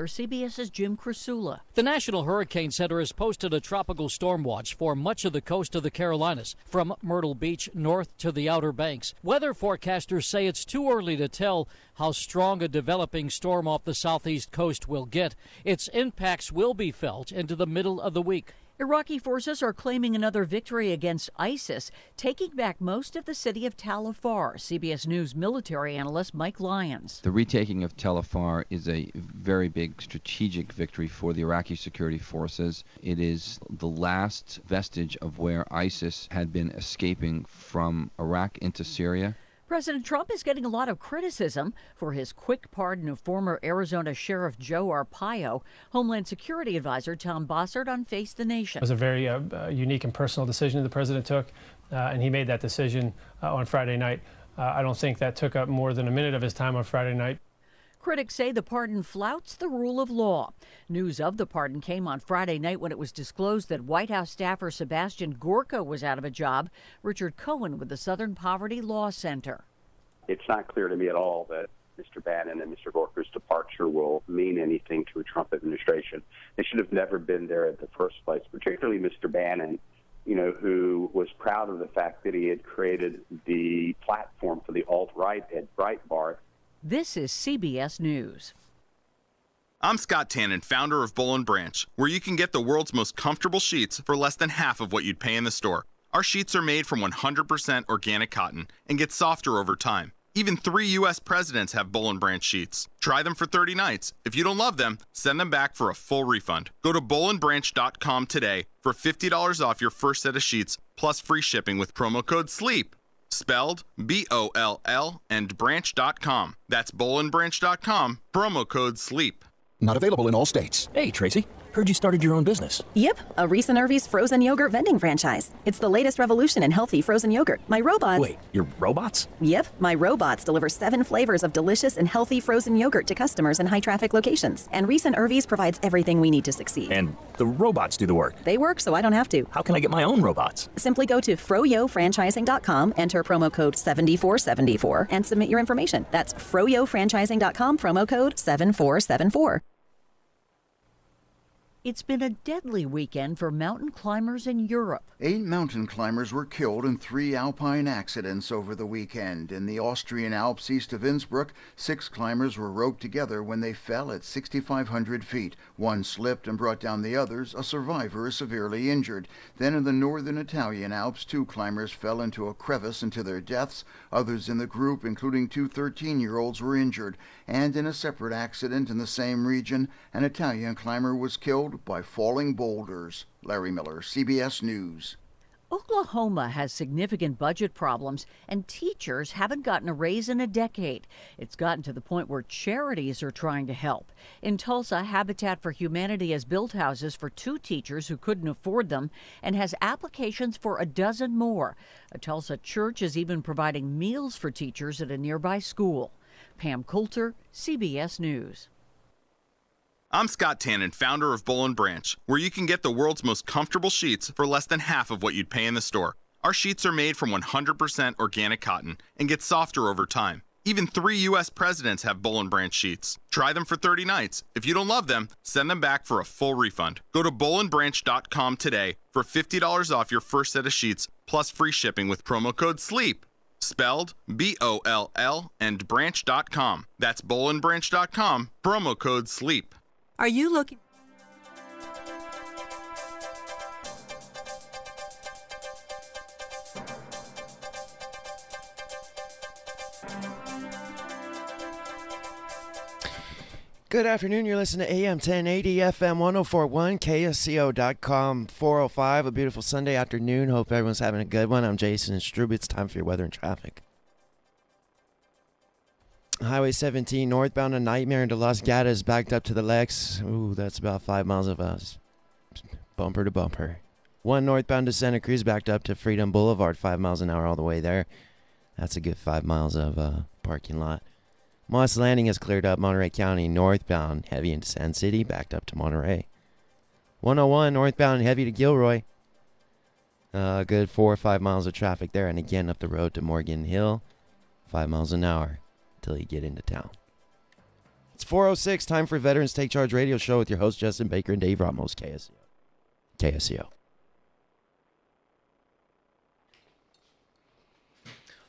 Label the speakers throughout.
Speaker 1: CBS's Jim Krasula.
Speaker 2: The National Hurricane Center has posted a tropical storm watch for much of the coast of the Carolinas, from Myrtle Beach north to the Outer Banks. Weather forecasters say it's too early to tell how strong a developing storm off the southeast coast will get. Its impacts will be felt into the middle of the week.
Speaker 1: Iraqi forces are claiming another victory against ISIS, taking back most of the city of Tal Afar. CBS News military analyst Mike Lyons.
Speaker 3: The retaking of Tal Afar is a very big strategic victory for the Iraqi security forces. It is the last vestige of where ISIS had been escaping from Iraq into Syria.
Speaker 1: President Trump is getting a lot of criticism for his quick pardon of former Arizona Sheriff Joe Arpaio. Homeland Security Advisor Tom Bossert on Face the Nation.
Speaker 4: It was a very unique and personal decision the president took, and he made that decision on Friday night. I don't think that took up more than a minute of his time on Friday night.
Speaker 1: Critics say the pardon flouts the rule of law. News of the pardon came on Friday night when it was disclosed that White House staffer Sebastian Gorka was out of a job. Richard Cohen with the Southern Poverty Law Center.
Speaker 5: It's not clear to me at all that Mr. Bannon and Mr. Gorka's departure will mean anything to a Trump administration. They should have never been there in the first place, particularly Mr. Bannon, who was proud of the fact that he had created the platform for the alt-right at Breitbart.
Speaker 1: This is CBS News.
Speaker 6: I'm Scott Tannen, founder of Boll & Branch, where you can get the world's most comfortable sheets for less than half of what you'd pay in the store. Our sheets are made from 100% organic cotton and get softer over time. Even 3 U.S. presidents have Boll & Branch sheets. Try them for 30 nights. If you don't love them, send them back for a full refund. Go to bollandbranch.com today for $50 off your first set of sheets, plus free shipping with promo code SLEEP. Spelled B-O-L-L and branch.com. That's bollandbranch.com, promo code SLEEP.
Speaker 7: Not available in all states. Hey, Tracy, heard you started your own business.
Speaker 8: Yep, a Reese & Irvy's frozen yogurt vending franchise. It's the latest revolution in healthy frozen yogurt. My robots...
Speaker 7: Wait, your robots?
Speaker 8: Yep, my robots deliver 7 flavors of delicious and healthy frozen yogurt to customers in high-traffic locations. And Reese & Irvy's provides everything we need to succeed.
Speaker 7: And the robots do the work?
Speaker 8: They work so I don't have to.
Speaker 7: How can I get my own robots?
Speaker 8: Simply go to froyofranchising.com, enter promo code 7474, and submit your information. That's froyofranchising.com, promo code 7474.
Speaker 1: It's been a deadly weekend for mountain climbers in Europe.
Speaker 9: 8 mountain climbers were killed in 3 alpine accidents over the weekend. In the Austrian Alps east of Innsbruck, 6 climbers were roped together when they fell at 6,500 feet. 1 slipped and brought down the others. A survivor is severely injured. Then in the northern Italian Alps, 2 climbers fell into a crevice and to their deaths. Others in the group, including 2 13-year-olds, were injured. And in a separate accident in the same region, an Italian climber was killed by falling boulders. Larry Miller, CBS News.
Speaker 1: Oklahoma has significant budget problems, and teachers haven't gotten a raise in a decade. It's gotten to the point where charities are trying to help. In Tulsa, Habitat for Humanity has built houses for 2 teachers who couldn't afford them and has applications for a dozen more. A Tulsa church is even providing meals for teachers at a nearby school. Pam Coulter, CBS News.
Speaker 6: I'm Scott Tannen, founder of Boll & Branch, where you can get the world's most comfortable sheets for less than half of what you'd pay in the store. Our sheets are made from 100% organic cotton and get softer over time. Even 3 U.S. presidents have Boll & Branch sheets. Try them for 30 nights. If you don't love them, send them back for a full refund. Go to bollandbranch.com today for $50 off your first set of sheets, plus free shipping with promo code SLEEP. Spelled B-O-L-L and branch.com. That's bollandbranch.com, promo code SLEEP.
Speaker 10: Are you looking?
Speaker 11: Good afternoon. You're listening to AM 1080, FM 1041, KSCO.com, 405. A beautiful Sunday afternoon. Hope everyone's having a good one. I'm Jason Strube. It's time for your weather and traffic. Highway 17 northbound, a nightmare into Los Gatos, backed up to the Lex. Ooh, that's about 5 miles of us. Bumper to bumper. 1 northbound to Santa Cruz, backed up to Freedom Boulevard, 5 miles an hour all the way there. That's a good 5 miles of parking lot. Moss Landing has cleared up. Monterey County northbound, heavy into Sand City, backed up to Monterey. 101 northbound, heavy to Gilroy. Good 4 or 5 miles of traffic there, and again up the road to Morgan Hill, 5 miles an hour till you get into town. It's 4:06, time for Veterans Take Charge Radio Show with your host, Justin Baker and Dave Ramos, KSCO. KSCO.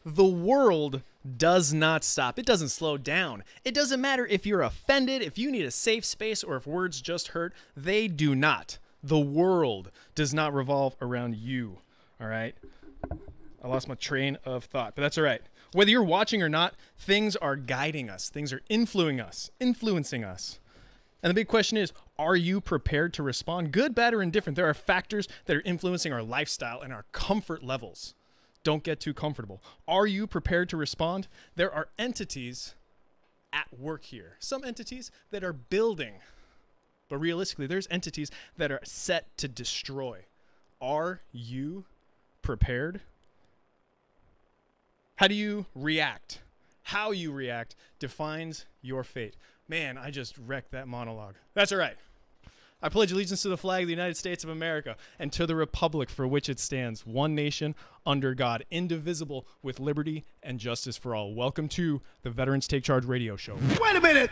Speaker 10: The world does not stop. It doesn't slow down. It doesn't matter if you're offended, if you need a safe space, or if words just hurt. They do not. The world does not revolve around you. All right? I lost my train of thought, but that's all right. Whether you're watching or not, things are guiding us. Things are influencing us. And the big question is, are you prepared to respond? Good, bad, or indifferent? There are factors that are influencing our lifestyle and our comfort levels. Don't get too comfortable. Are you prepared to respond? There are entities at work here. Some entities that are building. But realistically, there's entities that are set to destroy. Are you prepared? How do you react? How you react defines your fate. Man, I just wrecked that monologue. That's all right. I pledge allegiance to the flag of the United States of America and to the republic for which it stands, one nation, under God, indivisible, with liberty and justice for all. Welcome to the Veterans Take Charge Radio Show.
Speaker 12: Wait a minute!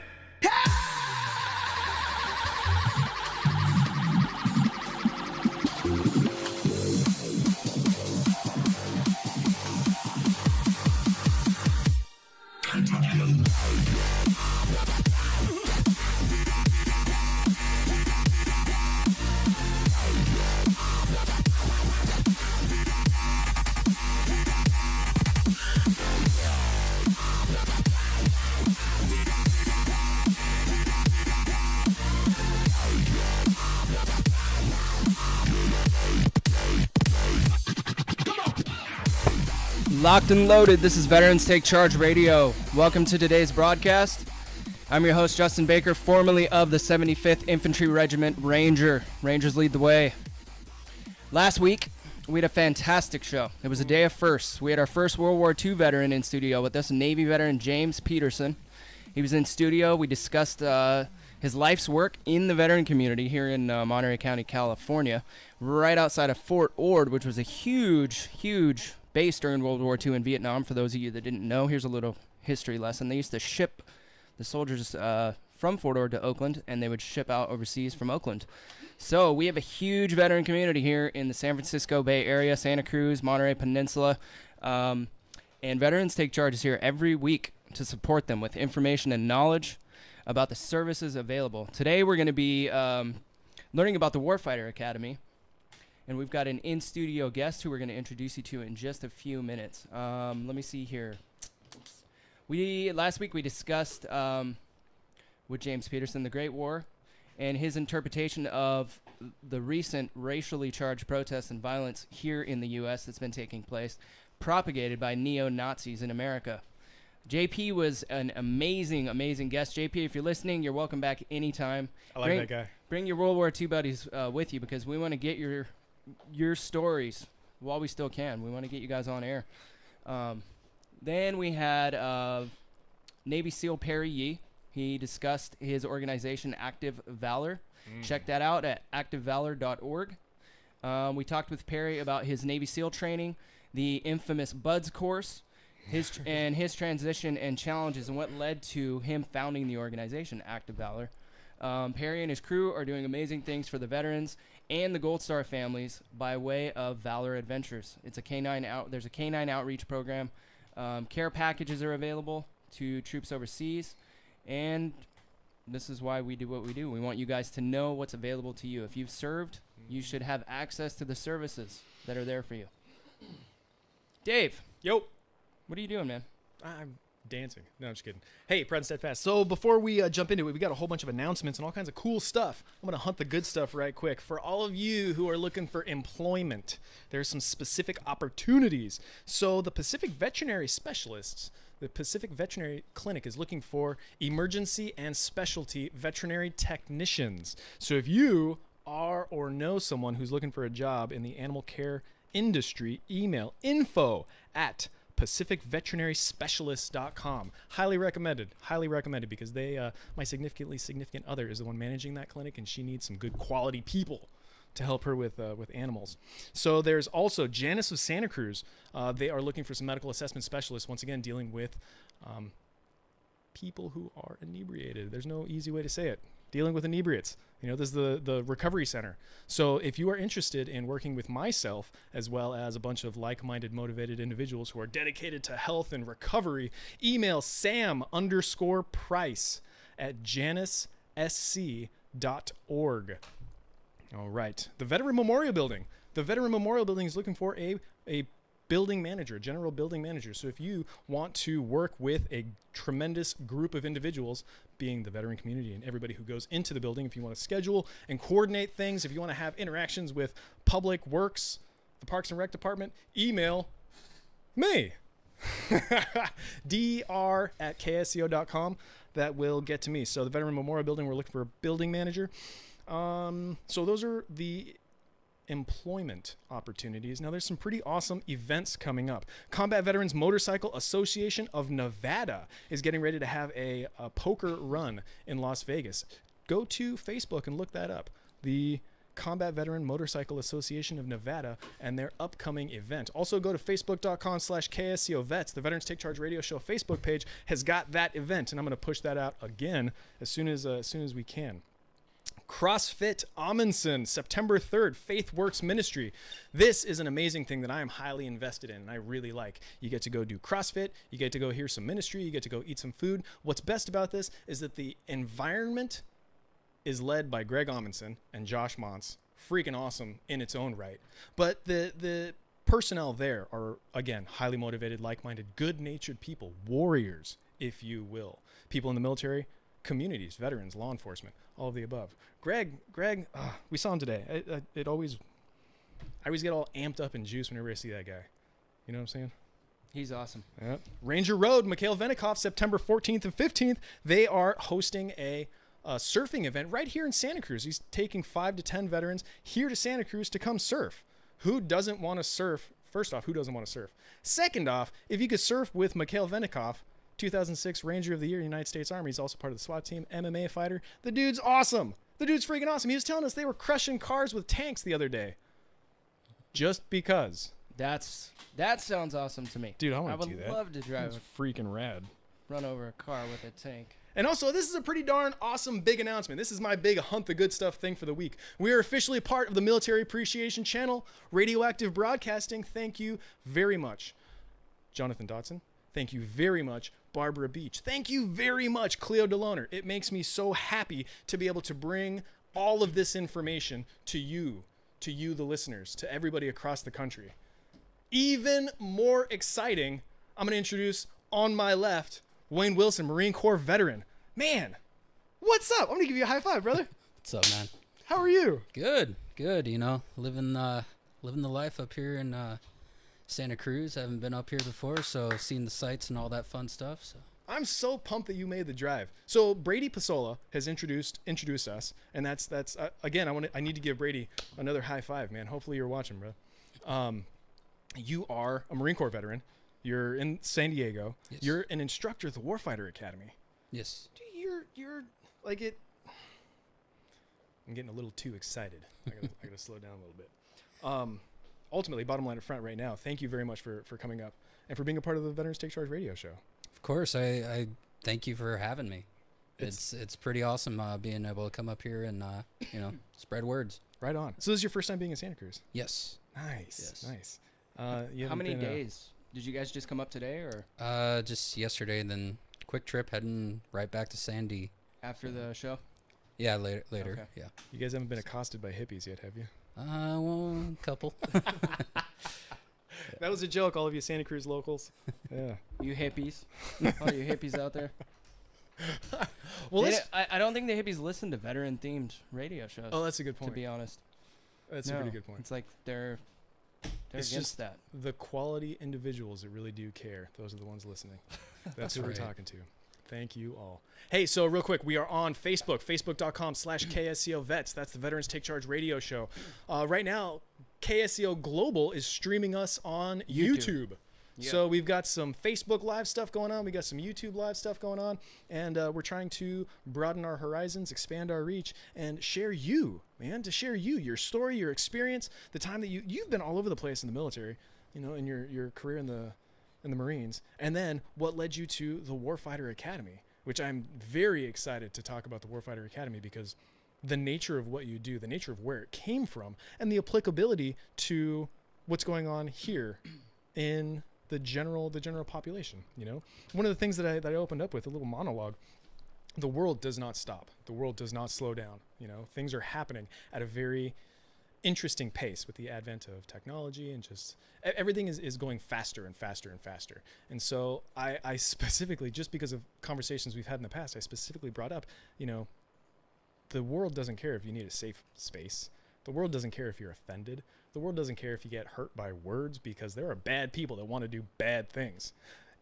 Speaker 13: Locked and loaded, this is Veterans Take Charge Radio. Welcome to today's broadcast. I'm your host, Justin Baker, formerly of the 75th Infantry Regiment Ranger. Rangers lead the way. Last week, we had a fantastic show. It was a day of firsts. We had our first World War II veteran in studio with us, Navy veteran James Peterson. He was in studio. We discussed his life's work in the veteran community here in Monterey County, California, right outside of Fort Ord, which was a huge base during World War II in Vietnam. For those of you that didn't know, here's a little history lesson. They used to ship the soldiers from Fort Ord to Oakland, and they would ship out overseas from Oakland. So we have a huge veteran community here in the San Francisco Bay Area, Santa Cruz, Monterey Peninsula, and Veterans Take Charge is here every week to support them with information and knowledge about the services available. Today we're going to be learning about the Warfighter Academy. And we've got an in-studio guest who we're going to introduce you to in just a few minutes. Let me see here. Last week we discussed with James Peterson the Great War and his interpretation of the recent racially charged protests and violence here in the U.S. that's been taking place, propagated by neo-Nazis in America. JP was an amazing guest. JP, if you're listening, you're welcome back anytime.
Speaker 10: I like that guy.
Speaker 13: Bring your World War II buddies with you, because we want to get your stories while we still can. We want to get you guys on air. Then we had Navy SEAL Perry Yee. He discussed his organization Active Valor. Check that out at activevalor.org. We talked with Perry about his Navy SEAL training, the infamous BUDS course, his transition and challenges, and what led to him founding the organization Active Valor. Perry and his crew are doing amazing things for the veterans and the Gold Star families by way of Valor Adventures. It's there's a canine outreach program. Care packages are available to troops overseas, and this is why we do what we do. We want you guys to know what's available to you. If you've served, you should have access to the services that are there for you. Dave.
Speaker 10: Yo.
Speaker 13: What are you doing, man?
Speaker 10: I'm dancing. No, I'm just kidding. Hey, Proud and Steadfast. So before we jump into it, we got a whole bunch of announcements and all kinds of cool stuff. I'm going to hunt the good stuff right quick. For all of you who are looking for employment, there's some specific opportunities. So the Pacific Veterinary Specialists, the Pacific Veterinary Clinic, is looking for emergency and specialty veterinary technicians. So if you are or know someone who's looking for a job in the animal care industry, email info@pacificveterinaryspecialists.com. Highly recommended, because they, my significant other is the one managing that clinic, and she needs some good quality people to help her with animals. So there's also Janice of Santa Cruz. They are looking for some medical assessment specialists, once again dealing with people who are inebriated. There's no easy way to say it. Dealing with inebriates. You know, this is the recovery center. So if you are interested in working with myself, as well as a bunch of like-minded, motivated individuals who are dedicated to health and recovery, email sam_price@janissc.org. All right. The Veteran Memorial Building. The Veteran Memorial Building is looking for a building manager, general building manager. So if you want to work with a tremendous group of individuals, being the veteran community and everybody who goes into the building, if you want to schedule and coordinate things, if you want to have interactions with Public Works, the Parks and Rec Department, email me. dr@ksco.com. That will get to me. So the Veteran Memorial Building, we're looking for a building manager. So those are the employment opportunities. Now there's some pretty awesome events coming up. Combat Veterans Motorcycle Association of Nevada is getting ready to have a poker run in Las Vegas. Go to Facebook and look that up. The Combat Veteran Motorcycle Association of Nevada and their upcoming event. Also go to facebook.com/KSCO Vets. The Veterans Take Charge Radio Show Facebook page has got that event, and I'm going to push that out again as soon as we can. CrossFit Amundsen, September 3rd, Faith Works Ministry. This is an amazing thing that I am highly invested in and I really like. You get to go do CrossFit, you get to go hear some ministry, you get to go eat some food. What's best about this is that the environment is led by Greg Amundsen and Josh Montz. Freaking awesome in its own right. But the personnel there are, again, highly motivated, like-minded, good-natured people, warriors, if you will. People in the military, communities, veterans, law enforcement, all of the above. Greg, we saw him today. I always get all amped up and juiced whenever I see that guy. You know what I'm saying?
Speaker 13: He's awesome.
Speaker 10: Yep. Ranger Road, Mikhail Venikoff, September 14th and 15th. They are hosting a surfing event right here in Santa Cruz. He's taking 5 to 10 veterans here to Santa Cruz to come surf. Who doesn't want to surf? First off, who doesn't want to surf? Second off, if you could surf with Mikhail Venikoff, 2006 Ranger of the Year, United States Army. He's also part of the SWAT team, MMA fighter. The dude's awesome. The dude's freaking awesome. He was telling us they were crushing cars with tanks the other day. Just because.
Speaker 13: That sounds awesome to me.
Speaker 10: Dude, I want to do that.
Speaker 13: I would love to drive.
Speaker 10: It's freaking rad.
Speaker 13: Run over a car with a tank.
Speaker 10: And also, this is a pretty darn awesome big announcement. This is my big Hunt the Good Stuff thing for the week. We are officially part of the Military Appreciation Channel, Radioactive Broadcasting. Thank you very much, Jonathan Dotson. Thank you very much, Barbara Beach. Thank you very much, Cleo DeLoner. It makes me so happy to be able to bring all of this information to you, the listeners, to everybody across the country. Even more exciting, I'm going to introduce on my left, Wayne Wilson, Marine Corps veteran. Man, what's up? I'm going to give you a high five, brother.
Speaker 12: What's up, man?
Speaker 10: How are you?
Speaker 12: Good. You know, living the life up here in Santa Cruz. I haven't been up here before, so seeing the sights and all that fun stuff. So
Speaker 10: I'm so pumped that you made the drive. So Brady Pasola has introduced us, and that's again. I need to give Brady another high five, man. Hopefully you're watching, bro. You are a Marine Corps veteran. You're in San Diego. Yes. You're an instructor at the Warfighter Academy.
Speaker 12: Yes.
Speaker 10: Dude, you're like it. I'm getting a little too excited. I gotta slow down a little bit. Ultimately, bottom line up front right now, thank you very much for coming up and for being a part of the Veterans Take Charge radio show.
Speaker 12: Of course, I thank you for having me. It's pretty awesome being able to come up here and spread words.
Speaker 10: Right on. So this is your first time being in Santa Cruz?
Speaker 12: Yes.
Speaker 10: Nice.
Speaker 12: Yes.
Speaker 10: Nice.
Speaker 13: How many days? Did you guys just come up today, or?
Speaker 12: Just yesterday, and then quick trip heading right back to Sandy.
Speaker 13: After the show?
Speaker 12: Yeah, later.
Speaker 13: Okay.
Speaker 12: Yeah.
Speaker 10: You guys haven't been accosted by hippies yet, have you?
Speaker 12: Well, a couple.
Speaker 10: That was a joke, all of you Santa Cruz locals. Yeah.
Speaker 13: You hippies. All you hippies out there.
Speaker 10: Well,
Speaker 13: I don't think the hippies listen to veteran-themed radio shows.
Speaker 10: Oh, that's a good point.
Speaker 13: To be honest.
Speaker 10: That's a pretty good point.
Speaker 13: It's like they're
Speaker 10: it's
Speaker 13: against
Speaker 10: just
Speaker 13: that.
Speaker 10: The quality individuals that really do care. Those are the ones listening. That's who we're talking to. Thank you all. Hey, so real quick, we are on Facebook, facebook.com/KSCO Vets. That's the Veterans Take Charge radio show. Right now, KSCO Global is streaming us on YouTube. Yeah. So we've got some Facebook live stuff going on. We got some YouTube live stuff going on. And we're trying to broaden our horizons, expand our reach, and share you, man, to share you, your story, your experience, the time that you've been all over the place in the military, in your career in the Marines, and then what led you to the Warfighter Academy. which I'm very excited to talk about the Warfighter Academy, because the nature of what you do, the nature of where it came from, and the applicability to what's going on here in the general population. You know, one of the things that I opened up with, a little monologue, the world does not stop. The world does not slow down. You know, things are happening at a very interesting pace with the advent of technology, and just everything is going faster and faster and faster. And so I specifically, just because of conversations we've had in the past, I specifically brought up, you know, the world doesn't care if you need a safe space. The world doesn't care if you're offended. The world doesn't care if you get hurt by words, because there are bad people that want to do bad things.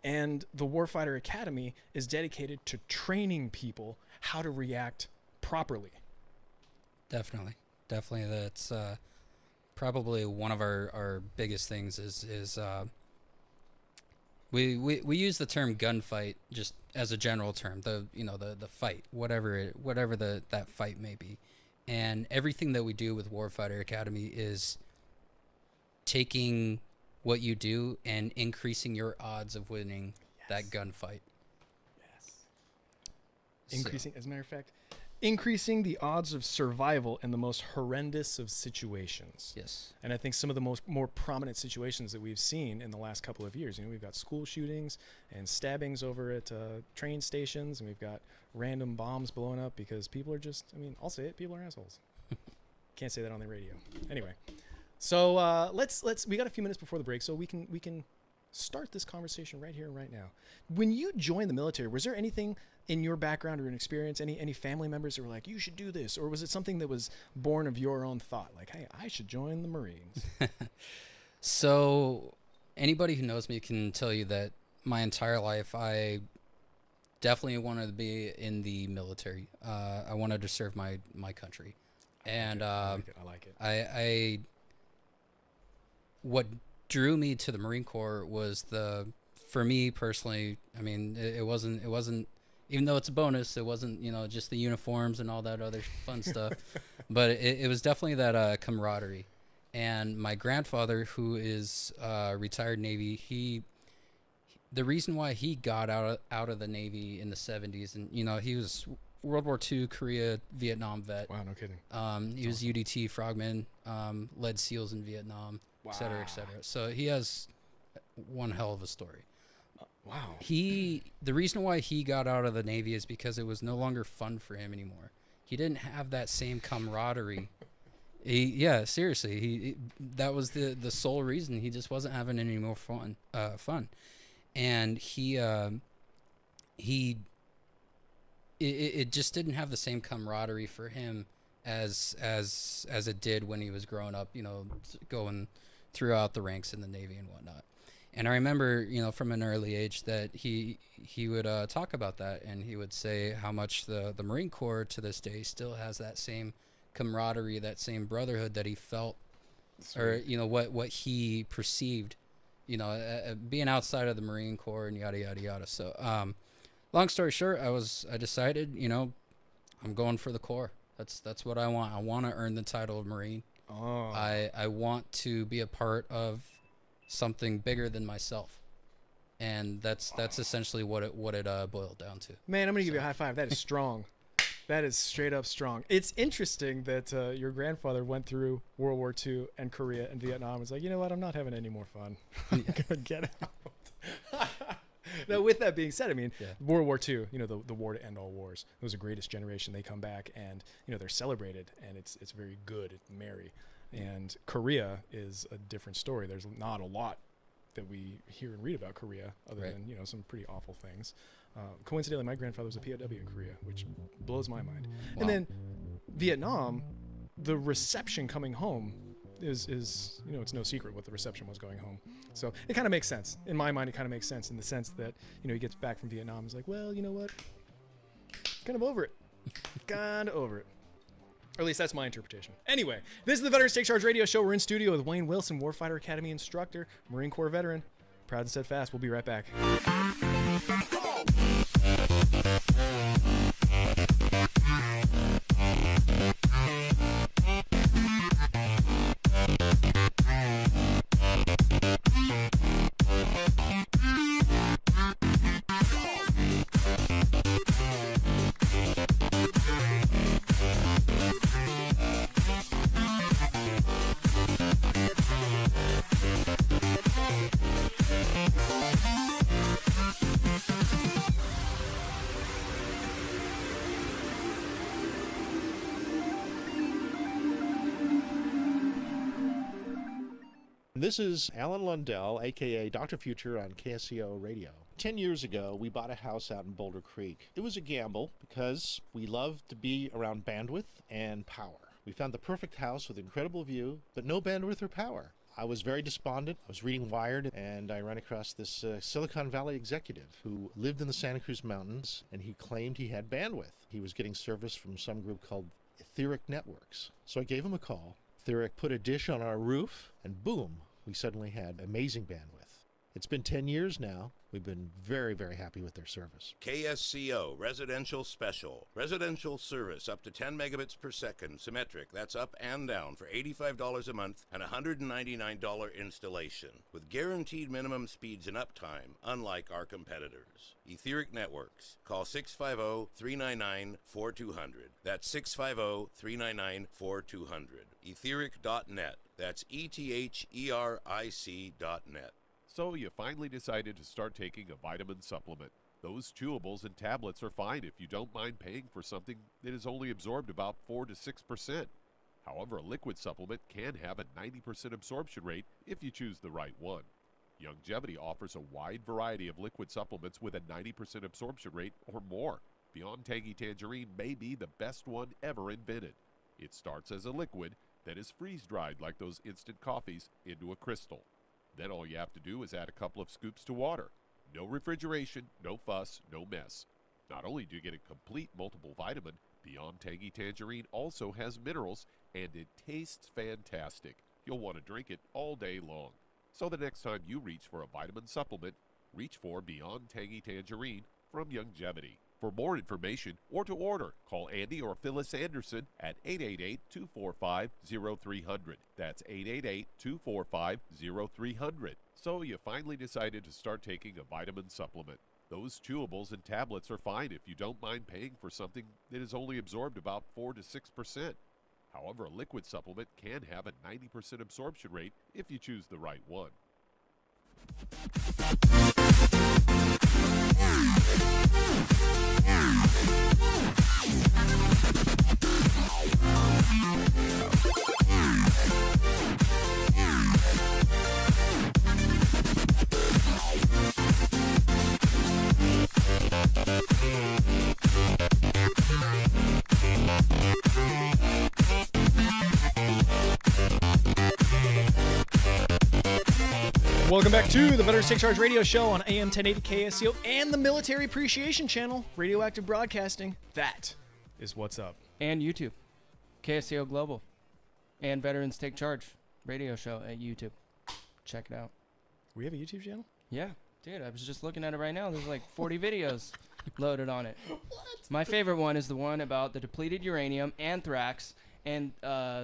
Speaker 10: And the Warfighter Academy is dedicated to training people how to react properly.
Speaker 12: Definitely. That's probably one of our biggest things is we use the term gunfight just as a general term, the fight, whatever that fight may be. And everything that we do with Warfighter Academy is taking what you do and increasing your odds of winning that gunfight.
Speaker 10: Increasing, as a matter of fact, increasing the odds of survival in the most horrendous of situations.
Speaker 12: Yes.
Speaker 10: And I think some of the more prominent situations that we've seen in the last couple of years, you know, we've got school shootings and stabbings over at train stations, and we've got random bombs blowing up because people are just, I mean, I'll say it, people are assholes. Can't say that on the radio. Anyway, so let's we got a few minutes before the break, so we can start this conversation right here and right now. When you joined the military, was there anything in your background or an experience, any family members that were like, you should do this? Or was it something that was born of your own thought? Like, hey, I should join the Marines.
Speaker 12: So anybody who knows me can tell you that my entire life, I definitely wanted to be in the military. I wanted to serve my country. And
Speaker 10: I like it.
Speaker 12: I what drew me to the Marine Corps was for me personally, I mean, it wasn't, even though it's a bonus, it wasn't, you know, just the uniforms and all that other fun stuff, but it was definitely that camaraderie. And my grandfather, who is retired Navy, the reason why he got out of the Navy in the 70s, and, you know, he was World War II, Korea, Vietnam vet.
Speaker 10: Wow, no kidding.
Speaker 12: He was UDT frogman, led SEALs in Vietnam, et cetera, et cetera. So he has one hell of a story.
Speaker 10: Wow.
Speaker 12: The reason why he got out of the Navy is because it was no longer fun for him anymore. He didn't have that same camaraderie. Seriously, that was the sole reason. He just wasn't having any more fun. And it just didn't have the same camaraderie for him as it did when he was growing up, you know, going throughout the ranks in the Navy and whatnot. And I remember, you know, from an early age that he would talk about that, and he would say how much the Marine Corps to this day still has that same camaraderie, that same brotherhood that he felt. Sweet. Or, you know, what he perceived, you know, being outside of the Marine Corps and yada, yada, yada. So, long story short, I decided, you know, I'm going for the Corps. That's what I want. I want to earn the title of Marine.
Speaker 10: Oh.
Speaker 12: I want to be a part of something bigger than myself, and that's essentially what it boiled down to.
Speaker 10: Man, I'm gonna give you a high five. That is strong. That is straight up strong. It's interesting that your grandfather went through World War II and Korea and Vietnam. It's like, you know what? I'm not having any more fun. I'm gonna get out. Now, with that being said, I mean, World War II, you know, the war to end all wars. It was the greatest generation. They come back and, you know, they're celebrated, and it's very good. It's merry. And Korea is a different story. There's not a lot that we hear and read about Korea other than, you know, some pretty awful things. Coincidentally, my grandfather was a POW in Korea, which blows my mind. Wow. And then Vietnam, the reception coming home is, you know, it's no secret what the reception was going home. So it kind of makes sense. In my mind, it kind of makes sense in the sense that, you know, he gets back from Vietnam. He's like, well, you know what? Kind of over it. Kind of over it. Or at least that's my interpretation. Anyway, this is the Veterans Take Charge Radio Show. We're in studio with Wayne Wilson, Warfighter Academy instructor, Marine Corps veteran, proud and steadfast. We'll be right back.
Speaker 14: This is Alan Lundell, a.k.a. Dr. Future on KSCO Radio. 10 years ago, we bought a house out in Boulder Creek. It was a gamble because we love to be around bandwidth and power. We found the perfect house with incredible view, but no bandwidth or power. I was very despondent. I was reading Wired, and I ran across this Silicon Valley executive who lived in the Santa Cruz Mountains, and he claimed he had bandwidth. He was getting service from some group called Etheric Networks. So I gave him a call. Etheric put a dish on our roof, and boom, we suddenly had amazing bandwidth. It's been 10 years now. We've been very, very happy with their service.
Speaker 15: KSCO Residential Special. Residential service up to 10 megabits per second, symmetric, that's up and down, for $85 a month and $199 installation, with guaranteed minimum speeds and uptime, unlike our competitors. Etheric Networks. Call 650-399-4200. That's 650-399-4200. Etheric.net. That's ETHERIC.net.
Speaker 16: So you finally decided to start taking a vitamin supplement. Those chewables and tablets are fine if you don't mind paying for something that is only absorbed about 4 to 6%. However, a liquid supplement can have a 90% absorption rate if you choose the right one. Youngevity offers a wide variety of liquid supplements with a 90% absorption rate or more. Beyond Tangy Tangerine may be the best one ever invented. It starts as a liquid, then is freeze-dried like those instant coffees into a crystal. Then all you have to do is add a couple of scoops to water. No refrigeration, no fuss, no mess. Not only do you get a complete multiple vitamin, Beyond Tangy Tangerine also has minerals, and it tastes fantastic. You'll want to drink it all day long. So the next time you reach for a vitamin supplement, reach for Beyond Tangy Tangerine from Youngevity. For more information or to order, call Andy or Phyllis Anderson at 888-245-0300. That's 888-245-0300. So you finally decided to start taking a vitamin supplement. Those chewables and tablets are fine if you don't mind paying for something that is only absorbed about 4 to 6%. However, a liquid supplement can have a 90% absorption rate if you choose the right one.
Speaker 10: Welcome back to the Veterans Take Charge Radio Show on AM 1080 KSCO and the Military Appreciation Channel, Radioactive Broadcasting. That is what's up.
Speaker 13: And YouTube, KSCO Global, and Veterans Take Charge Radio Show at YouTube. Check it out.
Speaker 10: We have a YouTube channel?
Speaker 13: Yeah, dude, I was just looking at it right now. There's like 40 videos loaded on it. What? My favorite one is the one about the depleted uranium, anthrax, and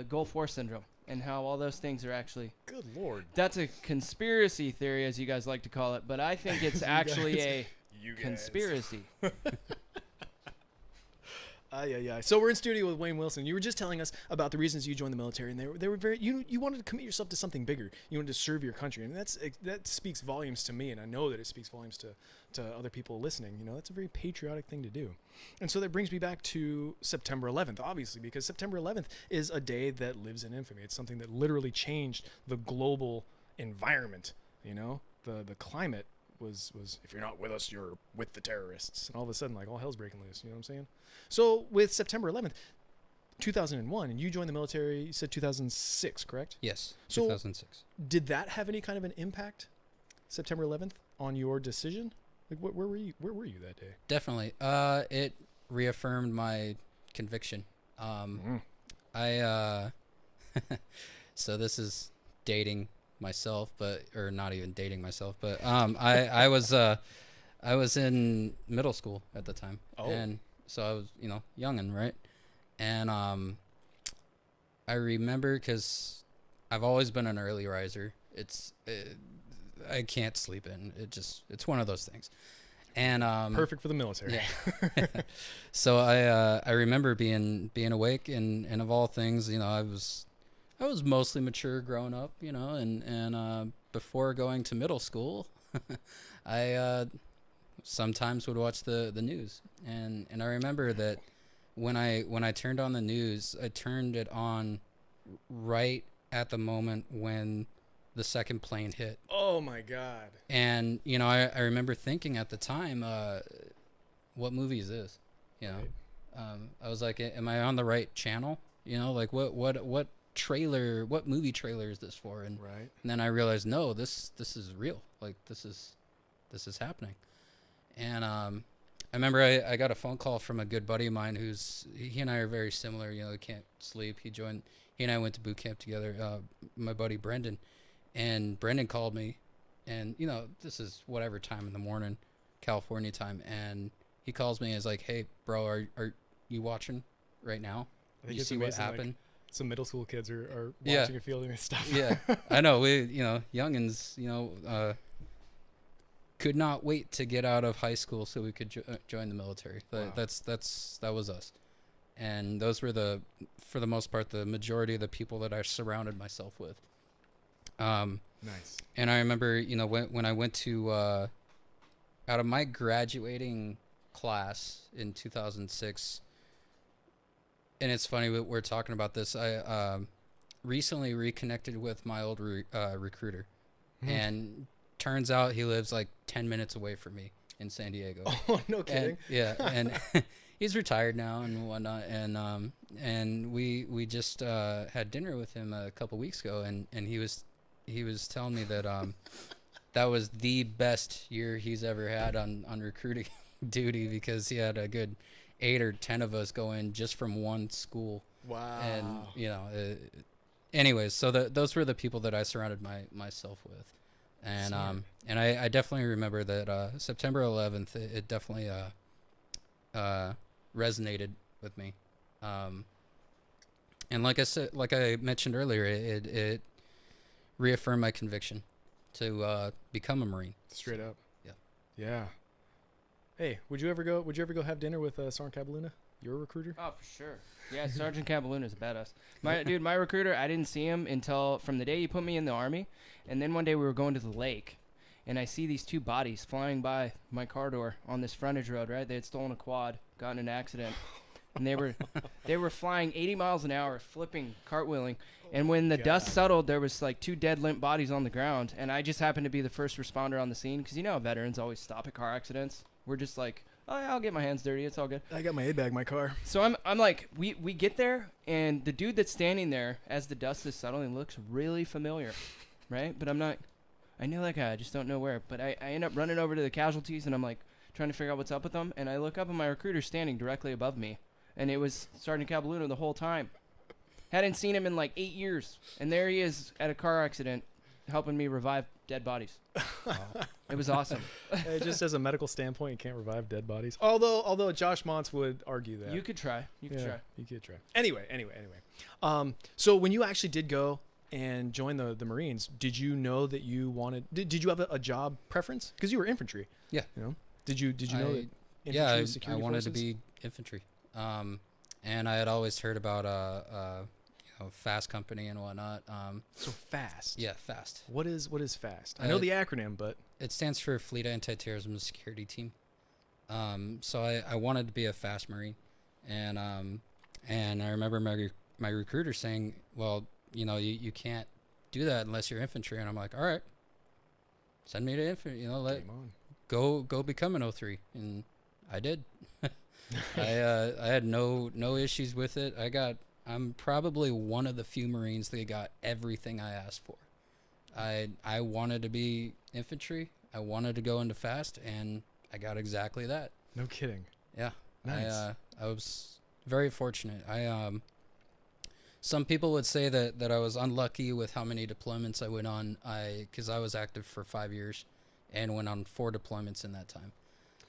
Speaker 13: Gulf War syndrome, and how all those things are actually...
Speaker 10: Good Lord.
Speaker 13: That's a conspiracy theory, as you guys like to call it, but I think it's actually a conspiracy.
Speaker 10: Yeah. So we're in studio with Wayne Wilson. You were just telling us about the reasons you joined the military, and they were very. You wanted to commit yourself to something bigger. You wanted to serve your country, and that speaks volumes to me, and I know that it speaks volumes to other people listening. You know, that's a very patriotic thing to do. And so that brings me back to September 11th, obviously, because September 11th is a day that lives in infamy. It's something that literally changed the global environment. You know, the climate was if you're not with us, you're with the terrorists. And all of a sudden, like, all hell's breaking loose. You know what I'm saying? So with September 11th, 2001, and you joined the military, you said 2006, correct?
Speaker 12: Yes,
Speaker 10: so
Speaker 12: 2006.
Speaker 10: Did that have any kind of an impact, September 11th, on your decision? Like, where were you that day?
Speaker 12: Definitely. It reaffirmed my conviction. So this is dating myself, or not even dating myself, but I was in middle school at the time.
Speaker 10: Oh.
Speaker 12: And so I was, youngin', right? And I remember, because I've always been an early riser. I can't sleep in. It's one of those things. And
Speaker 10: perfect for the military.
Speaker 12: Yeah. So I remember being awake, and of all things, I was mostly mature growing up, and before going to middle school, I sometimes would watch the news, and I remember that when I turned on the news, I turned it on right at the moment when the second plane hit.
Speaker 10: Oh my God.
Speaker 12: And you know, I remember thinking at the time, what movie is this? You know, I was like, am I on the right channel? You know, like what movie trailer is this for? And then I realized, no, this is real. Like this is happening. And I remember I got a phone call from a good buddy of mine he and I are very similar. You know, he can't sleep. He and I went to boot camp together. My buddy Brendan, and Brendan called me, and you know, this is whatever time in the morning, California time, and he calls me and is like, "Hey, bro, are you watching right now?
Speaker 10: I think
Speaker 12: you
Speaker 10: it's
Speaker 12: see what
Speaker 10: amazing,
Speaker 12: happened?"
Speaker 10: Like, some middle school kids are watching and fielding this stuff.
Speaker 12: Yeah, I know. We, you know, youngins, you know, could not wait to get out of high school so we could join the military.
Speaker 10: Wow.
Speaker 12: That was us, and those were for the most part, the majority of the people that I surrounded myself with.
Speaker 10: Nice.
Speaker 12: And I remember, you know, when I went to out of my graduating class in 2006. And it's funny we're talking about this. I recently reconnected with my old recruiter, and turns out he lives like 10 minutes away from me in San Diego.
Speaker 10: Oh, no kidding.
Speaker 12: And he's retired now and whatnot. And we just had dinner with him a couple weeks ago, and he was telling me that that was the best year he's ever had on recruiting duty, because he had a good 8 or 10 of us go in just from one school.
Speaker 10: Wow.
Speaker 12: And you know, anyways, so those were the people that I surrounded myself with, and and I definitely remember that September 11th, it definitely resonated with me, and like I mentioned earlier, it reaffirmed my conviction to become a Marine.
Speaker 10: Straight up.
Speaker 12: Yeah.
Speaker 10: Yeah. Hey, would you ever go have dinner with Sergeant Cabaluna, your recruiter?
Speaker 13: Oh, for sure. Yeah, Sergeant Cabaluna is a badass. My recruiter, I didn't see him until from the day he put me in the Army, and then one day we were going to the lake, and I see these two bodies flying by my car door on this frontage road. Right, they had stolen a quad, gotten in an accident, and they were flying 80 miles an hour, flipping, cartwheeling. And when the dust settled, there was like 2 dead, limp bodies on the ground, and I just happened to be the first responder on the scene, because you know how veterans always stop at car accidents. We're just like, oh yeah, I'll get my hands dirty. It's all good.
Speaker 10: I got my A-bag in my car.
Speaker 13: So I'm like, we get there, and the dude that's standing there as the dust is settling looks really familiar, right? But I know that guy. I just don't know where. But I end up running over to the casualties, and I'm like trying to figure out what's up with them. And I look up, and my recruiter's standing directly above me, and it was Sergeant Cabaluna the whole time. Hadn't seen him in like 8 years, and there he is at a car accident, helping me revive dead bodies. It was awesome.
Speaker 10: Hey, just as a medical standpoint, you can't revive dead bodies. Although Josh Montz would argue that.
Speaker 13: You could try. You could try.
Speaker 10: Anyway. So when you actually did go and join the Marines, did you know that you wanted? Did you have a job preference? Because you were infantry.
Speaker 12: Yeah.
Speaker 10: You know. Did you know that?
Speaker 12: Yeah,
Speaker 10: security
Speaker 12: I wanted
Speaker 10: forces?
Speaker 12: to be infantry. And I had always heard about FAST company and whatnot.
Speaker 10: So FAST.
Speaker 12: Yeah, FAST.
Speaker 10: What is FAST? I know the acronym, but
Speaker 12: it stands for Fleet Anti-Terrorism Security Team. So I wanted to be a FAST Marine, and I remember my recruiter saying, "Well, you know, you can't do that unless you're infantry." And I'm like, "All right, send me to infantry. You know, go become an 03." And I did. I had no issues with it. I'm probably one of the few Marines that got everything I asked for. I wanted to be infantry. I wanted to go into FAST, and I got exactly that.
Speaker 10: No kidding.
Speaker 12: Yeah.
Speaker 10: Nice.
Speaker 12: I was very fortunate. Some people would say that I was unlucky with how many deployments I went on. Because I was active for 5 years, and went on 4 deployments in that time.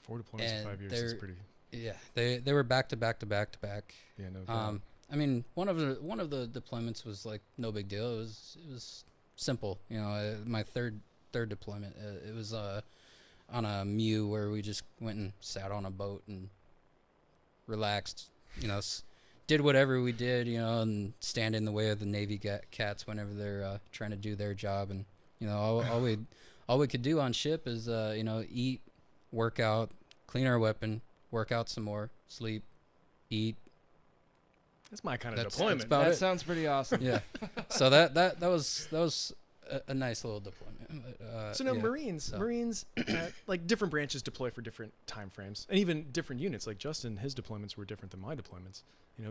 Speaker 10: 4 deployments in 5 years is pretty.
Speaker 12: Yeah, they were back to back to back to back.
Speaker 10: Yeah, no doubt.
Speaker 12: I mean, one of the deployments was like no big deal. It was simple, you know. My third deployment, it was on a MEU where we just went and sat on a boat and relaxed, you know, did whatever we did, you know, and stand in the way of the Navy cats whenever they're trying to do their job. And you know, all we could do on ship is you know, eat, work out, clean our weapon, work out some more, sleep, eat.
Speaker 10: That's my kind of deployment.
Speaker 13: That sounds pretty awesome.
Speaker 12: Yeah. So that was a nice little deployment.
Speaker 10: So now Marines, like different branches deploy for different time frames, and even different units. Like Justin, his deployments were different than my deployments. You know,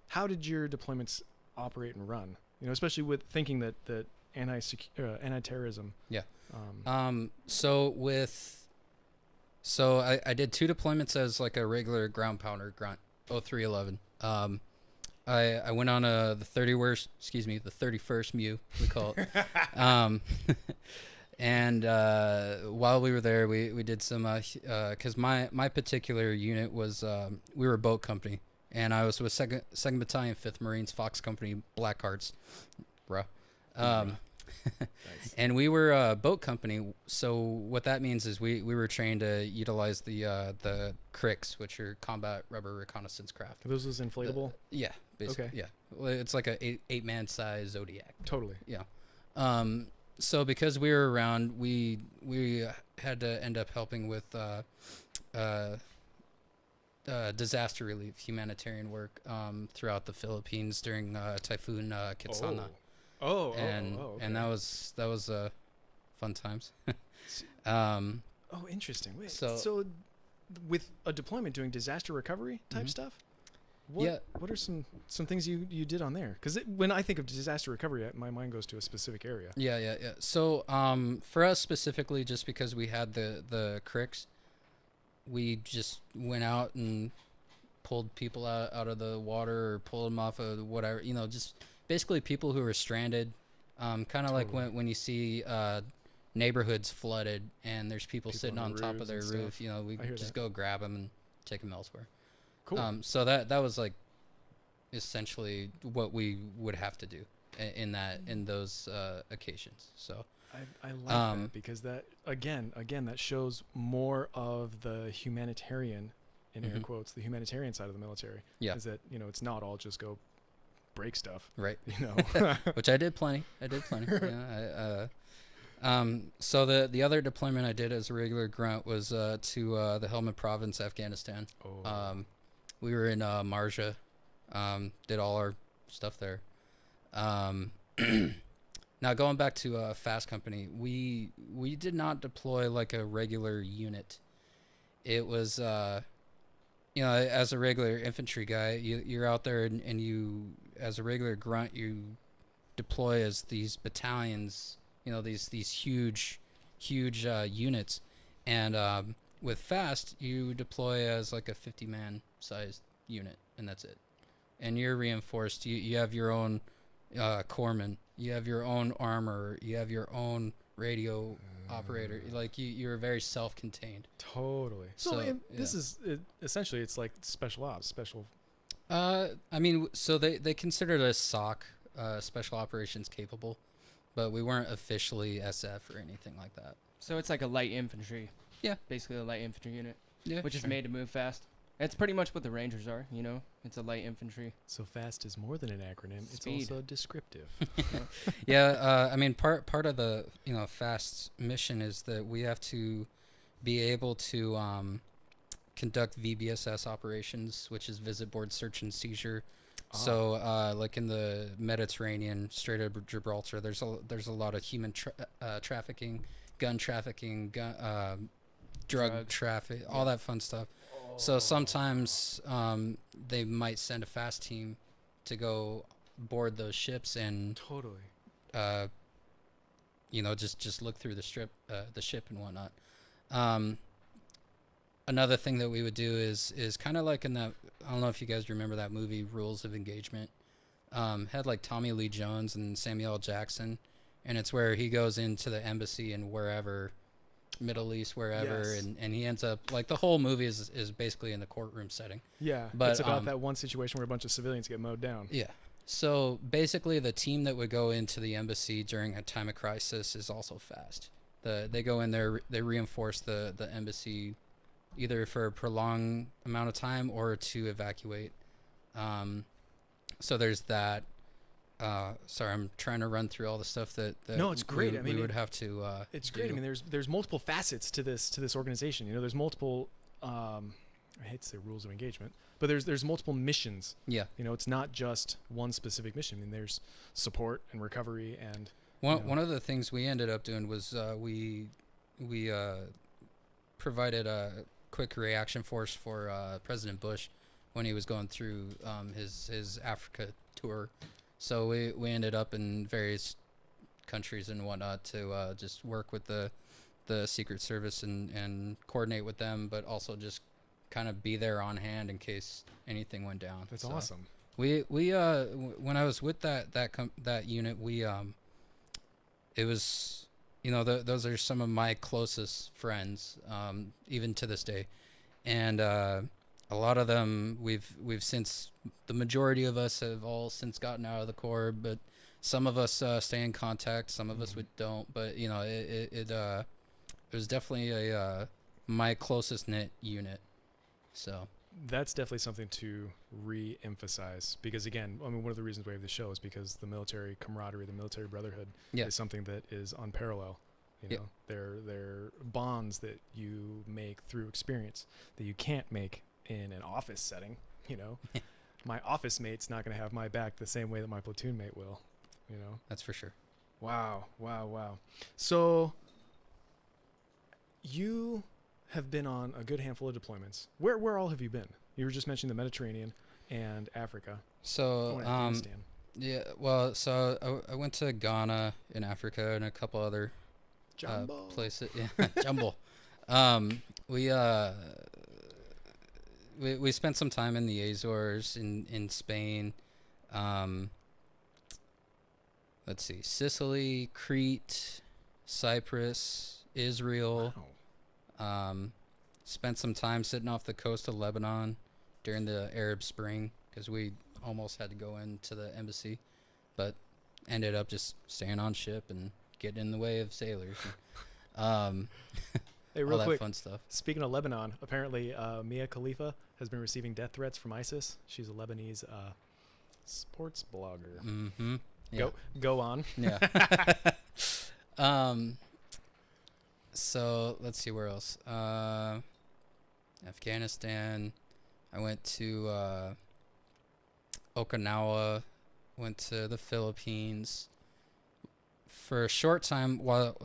Speaker 10: how did your deployments operate and run? You know, especially with thinking that anti-terrorism.
Speaker 12: Yeah. So I did 2 deployments as like a regular ground pounder grunt, 0311. I went on the 31st MU, we call it. And while we were there, we did some, because my particular unit was, we were a boat company, and I was with 2nd Battalion, 5th Marines, Fox Company, Black Hearts, bro. Nice. And we were a boat company, so what that means is we were trained to utilize the CRICs, which are combat rubber reconnaissance craft.
Speaker 10: Are those inflatable?
Speaker 12: Yeah, basically. Okay. Yeah, well, it's like a 8-man size Zodiac.
Speaker 10: Totally.
Speaker 12: Yeah. So because we were around, we had to end up helping with disaster relief, humanitarian work throughout the Philippines during Typhoon Kitsana. And that was fun times.
Speaker 10: Interesting. Wait, so with a deployment doing disaster recovery type stuff, what are some things you did on there? Because when I think of disaster recovery, my mind goes to a specific area.
Speaker 12: Yeah. So for us specifically, just because we had the CRICs, we just went out and pulled people out of the water or pulled them off of whatever, you know, just basically people who are stranded, kind of like when you see neighborhoods flooded and there's people sitting on top of their roof, you know, we just go grab them and take them elsewhere.
Speaker 10: Cool.
Speaker 12: So that was like essentially what we would have to do in those occasions. So
Speaker 10: I like that, because that again that shows more of the humanitarian, in air quotes, the humanitarian side of the military.
Speaker 12: Yeah.
Speaker 10: Is that, you know, it's not all just go break stuff,
Speaker 12: right?
Speaker 10: You know,
Speaker 12: which I did plenty. Yeah, so the other deployment I did as a regular grunt was to the Helmand Province, Afghanistan. We were in Marja, did all our stuff there. Now going back to Fast Company, we did not deploy like a regular unit. It was you know, as a regular infantry guy, you're out there and you, as a regular grunt, you deploy as these battalions, you know, these huge units, and with Fast, you deploy as like a 50-man sized unit, and that's it. And you're reinforced. You have your own corpsman, you have your own armor, you have your own radio operator. Like you're very self-contained.
Speaker 10: Totally. So this is essentially, it's like special ops,
Speaker 12: I mean, so they considered us SOC, special operations capable, but we weren't officially SF or anything like that.
Speaker 13: So it's like a light infantry.
Speaker 12: Yeah.
Speaker 13: Basically a light infantry unit.
Speaker 12: Yeah.
Speaker 13: Which is made to move fast. That's pretty much what the Rangers are, you know? It's a light infantry.
Speaker 10: So FAST is more than an acronym.
Speaker 13: Speed.
Speaker 10: It's also descriptive.
Speaker 12: Yeah, I mean, part of the, you know, FAST mission is that we have to be able to conduct VBSS operations, which is visit, board, search, and seizure. So, like in the Mediterranean, Strait of Gibraltar, there's a lot of human trafficking, gun trafficking, drug traffic, all that fun stuff. So sometimes they might send a FAST team to go board those ships and you know, just look through the ship and whatnot. Another thing that we would do is kind of like in that, I don't know if you guys remember that movie Rules of Engagement. Had like Tommy Lee Jones and Samuel L. Jackson, and it's where he goes into the embassy and wherever, Middle East, wherever,
Speaker 10: Yes.
Speaker 12: and he ends up, like, the whole movie is basically in the courtroom setting.
Speaker 10: Yeah,
Speaker 12: but
Speaker 10: it's about that one situation where a bunch of civilians get mowed down.
Speaker 12: Yeah. So basically, the team that would go into the embassy during a time of crisis is also FAST. They go in there, they reinforce the embassy, either for a prolonged amount of time or to evacuate. So there's that. Sorry, I'm trying to run through all the stuff that
Speaker 10: no, it's great.
Speaker 12: We would have to.
Speaker 10: It's great. I mean, there's multiple facets to this organization. You know, there's multiple I hate to say rules of engagement, but there's multiple missions.
Speaker 12: Yeah.
Speaker 10: You know, it's not just one specific mission. I mean, there's support and recovery and
Speaker 12: one of the things we ended up doing was we provided a quick reaction force for President Bush when he was going through his Africa tour. So we ended up in various countries and whatnot to just work with the Secret Service and coordinate with them, but also just kind of be there on hand in case anything went down.
Speaker 10: That's awesome.
Speaker 12: We when I was with that unit, it was, you know, those are some of my closest friends, even to this day, and a lot of them we've since, the majority of us have all since gotten out of the Corps, but some of us stay in contact, some of us we don't, but you know, it was definitely my closest knit unit. So
Speaker 10: that's definitely something to re-emphasize, because again, I mean, one of the reasons we have this show is because the military camaraderie, the military brotherhood is something that is unparalleled. You know, they're bonds that you make through experience that you can't make in an office setting. You know, my office mate's not going to have my back the same way that my platoon mate will. You know,
Speaker 12: that's for sure.
Speaker 10: Wow. So you have been on a good handful of deployments. Where all have you been? You were just mentioning the Mediterranean and Africa.
Speaker 12: So yeah, well, so I went to Ghana in Africa and a couple other places. Yeah, Jumbo. We spent some time in the Azores, in Spain. Let's see, Sicily, Crete, Cyprus, Israel. Wow. Spent some time sitting off the coast of Lebanon during the Arab Spring, because we almost had to go into the embassy, but ended up just staying on ship and getting in the way of sailors. And,
Speaker 10: hey, real
Speaker 12: all
Speaker 10: quick,
Speaker 12: that fun stuff.
Speaker 10: Speaking of Lebanon, apparently Mia Khalifa has been receiving death threats from ISIS. She's a Lebanese sports blogger.
Speaker 12: Mm-hmm. Yeah.
Speaker 10: Go on.
Speaker 12: Yeah. So let's see, where else. Afghanistan. I went to Okinawa. Went to the Philippines for a short time. While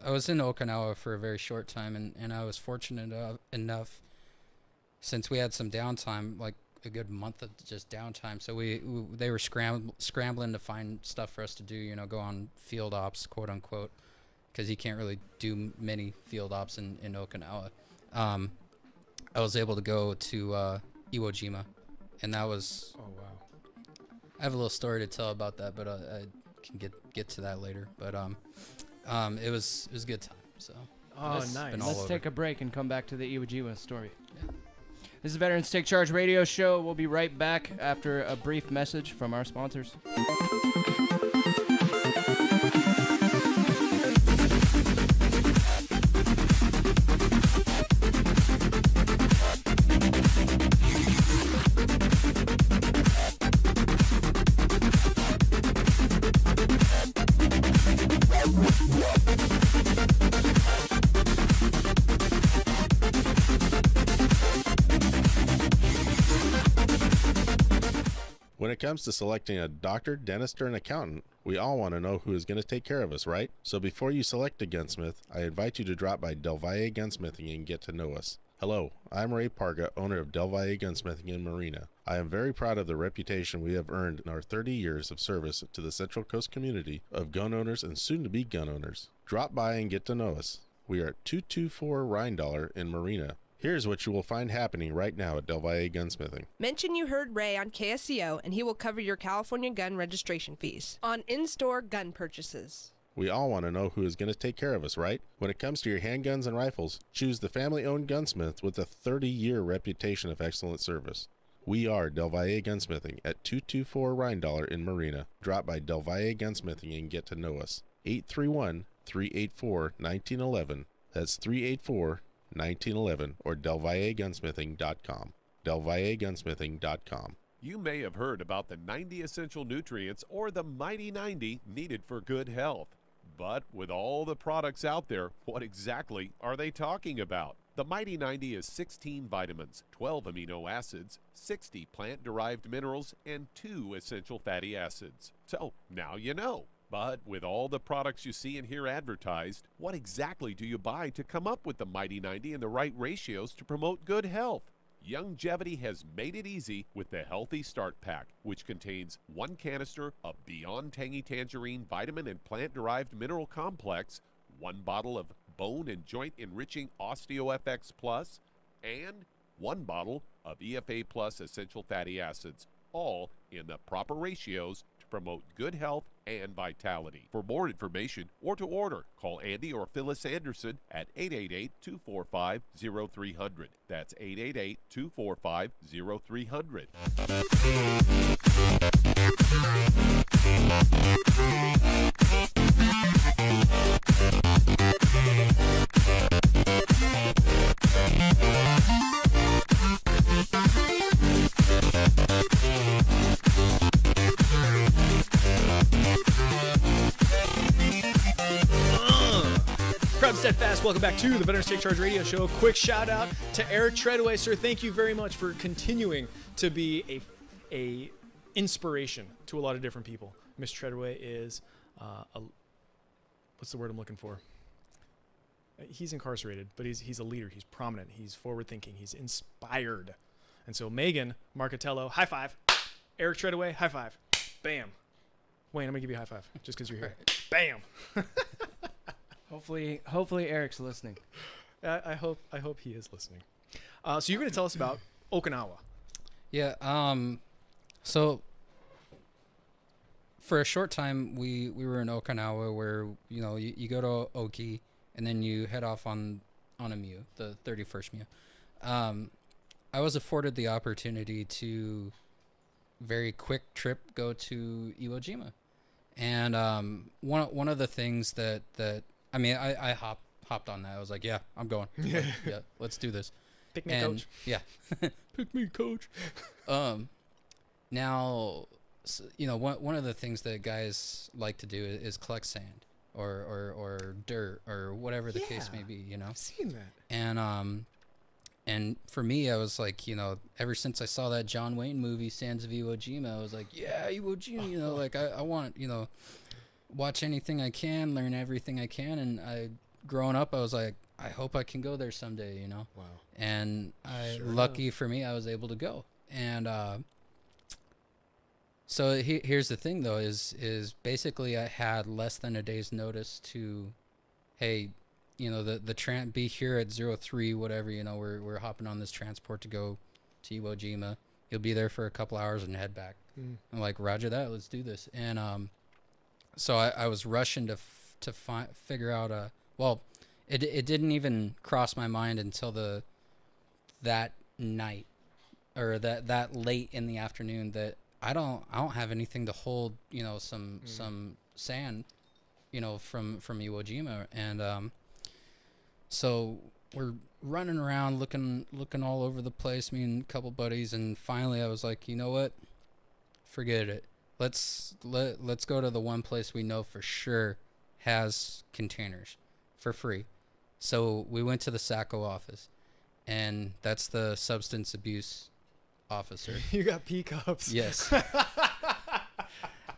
Speaker 12: I was in Okinawa for a very short time, and I was fortunate enough, since we had some downtime, like a good month of just downtime. So they were scrambling to find stuff for us to do. You know, go on field ops, quote unquote, because you can't really do many field ops in Okinawa. I was able to go to Iwo Jima, and that was.
Speaker 10: Oh wow!
Speaker 12: I have a little story to tell about that, but I can get to that later. But it was a good time. So.
Speaker 10: Oh, nice.
Speaker 13: Let's take a break and come back to the Iwo Jima story. Yeah. This is Veterans Take Charge Radio Show. We'll be right back after a brief message from our sponsors.
Speaker 17: When it comes to selecting a doctor, dentist, or an accountant, we all want to know who is going to take care of us, right? So before you select a gunsmith, I invite you to drop by Del Valle Gunsmithing and get to know us. Hello, I'm Ray Parga, owner of Del Valle Gunsmithing in Marina. I am very proud of the reputation we have earned in our 30 years of service to the Central Coast community of gun owners and soon-to-be gun owners. Drop by and get to know us. We are at 224 Rhinedollar in Marina. Here's what you will find happening right now at Del Valle Gunsmithing.
Speaker 18: Mention you heard Ray on KSCO, and he will cover your California gun registration fees on in-store gun purchases.
Speaker 17: We all want to know who is going to take care of us, right? When it comes to your handguns and rifles, choose the family-owned gunsmith with a 30-year reputation of excellent service. We are Del Valle Gunsmithing at 224 Rhinedollar in Marina. Drop by Del Valle Gunsmithing and get to know us. 831-384-1911. That's 384-1911 or DelValleGunsmithing.com. DelValleGunsmithing.com.
Speaker 16: You may have heard about the 90 essential nutrients or the mighty 90 needed for good health. But with all the products out there, what exactly are they talking about? The Mighty 90 is 16 vitamins, 12 amino acids, 60 plant-derived minerals, and 2 essential fatty acids. So, now you know. But with all the products you see and hear advertised, what exactly do you buy to come up with the Mighty 90 and the right ratios to promote good health? Youngevity has made it easy with the Healthy Start Pack, which contains 1 canister of Beyond Tangy Tangerine Vitamin and Plant-Derived Mineral Complex, 1 bottle of Bone and Joint Enriching OsteoFX Plus, and 1 bottle of EFA Plus Essential Fatty Acids, all in the proper ratios to promote good health and vitality. For more information or to order, call Andy or Phyllis Anderson at 888-245-0300. That's 888-245-0300.
Speaker 10: Proud Steadfast, welcome back to the Veterans Take Charge Radio Show. Quick shout out to Eric Treadaway, sir. Thank you very much for continuing to be a inspiration to a lot of different people. Mr. Treadaway is what's the word I'm looking for? He's incarcerated, but he's a leader. He's prominent. He's forward thinking. He's inspired. And so Megan Marcatello, high five. Eric Treadaway, high five. Bam. Wayne, I'm gonna give you a high five just because you're here. Bam.
Speaker 13: Hopefully Eric's listening.
Speaker 10: I hope he is listening. So you're going to tell us about Okinawa.
Speaker 12: Yeah. So for a short time, we were in Okinawa, where you go to Oki and then you head off on a Mu, the 31st Mu. I was afforded the opportunity to very quick trip go to Iwo Jima, and one of the things that I mean, I hopped on that. I was like, yeah, I'm going. Yeah, let's do this.
Speaker 10: Pick me, coach.
Speaker 12: Yeah.
Speaker 10: Pick me, coach.
Speaker 12: Now, one of the things that guys like to do is collect sand or dirt or whatever the case may be,
Speaker 10: I've seen that.
Speaker 12: And for me, I was like, ever since I saw that John Wayne movie, Sands of Iwo Jima, I was like, yeah, Iwo Jima, like I want, watch anything I can, learn everything I can. And growing up, I was like, I hope I can go there someday,
Speaker 10: Wow.
Speaker 12: And lucky for me, I was able to go. And so here's the thing, though, is basically I had less than a day's notice to, hey, the be here at 03, whatever, we're hopping on this transport to go to Iwo Jima. You'll be there for a couple hours and head back. I'm like, roger that, let's do this. And so I was rushing to figure out it didn't even cross my mind until that night, or that late in the afternoon, that I don't have anything to hold some sand from Iwo Jima. And so we're running around looking all over the place, me and a couple buddies, and finally I was like, you know what, forget it. Let's go to the one place we know for sure has containers for free. So we went to the SACO office, and that's the substance abuse officer.
Speaker 10: You got P cups.
Speaker 12: Yes.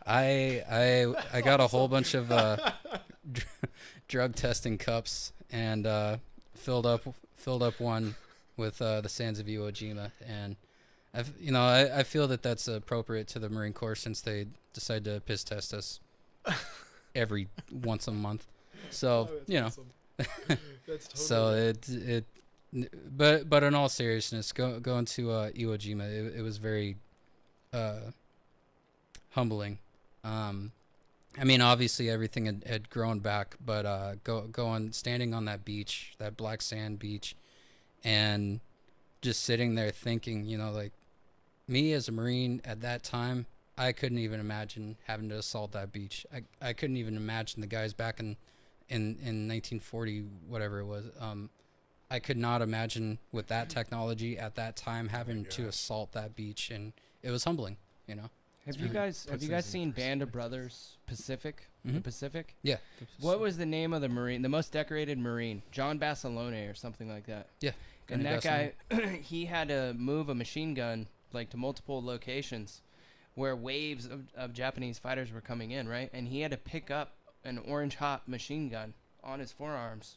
Speaker 12: I got a whole bunch of drug testing cups, and filled up one with the Sands of Iwo Jima, and I feel that that's appropriate to the Marine Corps, since they decide to piss test us every once a month. So
Speaker 10: awesome. That's totally
Speaker 12: so but in all seriousness, going to Iwo Jima, it was very humbling. I mean, obviously everything had grown back, but standing on that beach, that black sand beach, and just sitting there thinking, like, me as a Marine at that time, I couldn't even imagine having to assault that beach. I couldn't even imagine the guys back in 1940, whatever it was. I could not imagine with that technology at that time having to assault that beach, and it was humbling,
Speaker 13: Have you guys seen Band of Brothers Pacific? The Pacific?
Speaker 12: Yeah.
Speaker 13: What was the name of the Marine, the most decorated Marine? John Basilone or something like that.
Speaker 12: Yeah.
Speaker 13: And that guy, he had to move a machine gun like to multiple locations where waves of Japanese fighters were coming in, right? And he had to pick up an orange hot machine gun on his forearms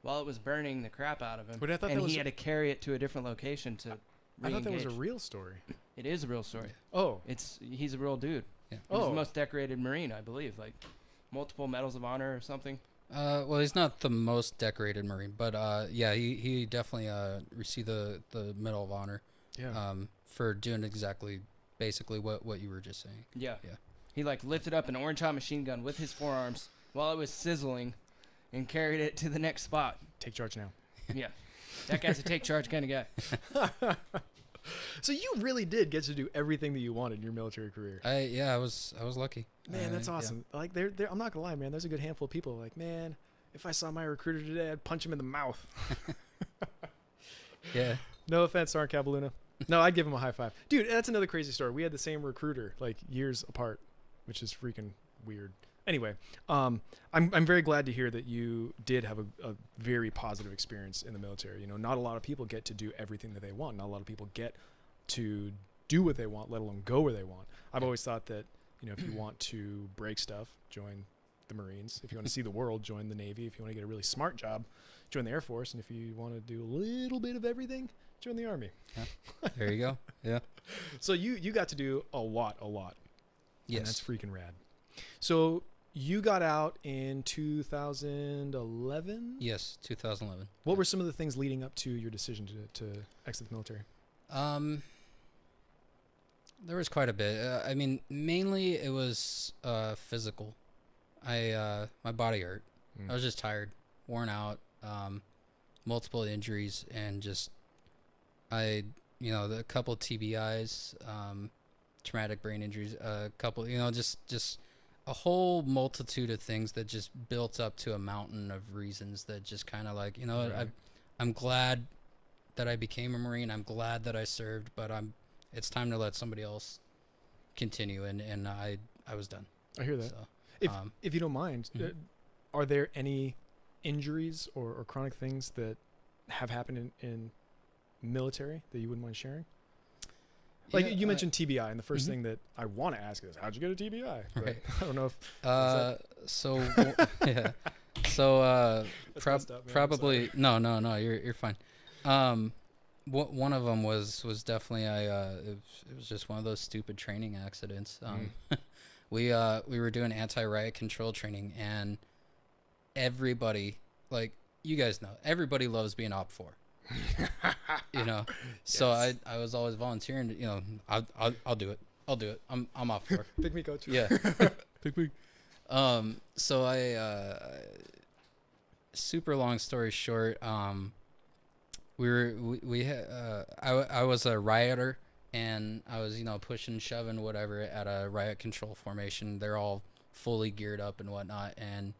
Speaker 13: while it was burning the crap out of him.
Speaker 10: But I thought
Speaker 13: and
Speaker 10: that was
Speaker 13: he had to carry it to a different location to
Speaker 10: I thought that was a
Speaker 13: re-engage.
Speaker 10: real story.
Speaker 13: It is a real story.
Speaker 10: Oh.
Speaker 13: He's a real dude.
Speaker 12: Yeah.
Speaker 13: He's the most decorated Marine, I believe. Like multiple medals of honor or something.
Speaker 12: Well, he's not the most decorated Marine, but yeah, he definitely received the Medal of Honor.
Speaker 10: Yeah.
Speaker 12: For doing basically what you were just saying.
Speaker 13: Yeah.
Speaker 12: Yeah.
Speaker 13: He like lifted up an orange hot machine gun with his forearms while it was sizzling and carried it to the next spot.
Speaker 10: Take charge now.
Speaker 13: Yeah. That guy's a take charge kind of guy.
Speaker 10: So you really did get to do everything that you wanted in your military career.
Speaker 12: I was lucky.
Speaker 10: Man, that's awesome. Yeah. Like I'm not gonna lie, man. There's a good handful of people like, man, if I saw my recruiter today, I'd punch him in the mouth.
Speaker 12: Yeah.
Speaker 10: No offense, Sergeant Cabaluna. No, I'd give him a high five. Dude, that's another crazy story. We had the same recruiter like years apart, which is freaking weird. Anyway, I'm very glad to hear that you did have a very positive experience in the military. You know, not a lot of people get to do everything that they want. Not a lot of people get to do what they want, let alone go where they want. I've always thought that, you know, if you want to break stuff, join the Marines. If you want to see the world, join the Navy. If you want to get a really smart job, join the Air Force. And if you want to do a little bit of everything, join the Army.
Speaker 12: Yeah. There you go. Yeah.
Speaker 10: So you got to do a lot.
Speaker 12: Yes.
Speaker 10: And that's freaking rad. So you got out in 2011?
Speaker 12: Yes, 2011.
Speaker 10: What were some of the things leading up to your decision to exit the military?
Speaker 12: There was quite a bit. I mean, mainly it was physical. My body hurt. I was just tired, worn out, multiple injuries, and just a couple TBIs, traumatic brain injuries, a couple, just a whole multitude of things that just built up to a mountain of reasons that just kind of like, I'm glad that I became a Marine. I'm glad that I served, but it's time to let somebody else continue, and I was done.
Speaker 10: I hear that.
Speaker 12: So,
Speaker 10: if you don't mind, are there any injuries or chronic things that have happened in military that you wouldn't mind sharing? Like you mentioned TBI, and the first thing that I want to ask is, how'd you get a TBI? But
Speaker 12: right.
Speaker 10: I don't know if
Speaker 12: yeah. So probably no, you're fine. One of them was definitely it was just one of those stupid training accidents. We were doing anti-riot control training, and everybody, like you guys know, everybody loves being Op 4. So yes. I was always volunteering to, I'll do it. I'm Op 4.
Speaker 10: Pick me, coach.
Speaker 12: Yeah. Pick me. So super long story short, I was a rioter, and I was, pushing, shoving, whatever at a riot control formation. They're all fully geared up and whatnot, and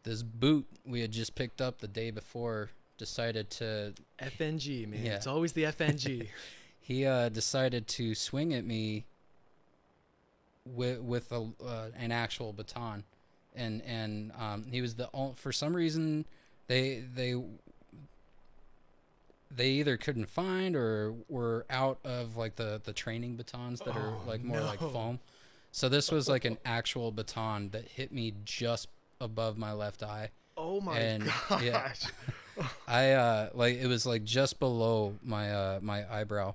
Speaker 12: this boot we had just picked up the day before decided to
Speaker 10: FNG, man.
Speaker 12: Yeah.
Speaker 10: It's always the FNG.
Speaker 12: He decided to swing at me with an actual baton, and he was for some reason they either couldn't find or were out of like the training batons that are like more like foam. So this was like an actual baton that hit me just above my left eye.
Speaker 10: Oh my gosh.
Speaker 12: Yeah, I it was like just below my my eyebrow,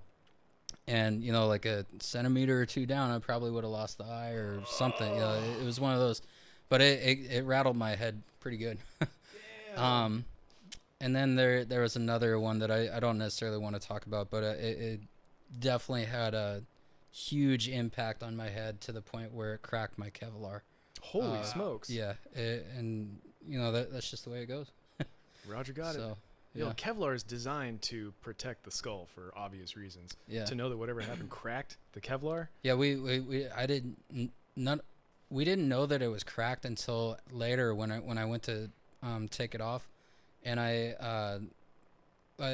Speaker 12: and like a centimeter or two down, I probably would have lost the eye or something. It was one of those, but it rattled my head pretty good. And then there was another one that I don't necessarily want to talk about, but it definitely had a huge impact on my head to the point where it cracked my Kevlar.
Speaker 10: Holy smokes!
Speaker 12: Yeah, and that's just the way it goes.
Speaker 10: Roger, got it.
Speaker 12: Yeah.
Speaker 10: Kevlar is designed to protect the skull for obvious reasons.
Speaker 12: Yeah.
Speaker 10: To know that whatever happened cracked the Kevlar.
Speaker 12: Yeah, we didn't know that it was cracked until later when I went to take it off, and I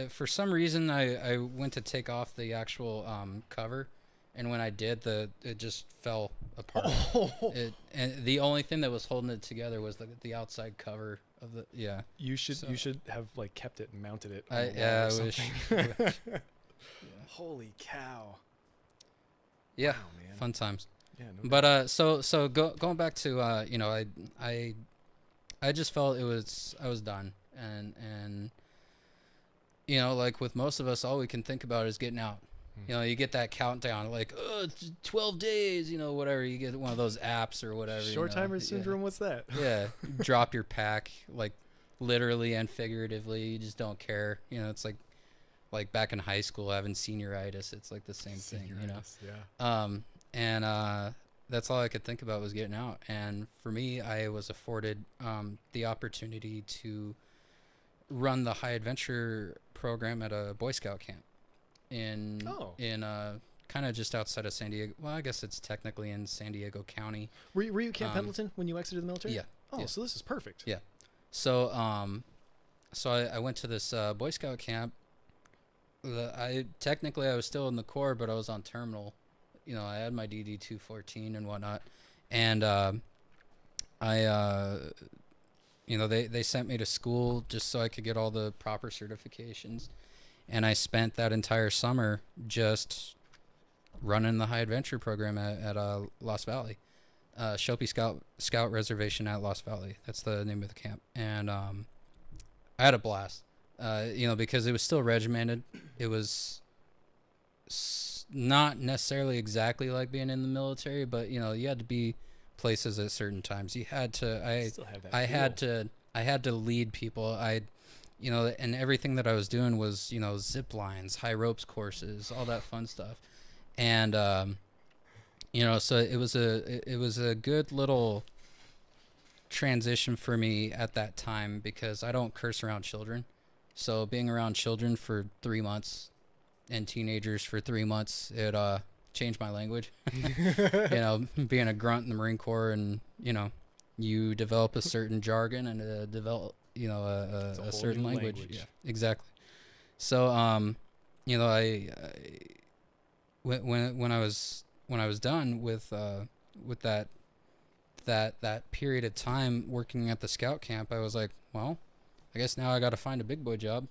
Speaker 12: for some reason I went to take off the actual cover, And when I did, it just fell apart. And the only thing that was holding it together was the outside cover of the
Speaker 10: You should have like kept it and mounted it. On
Speaker 12: I wish.
Speaker 10: Holy cow.
Speaker 12: Yeah,
Speaker 10: wow, man.
Speaker 12: Fun times.
Speaker 10: Yeah,
Speaker 12: but so going back to I just felt I was done, and like with most of us, all we can think about is getting out. You get that countdown, like, it's 12 days, whatever. You get one of those apps or whatever.
Speaker 10: Short timer syndrome. What's that?
Speaker 12: Yeah, drop your pack, like literally and figuratively. You just don't care. It's like back in high school having senioritis. It's like the same thing.
Speaker 10: Yeah.
Speaker 12: And that's all I could think about was getting out. And for me, I was afforded the opportunity to run the high adventure program at a Boy Scout camp in kind of just outside of San Diego. Well, I guess it's technically in San Diego County.
Speaker 10: Were you at Camp Pendleton when you exited the military?
Speaker 12: Yeah.
Speaker 10: Oh,
Speaker 12: yeah.
Speaker 10: So this is perfect.
Speaker 12: Yeah. So I went to this Boy Scout camp. I was still in the Corps, but I was on terminal. I had my DD 214 and whatnot, and they sent me to school just so I could get all the proper certifications, and I spent that entire summer just running the high adventure program at Lost Valley, Shopi Scout Reservation at Lost Valley. That's the name of the camp, and I had a blast. Because it was still regimented. It was not necessarily exactly like being in the military, but you had to be places at certain times. You had to. I had to lead people. And everything that I was doing was zip lines, high ropes courses, all that fun stuff, and so it was a good little transition for me at that time because I don't curse around children. So being around children for 3 months and teenagers for 3 months, it changed my language. Being a grunt in the Marine Corps, and you develop a certain jargon and develop a certain language. Yeah, exactly. So I when I was done with that period of time working at the scout camp, I was like, well, I guess now I got to find a big boy job.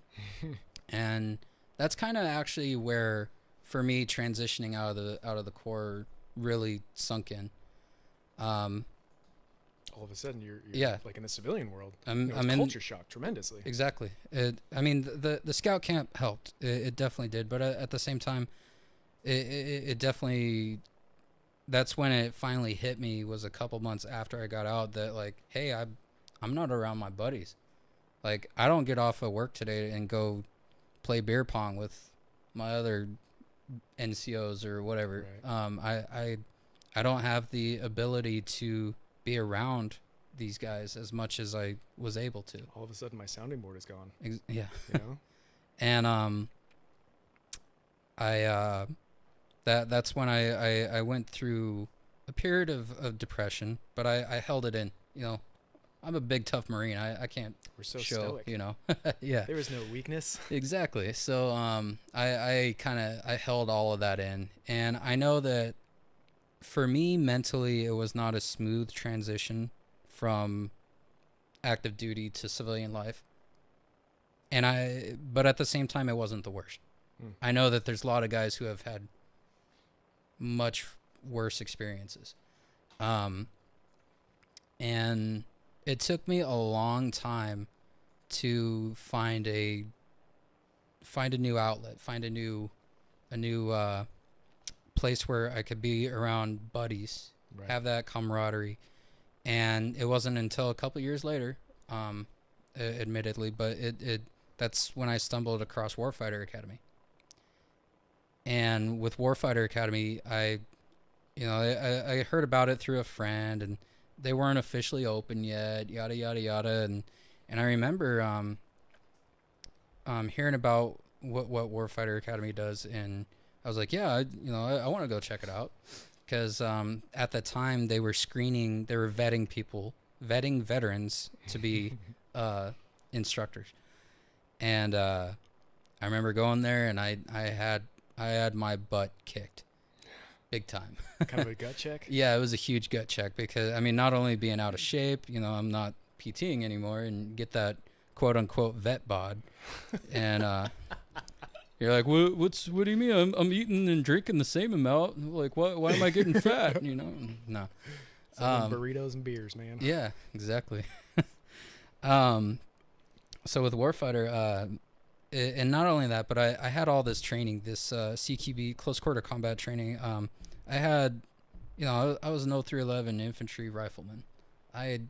Speaker 12: And that's kind of actually where, for me, transitioning out of the Corps really sunk in.
Speaker 10: All of a sudden, you're like in the civilian world.
Speaker 12: I'm
Speaker 10: culture shock tremendously.
Speaker 12: Exactly. The scout camp helped. It definitely did. But at the same time, it definitely. That's when it finally hit me. Was a couple months after I got out that like, hey, I'm not around my buddies. Like, I don't get off of work today and go play beer pong with my other NCOs or whatever. Right. I don't have the ability to be around these guys as much as I was able to.
Speaker 10: All of a sudden, my sounding board is gone.
Speaker 12: Yeah.
Speaker 10: And
Speaker 12: that's when I went through a period of depression, but I held it in. I'm a big tough Marine. I can't
Speaker 10: show,
Speaker 12: stoic. Yeah.
Speaker 10: There is no weakness.
Speaker 12: Exactly. So I held all of that in, and I know that for me mentally it was not a smooth transition from active duty to civilian life. But at the same time it wasn't the worst. I know that there's a lot of guys who have had much worse experiences. And it took me a long time to find a new outlet, find a new place where I could be around buddies, right. Have that camaraderie. And it wasn't until a couple years later, admittedly, but that's when I stumbled across Warfighter Academy. And with Warfighter Academy, I heard about it through a friend, and they weren't officially open yet, yada yada yada, and I remember hearing about what Warfighter Academy does, and I was like, yeah, I want to go check it out, because at the time they were vetting veterans to be instructors, and I remember going there, and I had my butt kicked. big time.
Speaker 10: Kind of a gut check?
Speaker 12: Yeah, it was a huge gut check because, I mean, not only being out of shape, you know, I'm not PTing anymore and get that quote unquote vet bod. And you're like, what do you mean? I'm eating and drinking the same amount. Like, why am I getting fat? You know? No.
Speaker 10: Burritos and beers, man.
Speaker 12: Yeah, exactly. So with Warfighter, and not only that, but I had all this training, this CQB, close quarter combat training. I had, you know, I was an 0311 infantry rifleman. I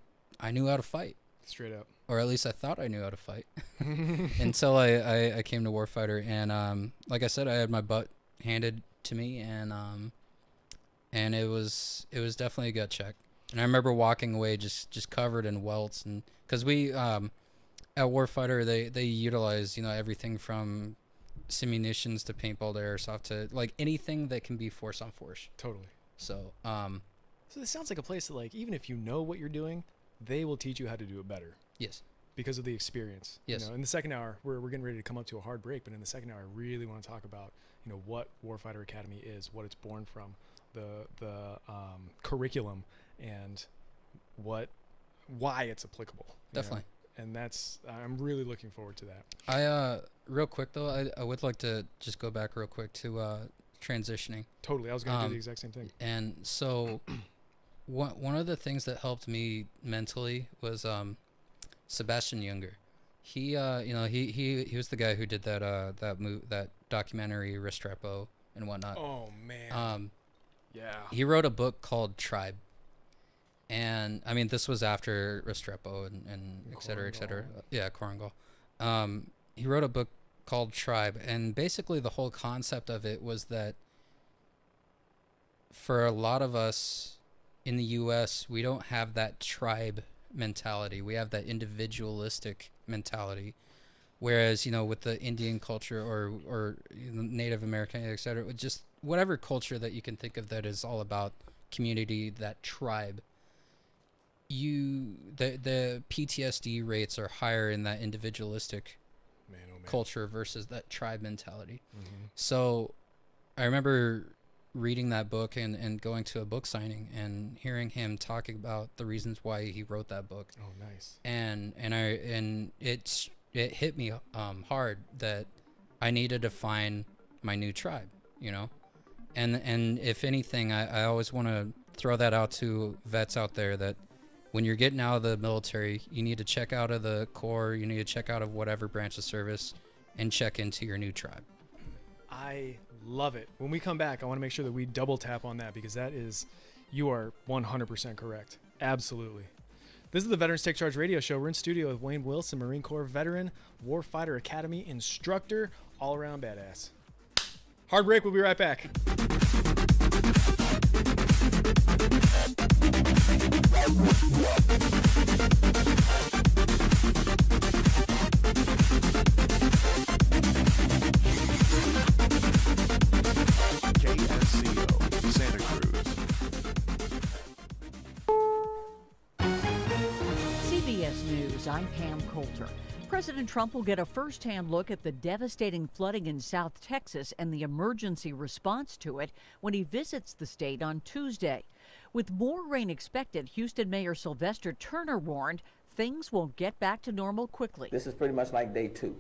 Speaker 12: knew how to fight.
Speaker 10: Straight up.
Speaker 12: Or at least I thought I knew how to fight until I came to Warfighter. And like I said, I had my butt handed to me, and it was definitely a gut check. And I remember walking away just covered in welts, and because we at Warfighter they utilize, you know, everything from simunitions to paintball to airsoft to like anything that can be force on force.
Speaker 10: Totally.
Speaker 12: So
Speaker 10: so this sounds like a place that, like, even if you know what you're doing, they will teach you how to do it better.
Speaker 12: Yes.
Speaker 10: Because of the experience.
Speaker 12: Yes.
Speaker 10: You know, in the second hour, we're getting ready to come up to a hard break, but in the second hour, I really want to talk about, you know, what Warfighter Academy is, what it's born from, the curriculum, and why it's applicable.
Speaker 12: Definitely.
Speaker 10: Know? And I'm really looking forward to that.
Speaker 12: I real quick though, I would like to just go back real quick to transitioning.
Speaker 10: Totally. I was going to do the exact same thing.
Speaker 12: And so one of the things that helped me mentally was Sebastian Junger. He you know, he was the guy who did that documentary Restrepo and whatnot.
Speaker 10: Oh man. Yeah.
Speaker 12: He wrote a book called Tribe. And I mean, this was after Restrepo and et cetera, et cetera. Yeah, Korangal. He wrote a book called Tribe, and basically the whole concept of it was that for a lot of us in the U.S., we don't have that tribe mentality. We have that individualistic mentality. Whereas, you know, with the Indian culture or you know, Native American, et cetera, just whatever culture that you can think of that is all about community, that tribe, the PTSD rates are higher in that individualistic culture versus that tribe mentality.
Speaker 10: Mm-hmm.
Speaker 12: So I remember reading that book and going to a book signing and hearing him talking about the reasons why he wrote that book.
Speaker 10: Oh, nice.
Speaker 12: And it hit me hard that I needed to find my new tribe, you know? And if anything, I always want to throw that out to vets out there that when you're getting out of the military, you need to check out of the Corps, you need to check out of whatever branch of service, and check into your new tribe.
Speaker 10: I love it. When we come back, I want to make sure that we double tap on that, because you are 100% correct. Absolutely. This is the Veterans Take Charge Radio Show. We're in studio with Wayne Wilson, Marine Corps veteran, Warfighter Academy instructor, all-around badass. Hard break. We'll be right back.
Speaker 19: KSCO, Santa Cruz.
Speaker 1: CBS News, I'm Pam Coulter. President Trump will get a first-hand look at the devastating flooding in South Texas and the emergency response to it when he visits the state on Tuesday. With more rain expected, Houston Mayor Sylvester Turner warned things won't get back to normal quickly.
Speaker 20: This is pretty much like day 2.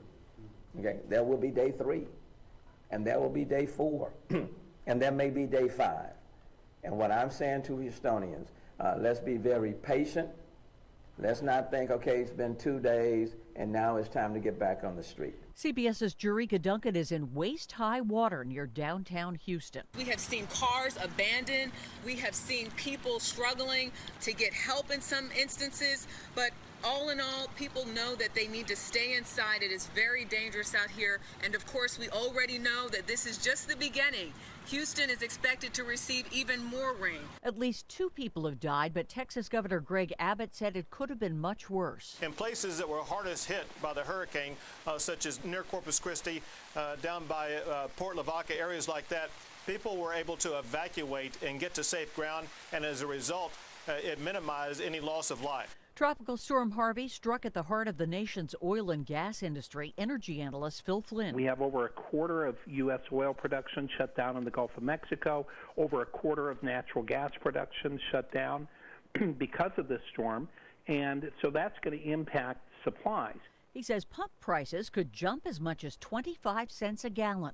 Speaker 20: Okay, there will be day 3, and there will be day 4, and there may be day 5. And what I'm saying to Houstonians, let's be very patient. Let's not think, okay, it's been 2 days and now it's time to get back on the street.
Speaker 1: CBS's Jerika Duncan is in waist-high water near downtown Houston.
Speaker 21: We have seen cars abandoned. We have seen people struggling to get help in some instances. But all in all, people know that they need to stay inside. It is very dangerous out here. And of course, we already know that this is just the beginning. Houston is expected to receive even more rain.
Speaker 1: At least 2 people have died, but Texas Governor Greg Abbott said it could have been much worse.
Speaker 22: In places that were hardest hit by the hurricane, such as near Corpus Christi, down by Port Lavaca, areas like that, people were able to evacuate and get to safe ground, and as a result, it minimized any loss of life.
Speaker 1: Tropical Storm Harvey struck at the heart of the nation's oil and gas industry. Energy analyst Phil Flynn.
Speaker 2: We have over a quarter of U.S. oil production shut down in the Gulf of Mexico, over a quarter of natural gas production shut down because of this storm, and so that's going to impact supplies.
Speaker 1: He says pump prices could jump as much as 25 cents a gallon.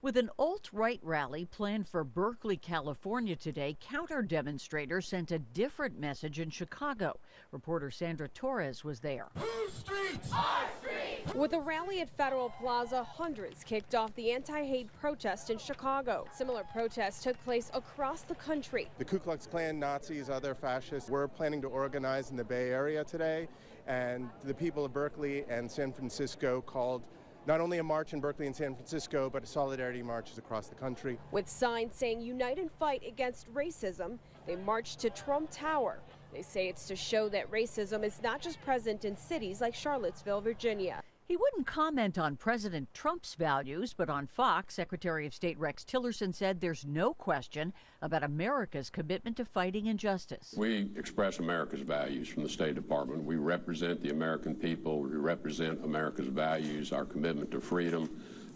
Speaker 1: With an alt-right rally planned for Berkeley, California today, counter-demonstrators sent a different message in Chicago. Reporter Sandra Torres was there.
Speaker 19: Whose streets? Our streets! With a rally at Federal Plaza, hundreds kicked off the anti-hate protest in Chicago. Similar protests took place across the country.
Speaker 23: The Ku Klux Klan, Nazis, other fascists, were planning to organize in the Bay Area today, and the people of Berkeley and San Francisco called not only a march in Berkeley and San Francisco, but solidarity marches across the country.
Speaker 19: With signs saying unite and fight against racism, they marched to Trump Tower. They say it's to show that racism is not just present in cities like Charlottesville, Virginia.
Speaker 1: He wouldn't comment on President Trump's values, but on Fox, Secretary of State Rex Tillerson said there's no question about America's commitment to fighting injustice.
Speaker 24: We express America's values from the State Department. We represent the American people. We represent America's values, our commitment to freedom,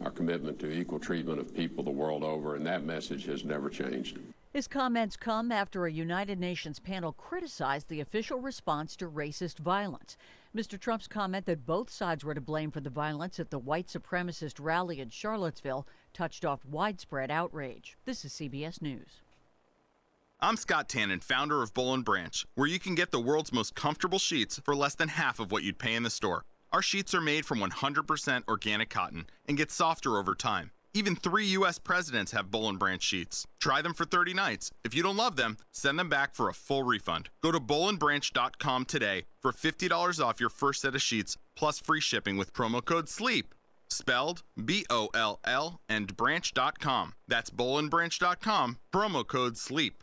Speaker 24: our commitment to equal treatment of people the world over, and that message has never changed.
Speaker 1: His comments come after a United Nations panel criticized the official response to racist violence. Mr. Trump's comment that both sides were to blame for the violence at the white supremacist rally in Charlottesville touched off widespread outrage. This is CBS News.
Speaker 6: I'm Scott Tannen, founder of Boll & Branch, where you can get the world's most comfortable sheets for less than half of what you'd pay in the store. Our sheets are made from 100% organic cotton and get softer over time. Even 3 U.S. presidents have Boll & Branch sheets. Try them for 30 nights. If you don't love them, send them back for a full refund. Go to bollandbranch.com today for $50 off your first set of sheets, plus free shipping with promo code SLEEP. Spelled B-O-L-L and branch.com. That's bollandbranch.com, promo code SLEEP.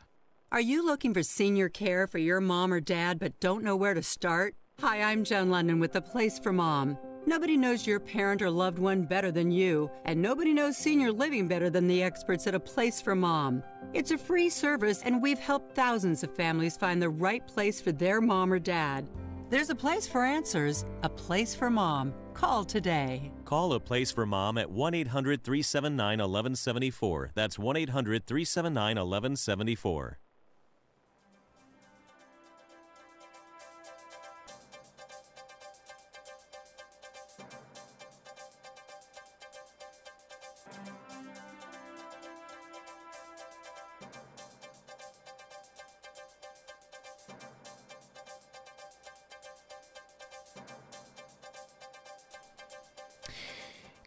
Speaker 25: Are you looking for senior care for your mom or dad but don't know where to start? Hi, I'm Jen London with The Place for Mom. Nobody knows your parent or loved one better than you, and nobody knows senior living better than the experts at A Place for Mom. It's a free service, and we've helped thousands of families find the right place for their mom or dad. There's a place for answers, A Place for Mom. Call today.
Speaker 26: Call A Place for Mom at 1-800-379-1174. That's 1-800-379-1174.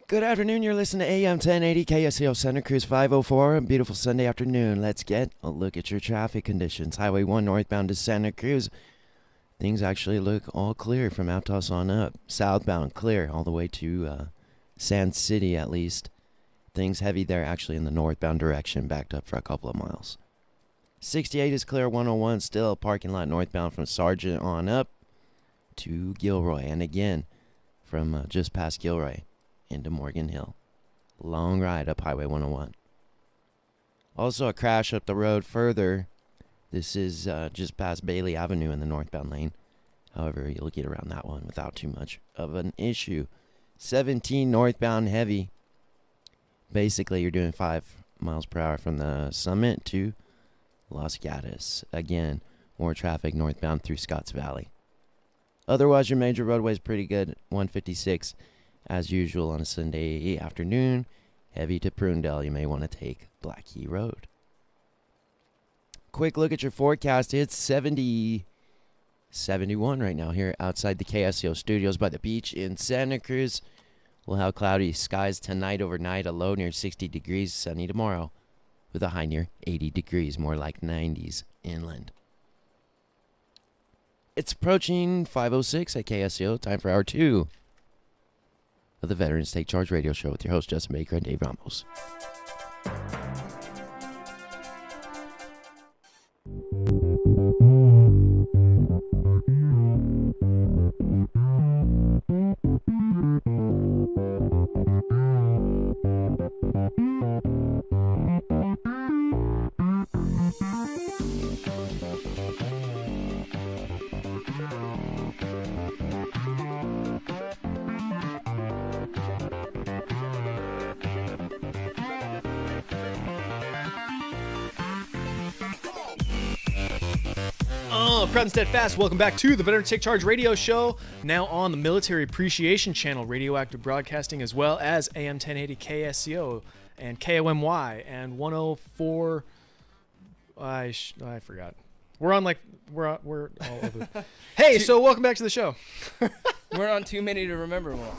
Speaker 11: Good afternoon. You're listening to AM 1080 KSCO Santa Cruz 504. A beautiful Sunday afternoon. Let's get a look at your traffic conditions. Highway 1 northbound to Santa Cruz. Things actually look all clear from Aptos on up. Southbound clear all the way to Sand City at least. Things heavy there actually in the northbound direction, backed up for a couple of miles. 68 is clear. 101 still parking lot northbound from Sargent on up to Gilroy. And again from just past Gilroy into Morgan Hill. Long ride up Highway 101. Also a crash up the road further. This is just past Bailey Avenue in the northbound lane. However, you'll get around that one without too much of an issue. 17 northbound heavy. Basically, you're doing 5 miles per hour from the Summit to Los Gatos. Again, more traffic northbound through Scotts Valley. Otherwise, your major roadway is pretty good. 156 as usual on a Sunday afternoon. Heavy to Prunedale, you may want to take Black Key Road. Quick look at your forecast. It's 71 right now here outside the KSCO studios by the beach in Santa Cruz. We'll have cloudy skies tonight, overnight, a low near 60 degrees, sunny tomorrow with a high near 80 degrees, more like 90s inland. It's approaching 5:06 at KSCO, time for hour 2 of the Veterans Take Charge radio show with your host Justin Baker and Dave Ramos.
Speaker 10: Proud and Steadfast, welcome back to the Veterans Take Charge radio show, now on the Military Appreciation Channel, radioactive broadcasting, as well as AM 1080 KSCO and KOMY and 104. I forgot. We're on we're all over. Hey, so welcome back to the show.
Speaker 13: We're on too many to remember well.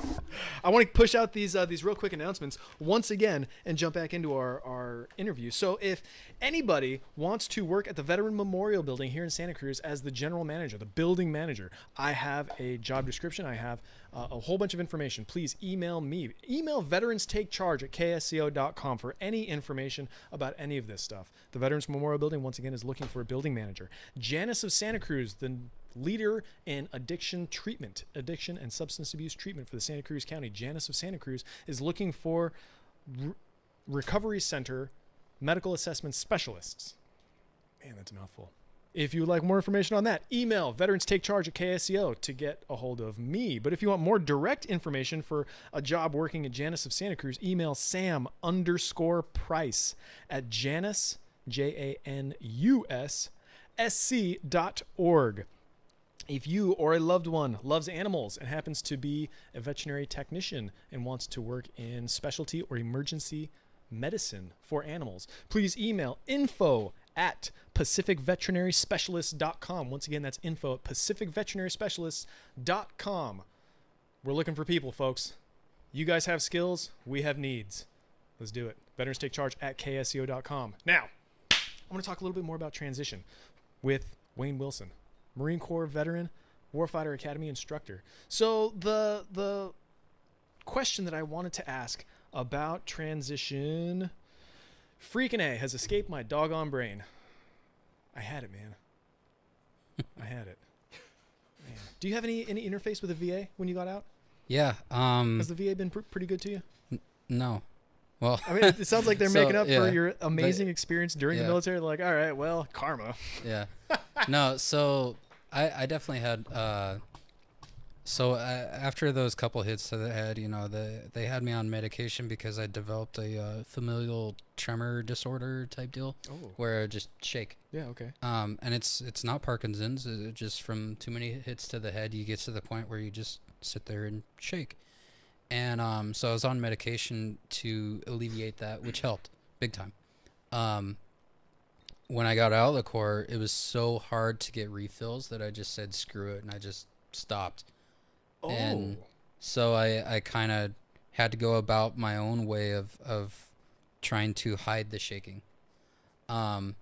Speaker 10: I want to push out these real quick announcements once again and jump back into our interview. So if anybody wants to work at the Veteran Memorial Building here in Santa Cruz as the general manager, the building manager, I have a job description. I have a whole bunch of information. Please email me. Email veteranstakecharge@ksco.com for any information about any of this stuff. The Veterans Memorial Building, once again, is looking for a building manager. Janice of Santa Cruz, the leader in addiction and substance abuse treatment for the Santa Cruz County. Janice of Santa Cruz is looking for recovery center medical assessment specialists. Man, that's a mouthful. If you would like more information on that, email veteranstakecharge@ksco to get a hold of me. But if you want more direct information for a job working at Janice of Santa Cruz, email Sam_Price at Janus, JANUS, SC.org. If you or a loved one loves animals and happens to be a veterinary technician and wants to work in specialty or emergency medicine for animals, please email info@pacificveterinaryspecialists.com. Once again, that's info@pacificveterinaryspecialists.com. We're looking for people, folks. You guys have skills. We have needs. Let's do it. Veterans Take Charge at KSCO.com. Now, I want to talk a little bit more about transition with Wayne Wilson, Marine Corps veteran, Warfighter Academy instructor. So the question that I wanted to ask about transition, freaking A, has escaped my doggone brain. I had it, man. I had it. Man. Do you have any interface with the VA when you got out?
Speaker 12: Yeah.
Speaker 10: Has the VA been pretty good to you?
Speaker 12: No. Well,
Speaker 10: I mean, it sounds like they're making up for your amazing
Speaker 12: but,
Speaker 10: experience during the military. They're like, all right, well, karma.
Speaker 12: Yeah. No, so I definitely had. After those couple hits to the head, they had me on medication because I developed a familial tremor disorder type deal, where I just shake.
Speaker 10: Yeah. Okay.
Speaker 12: And it's not Parkinson's. It just from too many hits to the head, you get to the point where you just sit there and shake. And so I was on medication to alleviate that, which helped big time. When I got out of the Corps, it was so hard to get refills that I just said screw it, and I just stopped.
Speaker 10: Oh.
Speaker 12: And so I kind of had to go about my own way of trying to hide the shaking.
Speaker 10: How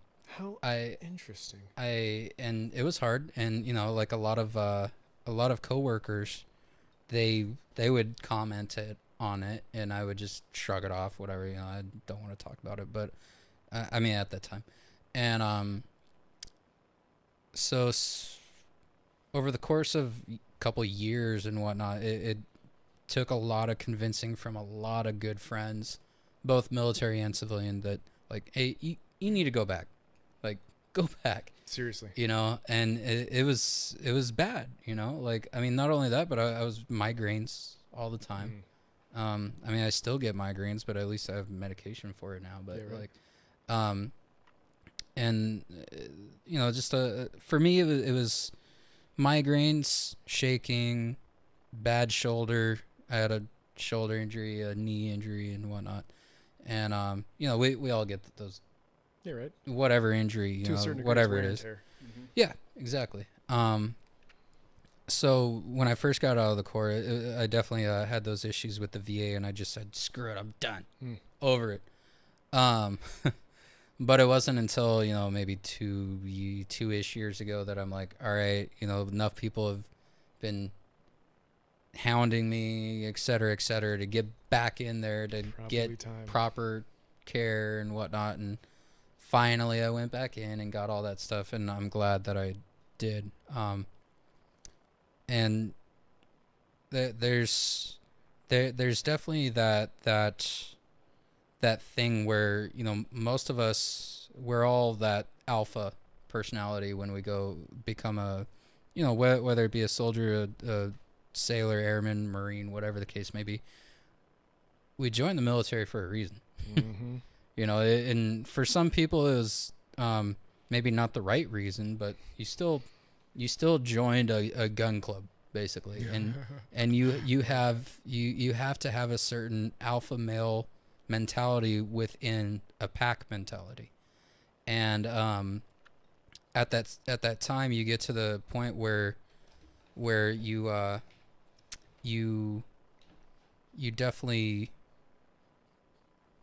Speaker 10: interesting.
Speaker 12: And it was hard, and like a lot of coworkers, they would comment on it, and I would just shrug it off, whatever. I don't want to talk about it, but I mean at that time, and so over the course of a couple years and whatnot, it took a lot of convincing from a lot of good friends, both military and civilian, that like, hey, you need to go back, like go back.
Speaker 10: Seriously.
Speaker 12: And it was bad, like, I mean, not only that, but I was migraines all the time. I mean, I still get migraines, but at least I have medication for it now. But
Speaker 10: right.
Speaker 12: and just for me, it was migraines, shaking, bad shoulder. I had a shoulder injury, a knee injury, and whatnot. And we all get those.
Speaker 10: Yeah, right.
Speaker 12: Whatever injury, whatever it is.
Speaker 10: Mm-hmm.
Speaker 12: Yeah, exactly. So when I first got out of the Corps, I definitely had those issues with the VA, and I just said, screw it, I'm done. Over it. But it wasn't until, maybe two-ish years ago that I'm like, all right, enough people have been hounding me, et cetera, to get back in there to get proper care and whatnot. And finally I went back in and got all that stuff, and I'm glad that I did. And there's definitely that thing where, most of us, we're all that alpha personality when we go become a, whether it be a soldier, a sailor, airman, Marine, whatever the case may be. We join the military for a reason.
Speaker 10: Mm-hmm.
Speaker 12: And for some people it was maybe not the right reason, but you still joined a gun club basically, and you have to have a certain alpha male mentality within a pack mentality, and at that time you get to the point where you definitely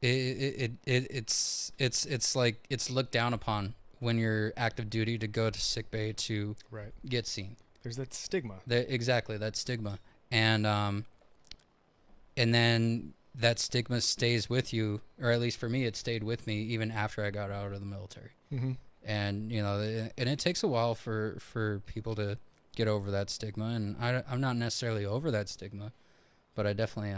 Speaker 12: it's like it's looked down upon when you're active duty to go to sick bay to get seen.
Speaker 10: There's that stigma.
Speaker 12: Exactly, that stigma. And then that stigma stays with you, or at least for me, it stayed with me even after I got out of the military.
Speaker 10: Mhm.
Speaker 12: And, you know, and it takes a while for people to get over that stigma. And I'm not necessarily over that stigma, but I definitely...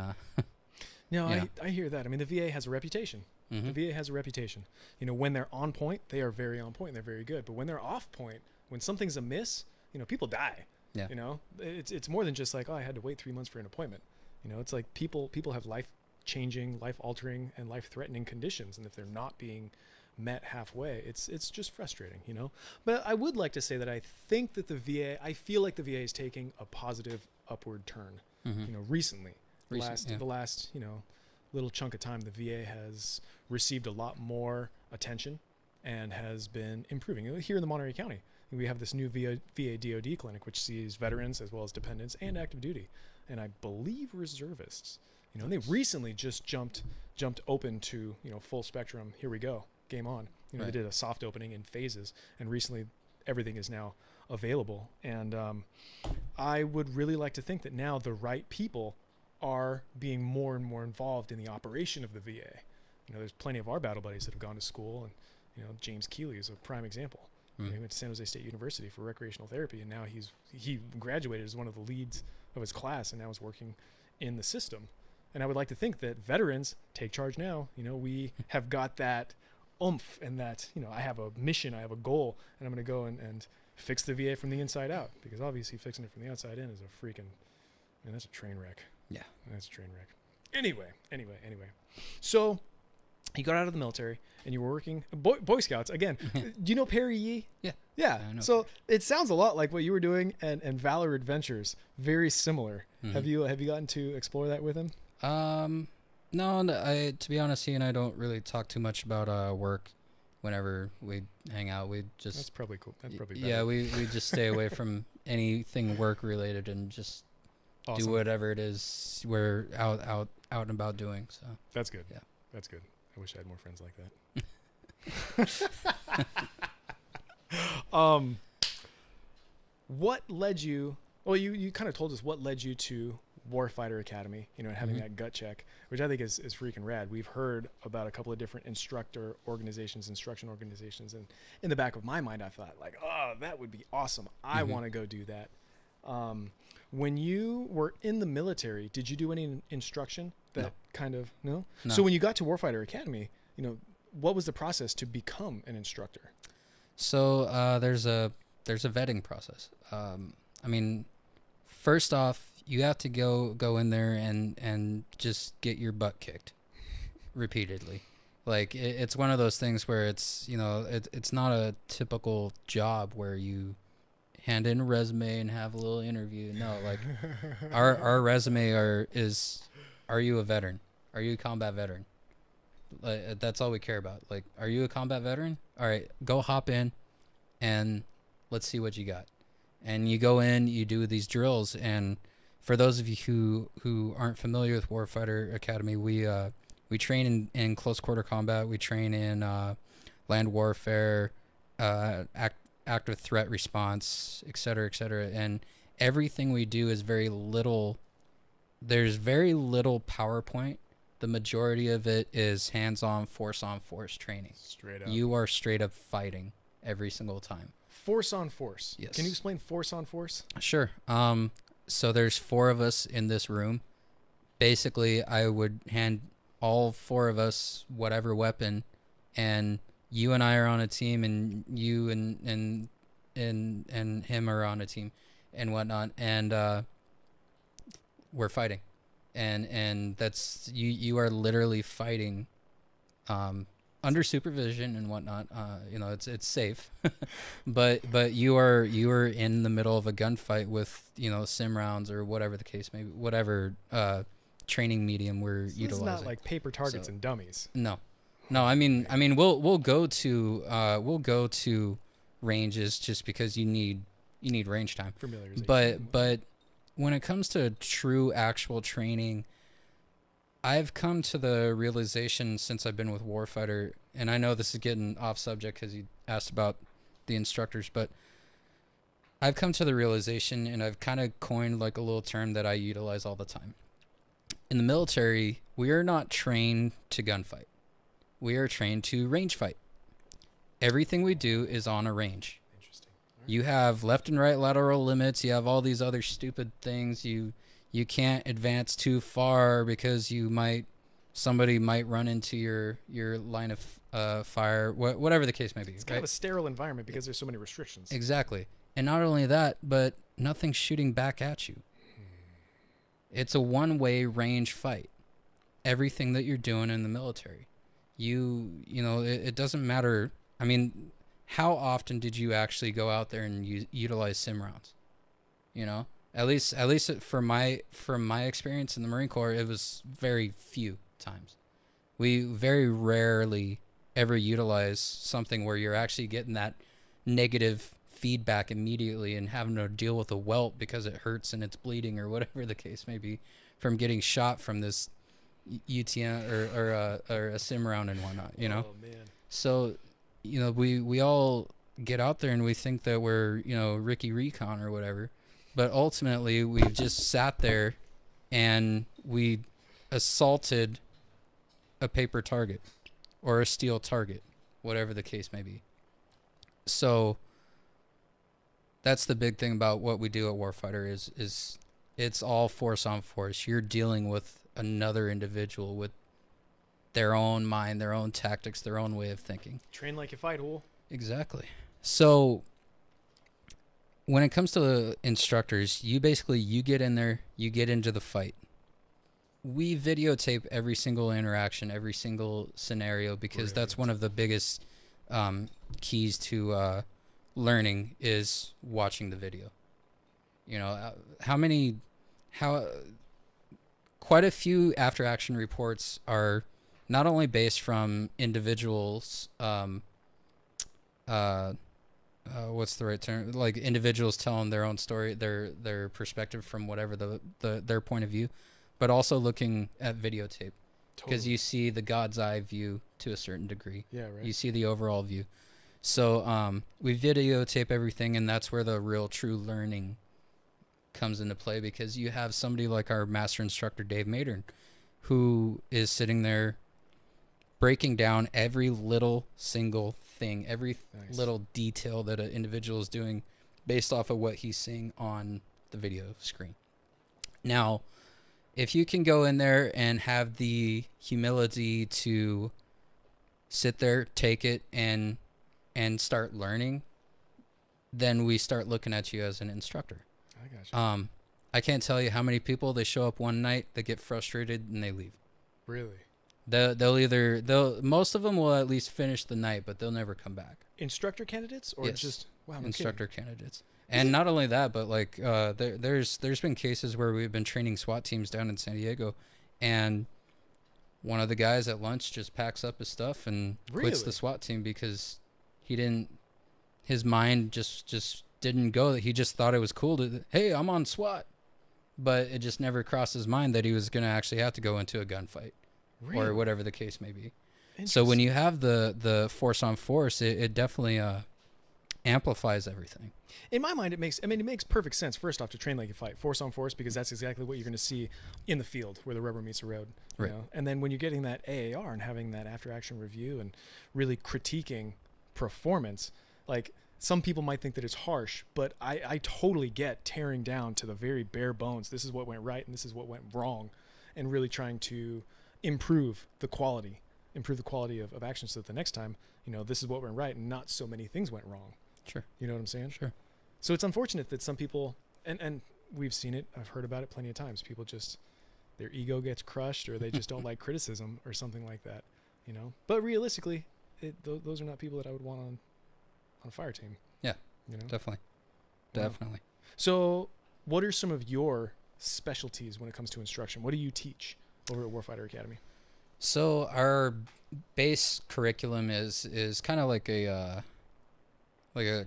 Speaker 10: No,
Speaker 12: yeah.
Speaker 10: I hear that. I mean, the VA has a reputation.
Speaker 12: Mhm.
Speaker 10: The VA has a reputation. You know, when they're on point, they are very on point. They're very good. But when they're off point, when something's amiss, you know, people die.
Speaker 12: Yeah.
Speaker 10: You know, it's more than just like, oh, I had to wait 3 months for an appointment. You know, it's like people have life-changing, life-altering, and life-threatening conditions, and if they're not being met halfway, it's just frustrating, you know. But I would like to say that I think that I feel like the VA is taking a positive upward turn.
Speaker 12: Mhm.
Speaker 10: You know, recently, the
Speaker 12: Yeah.
Speaker 10: last you know little chunk of time, the VA has received a lot more attention and has been improving. Here in the Monterey County, we have this new VA DOD clinic, which sees veterans as well as dependents and active duty, and I believe reservists. You know, and they recently just jumped open to, you know, full spectrum. Here we go, game on. You know,
Speaker 12: Right.
Speaker 10: they did a soft opening in phases, and recently everything is now available. And I would really like to think that now the right people are being more and more involved in the operation of the VA. You know, there's plenty of our battle buddies that have gone to school, and, you know, James Keeley is a prime example.
Speaker 12: Mm.
Speaker 10: He went to San Jose State University for recreational therapy, and now he graduated as one of the leads of his class, and now is working in the system. And I would like to think that veterans take charge now. You know, we have got that oomph and that, you know, I have a mission, I have a goal, and I'm going to go and fix the VA from the inside out, because obviously fixing it from the outside in is a freaking, man, that's a train wreck.
Speaker 12: Yeah.
Speaker 10: That's a train wreck. Anyway. So you got out of the military and you were working Boy Scouts again. Do you know Perry Yee?
Speaker 12: Yeah.
Speaker 10: Yeah.
Speaker 12: I know
Speaker 10: So it sounds a lot like what you were doing and Valor Adventures. Very similar.
Speaker 12: Mhm.
Speaker 10: Have you gotten to explore that with him?
Speaker 12: No, to be honest, he and I don't really talk too much about work. Whenever we hang out, we just...
Speaker 10: That's probably cool. That's probably better.
Speaker 12: Yeah, we just stay away from anything work related and just do whatever it is we're out and about doing. So
Speaker 10: that's good.
Speaker 12: Yeah,
Speaker 10: that's good. I wish I had more friends like that. What led you? Well, you kind of told us what led you to Warfighter Academy, you know, and having
Speaker 12: Mhm.
Speaker 10: that gut check, which I think is freaking rad. We've heard about a couple of different instruction organizations, and in the back of my mind, I thought like, oh, that would be awesome. I
Speaker 12: Mhm.
Speaker 10: want to go do that. When you were in the military, did you do any instruction? That kind of no? So when you got to Warfighter Academy, you know, what was the process to become an instructor?
Speaker 12: So there's a vetting process. I mean, first off, you have to go in there and just get your butt kicked repeatedly. Like it's one of those things where it's, you know, it's not a typical job where you hand in a resume and have a little interview. No, like our resume is, are you a veteran? Are you a combat veteran? That's all we care about. Like, are you a combat veteran? All right, go hop in and let's see what you got. And you go in, you do these drills, and for those of you who aren't familiar with Warfighter Academy, we train in close quarter combat. We train in land warfare, active threat response, et cetera, and everything we do is very little. There's very little PowerPoint. The majority of it is hands-on, force-on-force training.
Speaker 10: Straight up.
Speaker 12: You are straight up fighting every single time.
Speaker 10: Force on force.
Speaker 12: Yes.
Speaker 10: Can you explain force on force?
Speaker 12: Sure. So there's 4 of us in this room. Basically, I would hand all 4 of us whatever weapon, and you and I are on a team, and you and him are on a team, and whatnot, and we're fighting, and that's you are literally fighting under supervision and whatnot. You know, it's safe, but you are in the middle of a gunfight with, you know, sim rounds or whatever the case may be, whatever training medium we're utilizing.
Speaker 10: It's not like paper targets and dummies.
Speaker 12: No. I mean, we'll go to ranges just because you need range time.
Speaker 10: Familiarization.
Speaker 12: But when it comes to true actual training, I've come to the realization since I've been with Warfighter, and I know this is getting off subject because you asked about the instructors, but I've come to the realization, and I've kind of coined like a little term that I utilize all the time. In the military, we are not trained to gunfight. We are trained to range fight. Everything we do is on a range.
Speaker 10: Interesting.
Speaker 12: You have left and right lateral limits. You have all these other stupid things. You can't advance too far because somebody might run into your line of fire, whatever the case may be.
Speaker 10: It's kind of a sterile environment because there's so many restrictions.
Speaker 12: Exactly. And not only that, but nothing's shooting back at you. It's a one-way range fight. Everything that you're doing in the military. You know, it doesn't matter. I mean, how often did you actually go out there and utilize sim rounds? You know? At least from my experience in the Marine Corps, it was very few times. We very rarely ever utilize something where you're actually getting that negative feedback immediately and having to deal with a welt because it hurts and it's bleeding or whatever the case may be from getting shot from this UTM or a sim round and whatnot, you know?
Speaker 10: Oh, man.
Speaker 12: So, you know, we all get out there and we think that we're, you know, Ricky Recon or whatever. But ultimately, we've just sat there and we assaulted a paper target or a steel target, whatever the case may be. So that's the big thing about what we do at Warfighter is it's all force on force. You're dealing with another individual with their own mind, their own tactics, their own way of thinking.
Speaker 10: Train like you fight, Hool.
Speaker 12: Exactly. So when it comes to the instructors, you get in there, you get into the fight. We videotape every single interaction, every single scenario, because that's one of the biggest keys to learning is watching the video. You know, quite a few after action reports are not only based from individuals, what's the right term? Like individuals telling their own story, their perspective from whatever their point of view, but also looking at videotape because you see the God's eye view to a certain degree.
Speaker 10: Yeah, right.
Speaker 12: You see the overall view. So we videotape everything, and that's where the real true learning comes into play because you have somebody like our master instructor, Dave Maydern, who is sitting there breaking down every little single thing, every little detail that an individual is doing based off of what he's seeing on the video screen. Now, if you can go in there and have the humility to sit there, take it, and start learning, then we start looking at you as an instructor.
Speaker 10: I got you.
Speaker 12: I can't tell you how many people, they show up one night, they get frustrated, and they leave.
Speaker 10: Really?
Speaker 12: Most of them will at least finish the night, but they'll never come back.
Speaker 10: Instructor candidates or
Speaker 12: yes.
Speaker 10: just wow, no
Speaker 12: instructor
Speaker 10: kidding.
Speaker 12: candidates. And not only that, but like there's been cases where we've been training SWAT teams down in San Diego, and one of the guys at lunch just packs up his stuff and quits the SWAT team because his mind just didn't go. He just thought it was cool to, hey, I'm on SWAT, but it just never crossed his mind that he was going to actually have to go into a gunfight. Or whatever the case may be. So when you have the force on force, it definitely amplifies everything.
Speaker 10: In my mind, it makes perfect sense, first off, to train like you fight, force on force, because that's exactly what you're going to see in the field where the rubber meets the road. You know? And then when you're getting that AAR and having that after-action review and really critiquing performance, like some people might think that it's harsh, but I totally get tearing down to the very bare bones. This is what went right and this is what went wrong, and really trying to improve the quality of action so that the next time, you know, this is what went right and not so many things went wrong.
Speaker 12: Sure.
Speaker 10: You know what I'm saying?
Speaker 12: Sure.
Speaker 10: So it's unfortunate that some people, and we've seen it, I've heard about it plenty of times, people just, their ego gets crushed or they just don't like criticism or something like that, you know? But realistically, those are not people that I would want on a fire team.
Speaker 12: Yeah,
Speaker 10: you know?
Speaker 12: definitely.
Speaker 10: Wow.
Speaker 12: Definitely.
Speaker 10: So what are some of your specialties when it comes to instruction? What do you teach over at Warfighter Academy?
Speaker 12: So our base curriculum is kind of like a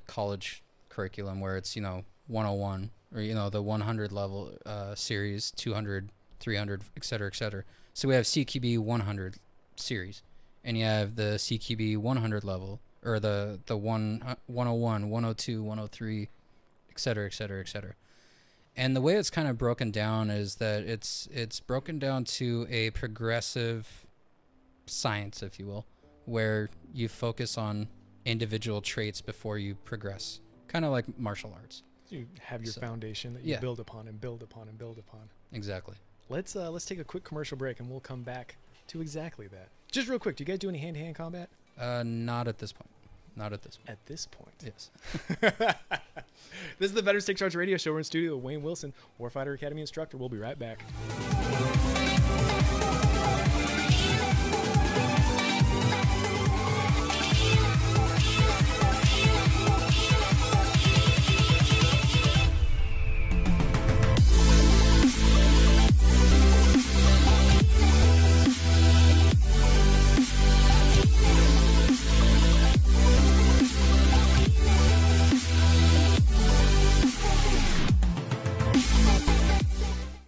Speaker 12: college curriculum where it's, 101 or, the 100 level series, 200, 300, et cetera, et cetera. So we have CQB 100 series, and you have the CQB 100 level, or the 101, 102, 103, et cetera, et cetera, et cetera. And the way it's kind of broken down is that it's broken down to a progressive science, if you will, where you focus on individual traits before you progress, kind of like martial arts.
Speaker 10: You have your foundation that you build upon and build upon and build upon.
Speaker 12: Exactly.
Speaker 10: Let's take a quick commercial break, and we'll come back to exactly that. Just real quick, do you guys do any hand-to-hand combat?
Speaker 12: Not at this point. Not at this point.
Speaker 10: At this point?
Speaker 12: Yes.
Speaker 10: This is the Veterans Take Charge Radio Show. We're in studio with Wayne Wilson, Warfighter Academy instructor. We'll be right back.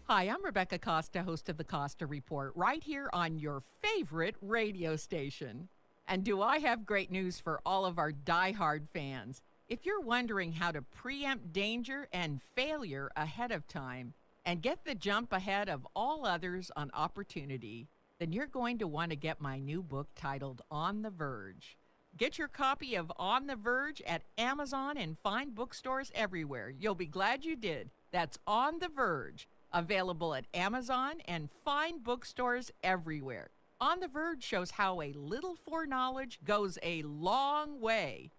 Speaker 3: Hi, I'm Rebecca Costa, host of the Costa Report, right here on your favorite radio station. And do I have great news for all of our diehard fans? If you're wondering how to preempt danger and failure ahead of time and get the jump ahead of all others on opportunity, then you're going to want to get my new book titled On the Verge. Get your copy of On the Verge at Amazon and fine bookstores everywhere. You'll be glad you did. That's On the Verge. Available at Amazon and fine bookstores everywhere. On the Verge shows how a little foreknowledge goes a long way.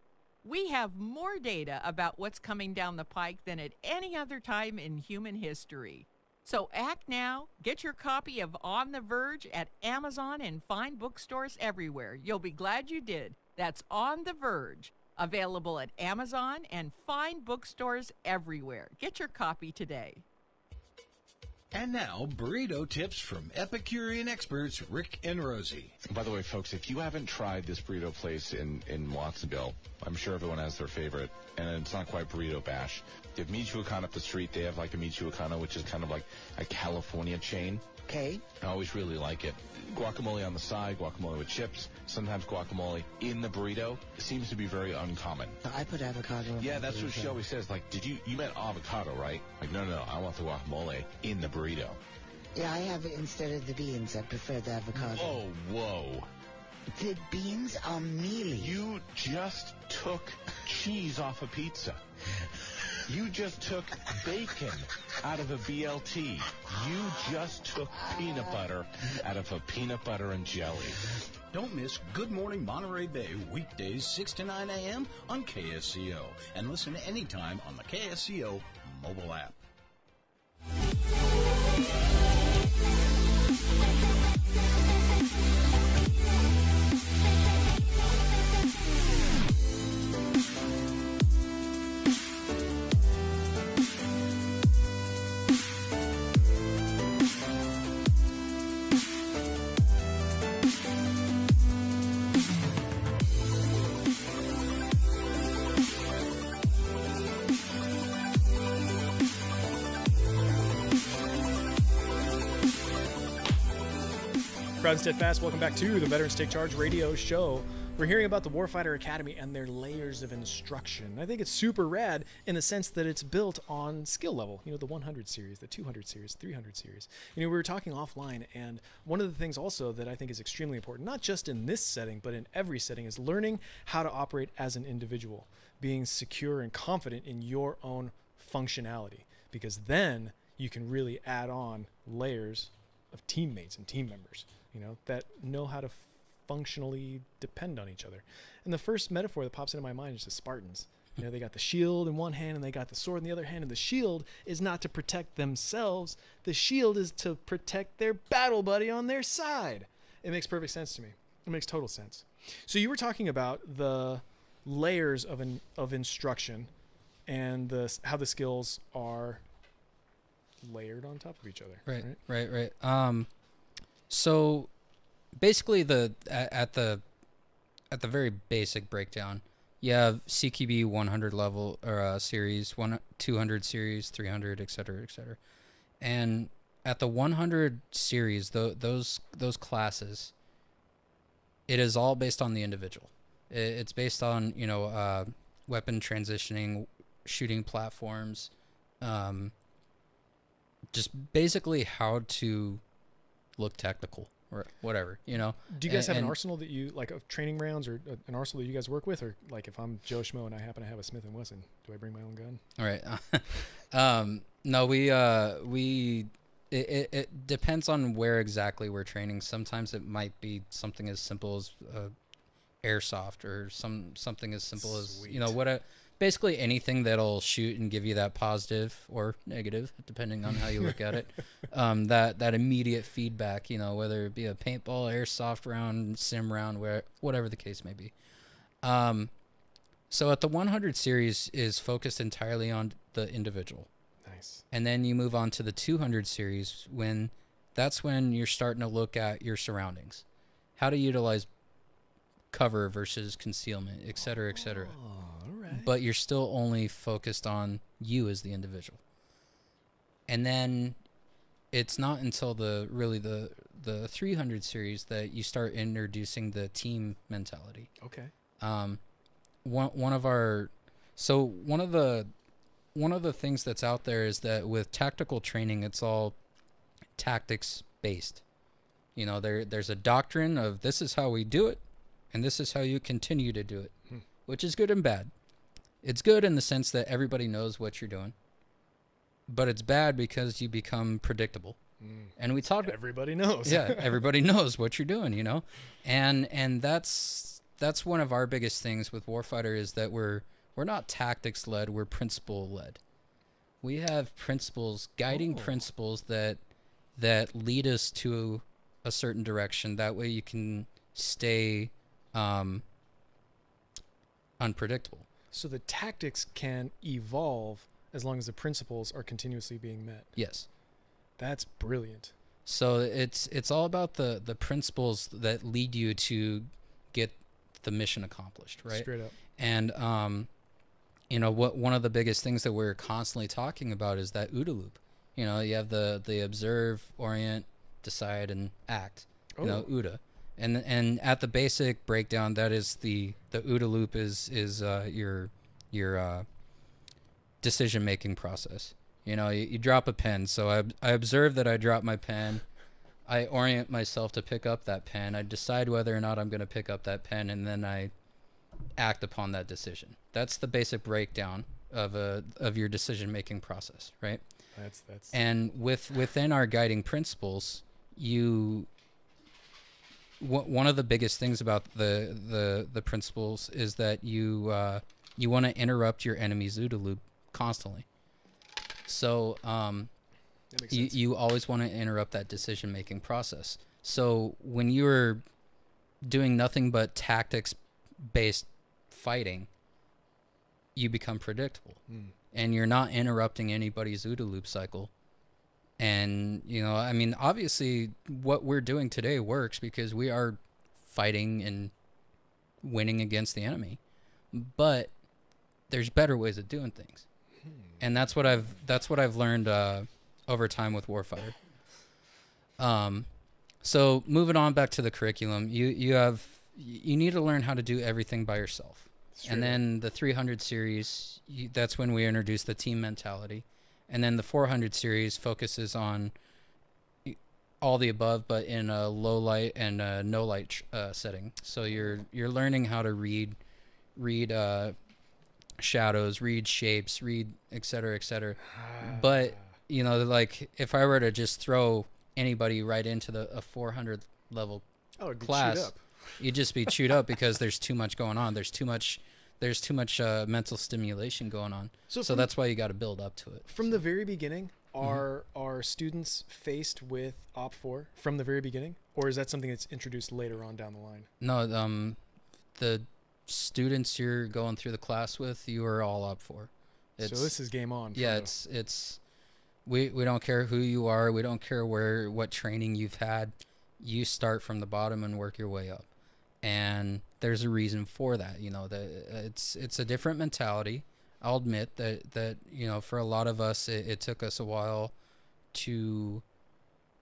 Speaker 3: We have more data about what's coming down the pike than at any other time in human history. So act now. Get your copy of On the Verge at Amazon and fine bookstores everywhere. You'll be glad you did. That's On the Verge. Available at Amazon and fine bookstores everywhere. Get your copy today.
Speaker 4: And now, burrito tips from Epicurean experts Rick and Rosie.
Speaker 5: By the way, folks, if you haven't tried this burrito place in Watsonville, I'm sure everyone has their favorite, and it's not quite Burrito Bash. They have Michoacan up the street. They have like a Michoacana, which is kind of like a California chain.
Speaker 7: Okay.
Speaker 5: I always really like it. Guacamole on the side, guacamole with chips, sometimes guacamole in the burrito. It seems to be very uncommon.
Speaker 7: I put avocado in
Speaker 5: Yeah,
Speaker 7: my
Speaker 5: that's what
Speaker 7: burrito.
Speaker 5: she always says. Like, you meant avocado, right? Like, no, I want the guacamole in the burrito.
Speaker 7: Yeah, I have it instead of the beans. I prefer the avocado.
Speaker 5: Oh, whoa.
Speaker 7: The beans are mealy.
Speaker 5: You just took cheese off a pizza. You just took bacon out of a BLT. You just took peanut butter out of a peanut butter and jelly.
Speaker 4: Don't miss Good Morning Monterey Bay weekdays 6 to 9 a.m. on KSCO. And listen anytime on the KSCO mobile app.
Speaker 10: Proud and steadfast, welcome back to the Veterans Take Charge Radio Show. We're hearing about the Warfighter Academy and their layers of instruction. I think it's super rad in the sense that it's built on skill level. You know, the 100 series, the 200 series, 300 series. You know, we were talking offline, and one of the things also that I think is extremely important, not just in this setting, but in every setting, is learning how to operate as an individual, being secure and confident in your own functionality, because then you can really add on layers of teammates and team members, you know, that know how to functionally depend on each other. And the first metaphor that pops into my mind is the Spartans. You know, they got the shield in one hand and they got the sword in the other hand, and the shield is not to protect themselves. The shield is to protect their battle buddy on their side. It makes perfect sense to me. It makes total sense. So you were talking about the layers of instruction and how the skills are layered on top of each other.
Speaker 12: Right. So basically at the very basic breakdown, you have CQB 100 level or series, 200 series, 300, etc., etc. And at the 100 series, those classes, it is all based on the individual. It's based on, weapon transitioning, shooting platforms, just basically how to look technical or whatever,
Speaker 10: Do you guys have an arsenal that you like of training rounds, or an arsenal that you guys work with, or like if I'm Joe Schmo and I happen to have a Smith & Wesson, do I bring my own gun?
Speaker 12: All right. No, it depends on where exactly we're training. Sometimes it might be something as simple as airsoft, or something as simple as basically anything that'll shoot and give you that positive or negative, depending on how you look at it. That immediate feedback, whether it be a paintball, airsoft round, sim round, whatever the case may be. So at the 100 series is focused entirely on the individual.
Speaker 10: Nice.
Speaker 12: And then you move on to the 200 series that's when you're starting to look at your surroundings, how to utilize cover versus concealment, et cetera, et cetera.
Speaker 10: All right.
Speaker 12: But you're still only focused on you as the individual. And then it's not until the 300 series that you start introducing the team mentality.
Speaker 10: Okay.
Speaker 12: One of the things that's out there is that with tactical training, it's all tactics based. There's a doctrine of this is how we do it, and this is how you continue to do it, which is good and bad. It's good in the sense that everybody knows what you're doing, but it's bad because you become predictable. And we talk.
Speaker 10: Everybody knows.
Speaker 12: Yeah, everybody knows what you're doing, and that's one of our biggest things with Warfighter is that we're not tactics led, we're principle led. We have principles, guiding principles that lead us to a certain direction. That way you can stay unpredictable.
Speaker 10: So the tactics can evolve as long as the principles are continuously being met.
Speaker 12: Yes.
Speaker 10: That's brilliant.
Speaker 12: So it's all about the principles that lead you to get the mission accomplished, right?
Speaker 10: Straight up.
Speaker 12: And one of the biggest things that we're constantly talking about is that OODA loop. You have the observe, orient, decide, and act. OODA. And at the basic breakdown, that is the OODA loop is your decision making process. You drop a pen. So I observe that I drop my pen. I orient myself to pick up that pen. I decide whether or not I'm going to pick up that pen, and then I act upon that decision. That's the basic breakdown of your decision making process, right?
Speaker 10: That's
Speaker 12: And within our guiding principles, one of the biggest things about the principles is that you want to interrupt your enemy's OODA loop constantly. So you always want to interrupt that decision making process. So when you're doing nothing but tactics based fighting, you become predictable, and you're not interrupting anybody's OODA loop cycle. And obviously what we're doing today works because we are fighting and winning against the enemy, but there's better ways of doing things. And that's what I've learned over time with Warfighter. So moving on back to the curriculum, you need to learn how to do everything by yourself. And then the 300 series, that's when we introduce the team mentality. And then the 400 series focuses on all the above, but in a low light and a no light setting. So you're learning how to read shadows, read shapes, read et cetera, et cetera. But like if I were to just throw anybody right into a 400 level class, you'd just be chewed up because there's too much going on. There's too much mental stimulation going on. So that's why you got to build up to it.
Speaker 10: From the very beginning, are students faced with Op 4 from the very beginning, or is that something that's introduced later on down the line?
Speaker 12: No, the students you're going through the class with, you are all up for.
Speaker 10: So this is game on.
Speaker 12: Yeah, it's we don't care who you are. We don't care what training you've had. You start from the bottom and work your way up. And there's a reason for that. You know, that it's a different mentality. I'll admit that you know, for a lot of us, it took us a while to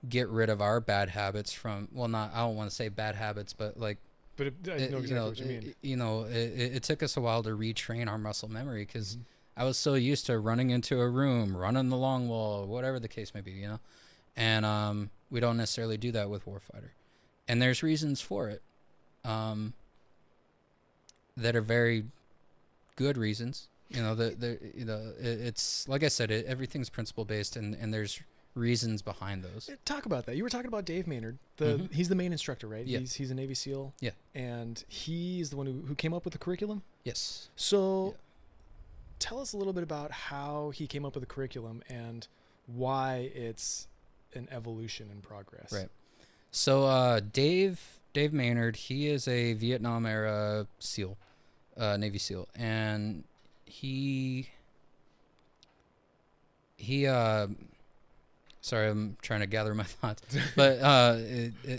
Speaker 12: get rid of our bad habits from, well, not, I don't want to say bad habits, but like,
Speaker 10: but I know exactly what you mean.
Speaker 12: You know, it took us a while to retrain our muscle memory, because I was so used to running into a room, running the long wall, whatever the case may be, you know, and we don't necessarily do that with Warfighter, and there's reasons for it, that are very good reasons. You know, you know, it's like I said, everything's principle based, and there's reasons behind those.
Speaker 10: Talk about that. You were talking about Dave Maynard. He's the main instructor, right?
Speaker 12: Yeah.
Speaker 10: He's a Navy SEAL.
Speaker 12: Yeah.
Speaker 10: And he's the one who came up with the curriculum?
Speaker 12: Yes.
Speaker 10: So tell us a little bit about how he came up with the curriculum and why it's an evolution in progress.
Speaker 12: Right. So Dave Maynard, he is a Vietnam era SEAL, Navy SEAL, and he sorry, I'm trying to gather my thoughts. But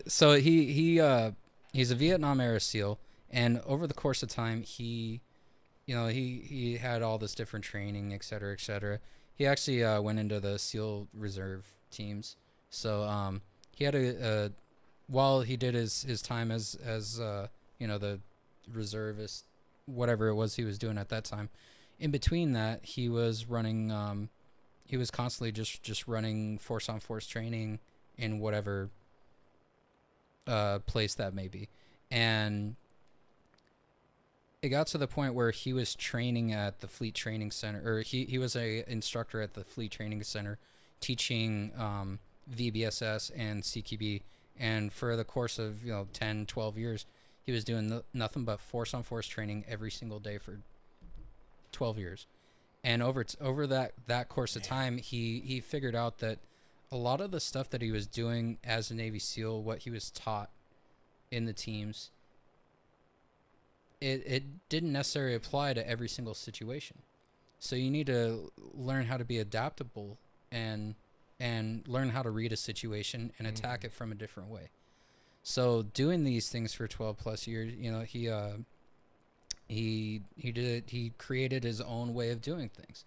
Speaker 12: so he's a Vietnam era SEAL, and over the course of time, he had all this different training, et cetera, et cetera. He actually went into the SEAL reserve teams. So he had while he did his time as you know, the reservist, whatever it was he was doing at that time, in between that, he was running. He was constantly just running force-on-force training in whatever place that may be. And it got to the point where he was training at the Fleet Training Center, or he was a instructor at the Fleet Training Center, teaching VBSS and CQB. And for the course of 10, 12 years, he was doing nothing but force-on-force training every single day for 12 years. And over that course of time, he figured out that a lot of the stuff that he was doing as a Navy SEAL, what he was taught in the teams, it didn't necessarily apply to every single situation. So you need to learn how to be adaptable and learn how to read a situation and attack it from a different way. So doing these things for 12 plus years, he created his own way of doing things,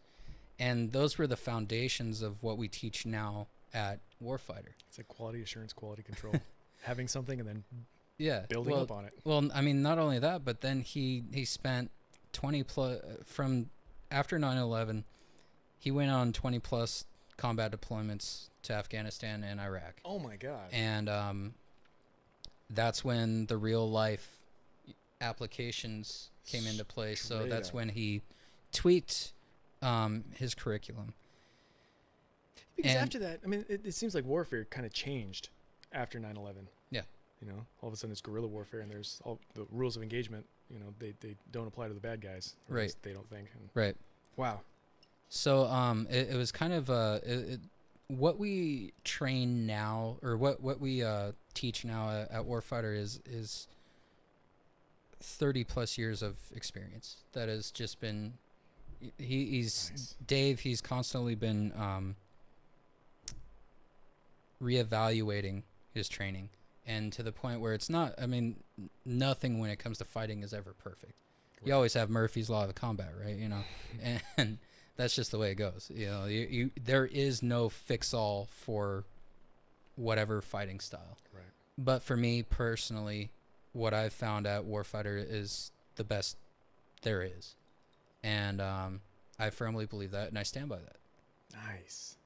Speaker 12: and those were the foundations of what we teach now at Warfighter. It's
Speaker 10: like quality assurance, quality control, having something and then building up on it.
Speaker 12: Well, I mean, not only that, but then he spent 20 plus from after 9/11, he went on 20 plus combat deployments to Afghanistan and Iraq.
Speaker 10: Oh my God!
Speaker 12: And that's when the real life applications came into play. So that's when he tweaked his curriculum.
Speaker 10: Because after that, I mean, it seems like warfare kind of changed after 9/11.
Speaker 12: Yeah.
Speaker 10: All of a sudden it's guerrilla warfare, and there's all the rules of engagement. They don't apply to the bad guys. Or
Speaker 12: right.
Speaker 10: They don't think.
Speaker 12: Right.
Speaker 10: Wow.
Speaker 12: So it was kind of what we train now, or what we teach now at Warfighter is 30 plus years of experience. That has just been, he's nice. Dave, he's constantly been reevaluating his training, and to the point where it's not, I mean, nothing when it comes to fighting is ever perfect. Right. You always have Murphy's Law of Combat, right? And that's just the way it goes. There is no fix-all for whatever fighting style.
Speaker 10: Right.
Speaker 12: But for me personally, what I've found at Warfighter is the best there is. And I firmly believe that, and I stand by that.
Speaker 10: Nice.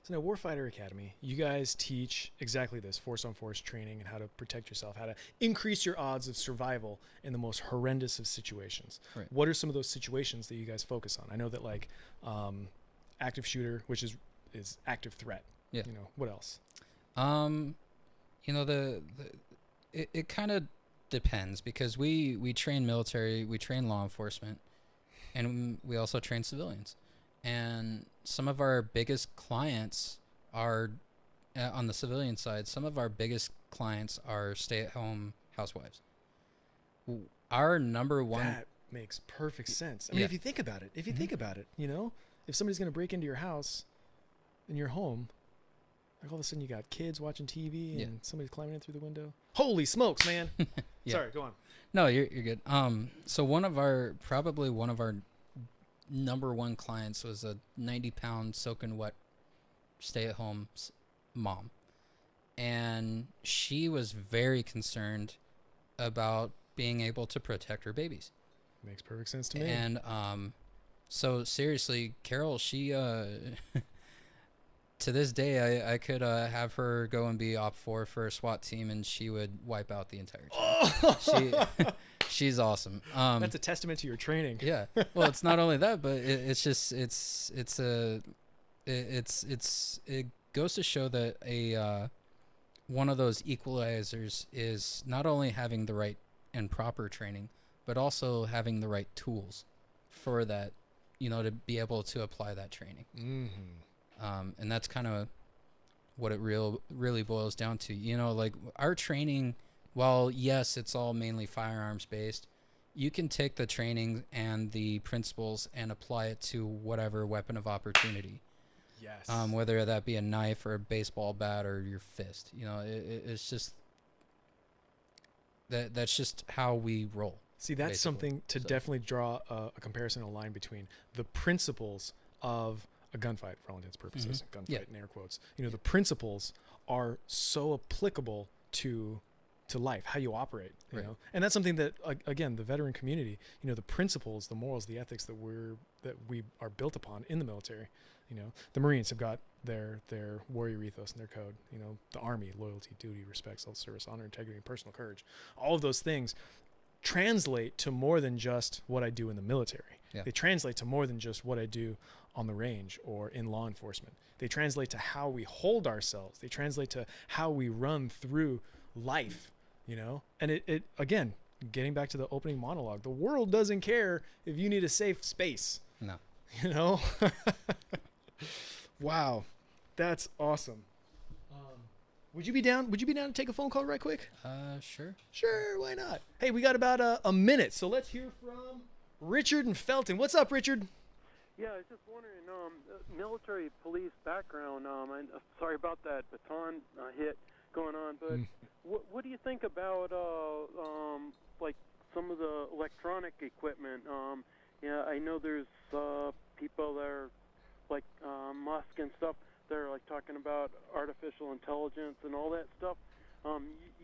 Speaker 10: So now Warfighter Academy, you guys teach exactly this, force-on-force training and how to protect yourself, how to increase your odds of survival in the most horrendous of situations.
Speaker 12: Right.
Speaker 10: What are some of those situations that you guys focus on? I know that like active shooter, which is active threat.
Speaker 12: Yeah.
Speaker 10: What else?
Speaker 12: It kind of depends, because we train military, we train law enforcement, and we also train civilians. And some of our biggest clients are, on the civilian side, some of our biggest clients are stay-at-home housewives. our number one.
Speaker 10: That makes perfect sense. I mean, if you think about it, you know, if somebody's going to break into your house, in your home, like all of a sudden you got kids watching TV and somebody's climbing in through the window. Holy smokes, man. Sorry, go on.
Speaker 12: No, you're good. So one of our number one clients was a 90-pound soaking wet stay-at-home mom. And she was very concerned about being able to protect her babies.
Speaker 10: Makes perfect sense to me.
Speaker 12: And so seriously, Carol, she to this day, I could have her go and be Op 4 for a SWAT team, and she would wipe out the entire team. She's awesome.
Speaker 10: That's a testament to your training.
Speaker 12: Yeah. Well, it's not only that, but it goes to show that one of those equalizers is not only having the right and proper training, but also having the right tools for that, you know, to be able to apply that training.
Speaker 10: Mm-hmm.
Speaker 12: And that's kind of what it really boils down to. You know, like our training, while yes, it's all mainly firearms based, you can take the training and the principles and apply it to whatever weapon of opportunity.
Speaker 10: Yes.
Speaker 12: Whether that be a knife or a baseball bat or your fist, you know, it's just that's just how we roll.
Speaker 10: See, that's something to definitely draw a comparison, a line between the principles of a gunfight, for all intents and purposes, gunfight in air quotes. You know, the principles are so applicable to life, how you operate, you know, and that's something that, again, the veteran community, you know, the principles, the morals, the ethics that we are built upon in the military. You know, the Marines have got their warrior ethos and their code. You know, the Army, loyalty, duty, respect, self-service, honor, integrity, and personal courage. All of those things translate to more than just what I do in the military.
Speaker 12: Yeah.
Speaker 10: They translate to more than just what I do on the range or in law enforcement. They translate to how we hold ourselves. They translate to how we run through life, you know? And it again, getting back to the opening monologue, the world doesn't care if you need a safe space.
Speaker 12: No.
Speaker 10: You know? Wow. That's awesome. Would you be down to take a phone call right quick?
Speaker 12: Sure.
Speaker 10: Sure, why not? Hey, we got about a minute, so let's hear from Richard and Felton. What's up, Richard?
Speaker 8: Yeah, I was just wondering, military police background, sorry about that baton hit going on, but what do you think about, like, some of the electronic equipment? Yeah, I know there's people that are, like Musk and stuff, they're like talking about artificial intelligence and all that stuff.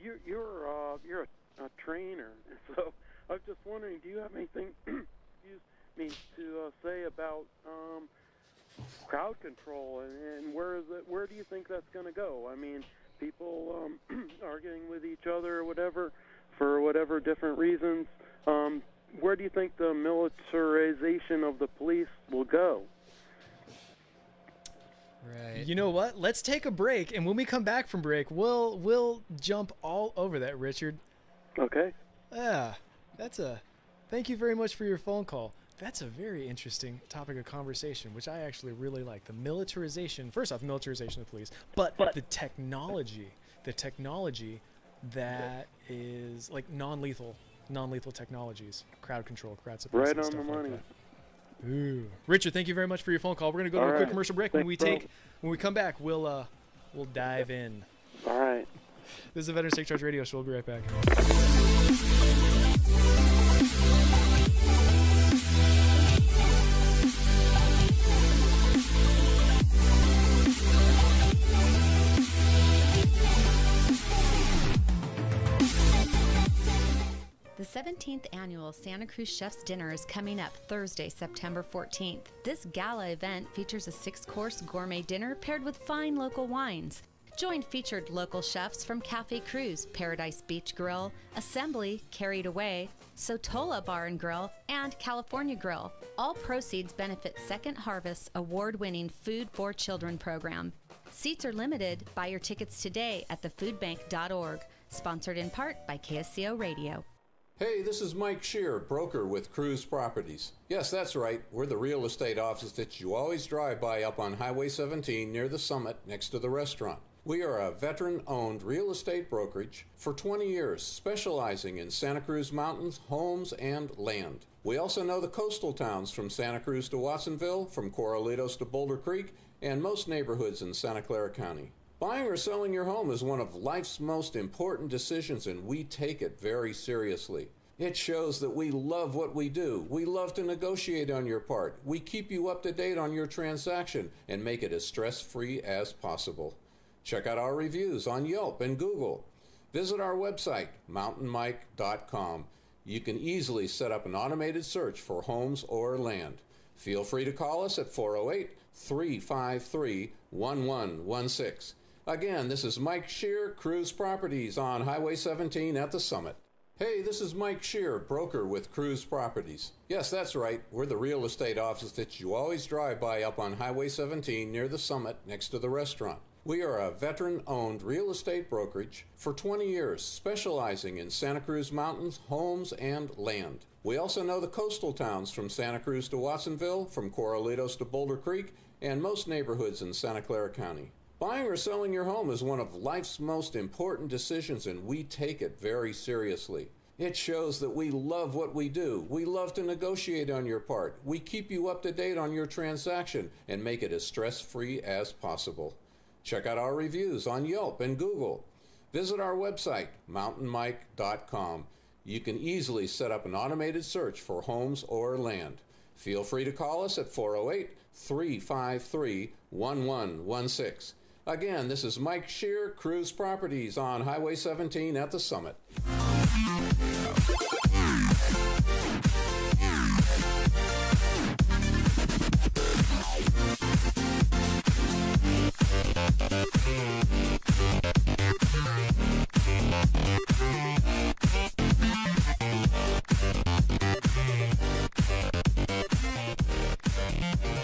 Speaker 8: You're a trainer, so I was just wondering, do you have anything to say about crowd control and where do you think that's going to go? I mean, people arguing with each other or whatever for whatever different reasons. Where do you think the militarization of the police will go?
Speaker 12: Right.
Speaker 10: You know what? Let's take a break, and when we come back from break, we'll jump all over that, Richard.
Speaker 8: Okay.
Speaker 10: Yeah, thank you very much for your phone call. That's a very interesting topic of conversation, which I actually really like. The militarization, first off, militarization of the police, but the technology that is like non-lethal technologies, crowd control, crowd suppression,
Speaker 8: right on
Speaker 10: stuff
Speaker 8: the money.
Speaker 10: like that. Ooh. Richard, thank you very much for your phone call. We're going to go to a quick commercial break. When we come back, we'll dive in.
Speaker 8: All right.
Speaker 10: This is the Veterans Take Charge Radio Show. We'll be right back.
Speaker 9: The 17th annual Santa Cruz Chef's Dinner is coming up Thursday, September 14th. This gala event features a 6-course gourmet dinner paired with fine local wines. Join featured local chefs from Cafe Cruz, Paradise Beach Grill, Assembly, Carried Away, Sotola Bar and Grill, and California Grill. All proceeds benefit Second Harvest's award-winning Food for Children program. Seats are limited. Buy your tickets today at thefoodbank.org. Sponsored in part by KSCO Radio.
Speaker 14: Hey, this is Mike Shear, broker with Cruz Properties. Yes, that's right. We're the real estate office that you always drive by up on Highway 17 near the summit next to the restaurant. We are a veteran-owned real estate brokerage for 20 years, specializing in Santa Cruz mountains, homes, and land. We also know the coastal towns from Santa Cruz to Watsonville, from Corralitos to Boulder Creek, and most neighborhoods in Santa Clara County. Buying or selling your home is one of life's most important decisions, and we take it very seriously. It shows that we love what we do. We love to negotiate on your part. We keep you up to date on your transaction and make it as stress-free as possible. Check out our reviews on Yelp and Google. Visit our website, mountainmike.com. You can easily set up an automated search for homes or land. Feel free to call us at 408-353-1116. Again, this is Mike Shear, Cruise Properties on Highway 17 at the Summit. Hey, this is Mike Shear, broker with Cruise Properties. Yes, that's right. We're the real estate office that you always drive by up on Highway 17 near the Summit next to the restaurant. We are a veteran-owned real estate brokerage for 20 years, specializing in Santa Cruz mountains, homes, and land. We also know the coastal towns from Santa Cruz to Watsonville, from Corralitos to Boulder Creek, and most neighborhoods in Santa Clara County. Buying or selling your home is one of life's most important decisions, and we take it very seriously. It shows that we love what we do. We love to negotiate on your part. We keep you up to date on your transaction and make it as stress-free as possible. Check out our reviews on Yelp and Google. Visit our website, mountainmike.com. You can easily set up an automated search for homes or land. Feel free to call us at 408-353-1116. Again, this is Mike Shear, Cruise Properties on Highway 17 at the Summit.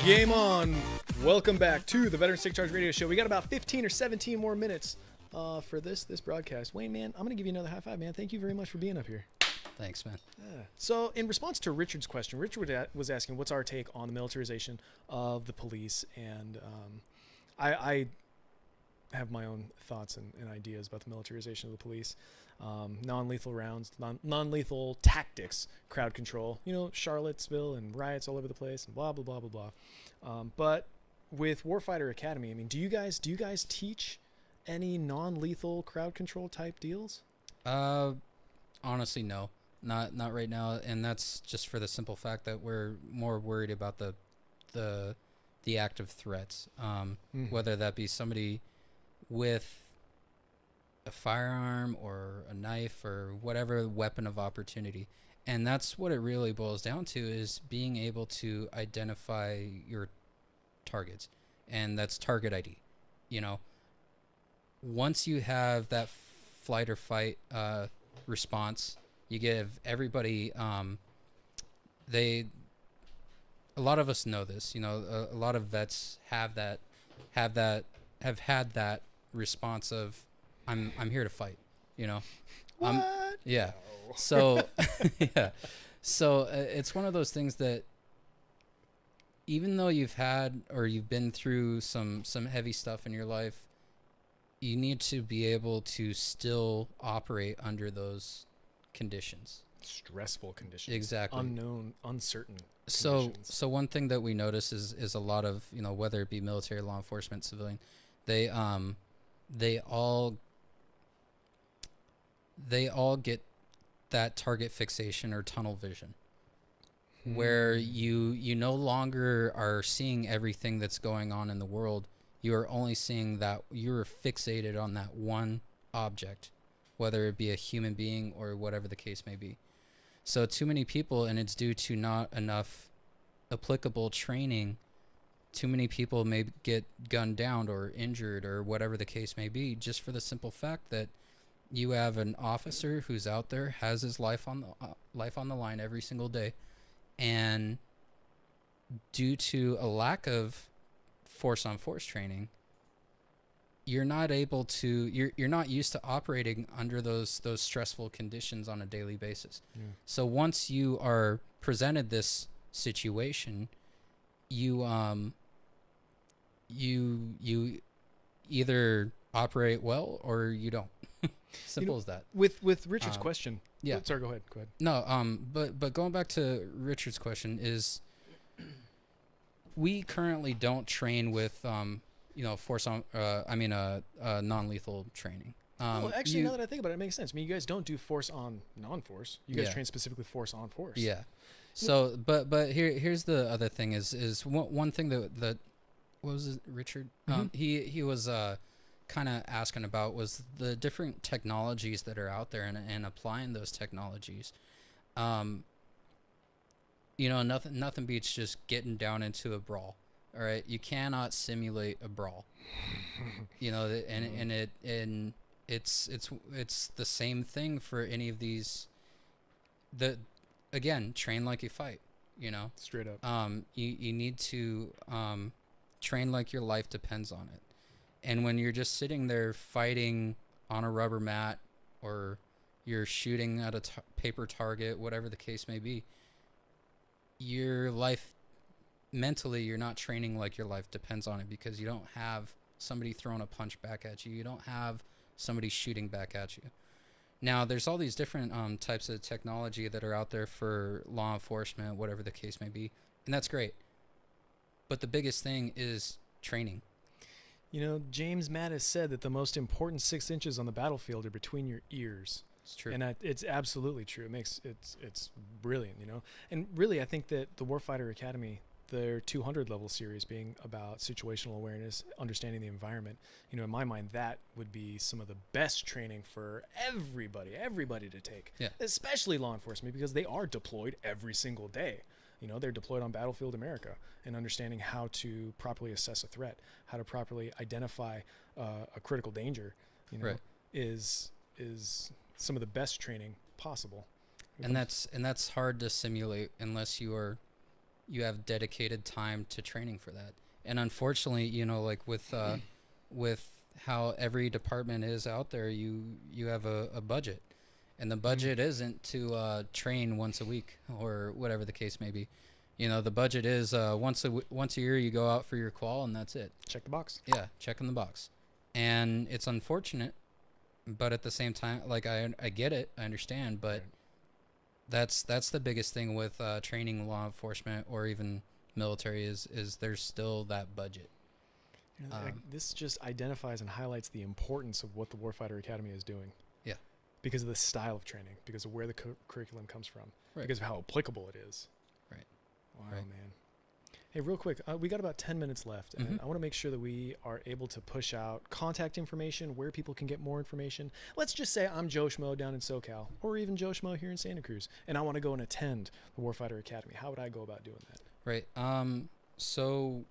Speaker 10: Game on. Welcome back to the Veterans Take Charge Radio Show. We got about 15 or 17 more minutes for this broadcast. Wayne, man, I'm going to give you another high five, man. Thank you very much for being up here.
Speaker 12: Thanks, man.
Speaker 10: Yeah. So in response to Richard's question, Richard was asking what's our take on the militarization of the police, and I have my own thoughts and ideas about the militarization of the police. Non-lethal rounds, non-lethal tactics, crowd control, Charlottesville and riots all over the place and blah, blah, blah, blah, blah. But with Warfighter Academy, I mean, do you guys teach any non-lethal crowd control type deals?
Speaker 12: Honestly, no, not right now. And that's just for the simple fact that we're more worried about the active threats, whether that be somebody with a firearm or a knife or whatever weapon of opportunity. And that's what it really boils down to, is being able to identify your targets. And that's target ID. Once you have that flight or fight response, you give everybody, a lot of us know this, a lot of vets have had that response of, I'm here to fight,
Speaker 10: What?
Speaker 12: Yeah. So, yeah. So it's one of those things that even though you've had or you've been through some heavy stuff in your life, you need to be able to still operate under those conditions.
Speaker 10: Stressful conditions.
Speaker 12: Exactly.
Speaker 10: Unknown, uncertain
Speaker 12: conditions. So one thing that we notice is a lot of, whether it be military, law enforcement, civilian, they all get that target fixation or tunnel vision, where you no longer are seeing everything that's going on in the world. You are only seeing that you're fixated on that one object, whether it be a human being or whatever the case may be. So too many people, and it's due to not enough applicable training, too many people may get gunned down or injured or whatever the case may be, just for the simple fact that you have an officer who's out there, has his life on the line every single day, and due to a lack of force-on-force training, you're not able to. You're not used to operating under those stressful conditions on a daily basis. Yeah. So once you are presented this situation, you either operate well or you don't. Simple as that.
Speaker 10: With Richard's question.
Speaker 12: Yeah.
Speaker 10: Sorry, go ahead.
Speaker 12: No, but going back to Richard's question is, we currently don't train with force on non-lethal training.
Speaker 10: Well, actually, now that I think about it, it makes sense. I mean, you guys don't do force on non-force. You guys train specifically force on force.
Speaker 12: Yeah. So, but here's the other thing is one thing that what was it, Richard? He was kind of asking about was the different technologies that are out there and applying those technologies. Nothing beats just getting down into a brawl. All right, you cannot simulate a brawl. It's the same thing for any of these. Again, train like you fight.
Speaker 10: Straight up.
Speaker 12: You need to train like your life depends on it. And when you're just sitting there fighting on a rubber mat, or you're shooting at a paper target, whatever the case may be, your life, mentally, you're not training like your life depends on it, because you don't have somebody throwing a punch back at you. You don't have somebody shooting back at you. Now, there's all these different types of technology that are out there for law enforcement, whatever the case may be, and that's great. But the biggest thing is training.
Speaker 10: James Mattis said that the most important 6 inches on the battlefield are between your ears.
Speaker 12: It's true.
Speaker 10: And it's absolutely true. It's brilliant, And really, I think that the Warfighter Academy, their 200 level series being about situational awareness, understanding the environment, in my mind, that would be some of the best training for everybody to take, especially law enforcement, because they are deployed every single day. They're deployed on Battlefield America, and understanding how to properly assess a threat, how to properly identify a critical danger, is some of the best training possible.
Speaker 12: And that's hard to simulate unless you have dedicated time to training for that. And unfortunately, like with how every department is out there, you have a budget. And the budget isn't to train once a week or whatever the case may be. The budget is once a year you go out for your qual, and that's it.
Speaker 10: Check the box.
Speaker 12: Yeah, checking the box. And it's unfortunate, but at the same time, like I get it, I understand, but that's the biggest thing with training law enforcement or even military is there's still that budget.
Speaker 10: This just identifies and highlights the importance of what the Warfighter Academy is doing.
Speaker 12: Yeah.
Speaker 10: Because of the style of training, because of where the curriculum comes from, because of how applicable it is.
Speaker 12: Right.
Speaker 10: Wow, man. Hey, real quick, we got about 10 minutes left, and I want to make sure that we are able to push out contact information, where people can get more information. Let's just say I'm Joe Schmo down in SoCal, or even Joe Schmo here in Santa Cruz, and I want to go and attend the Warfighter Academy. How would I go about doing that?
Speaker 12: Right. So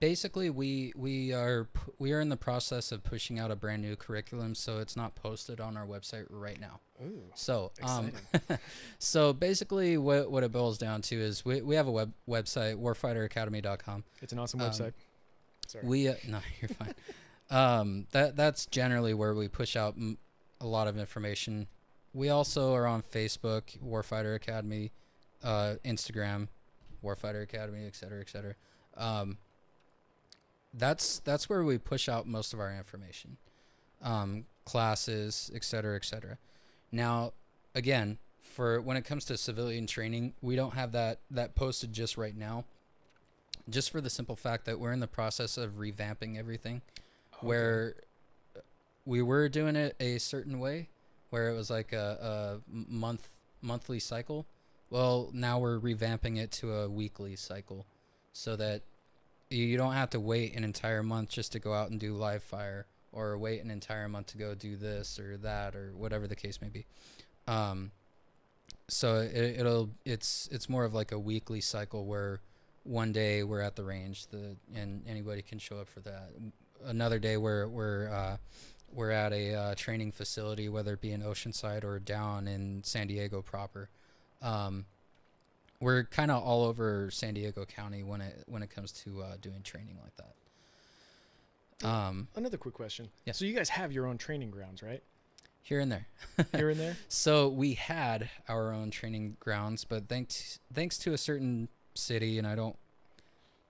Speaker 12: basically, we are in the process of pushing out a brand new curriculum, so it's not posted on our website right now.
Speaker 10: Ooh,
Speaker 12: so
Speaker 10: exciting.
Speaker 12: So basically, what it boils down to is we have a website, warfighteracademy.com.
Speaker 10: It's an awesome website. Sorry.
Speaker 12: No, you're fine. That's generally where we push out a lot of information. We also are on Facebook, Warfighter Academy, Instagram, Warfighter Academy, et cetera, et cetera. That's where we push out most of our information, classes, et cetera, et cetera. Now, again, for when it comes to civilian training, we don't have that posted just right now, just for the simple fact that we're in the process of revamping everything. Okay. Where we were doing it a certain way, where it was like a monthly cycle. Well, now we're revamping it to a weekly cycle, so that you don't have to wait an entire month just to go out and do live fire, or wait an entire month to go do this or that or whatever the case may be. So it's more of like a weekly cycle where one day we're at the range and anybody can show up for that. Another day we're at a training facility, whether it be in Oceanside or down in San Diego proper. We're kind of all over San Diego County when it comes to doing training like that.
Speaker 10: Another quick question.
Speaker 12: Yeah.
Speaker 10: So you guys have your own training grounds, right?
Speaker 12: Here and there.
Speaker 10: Here and there?
Speaker 12: So we had our own training grounds, but thanks to a certain city, and I don't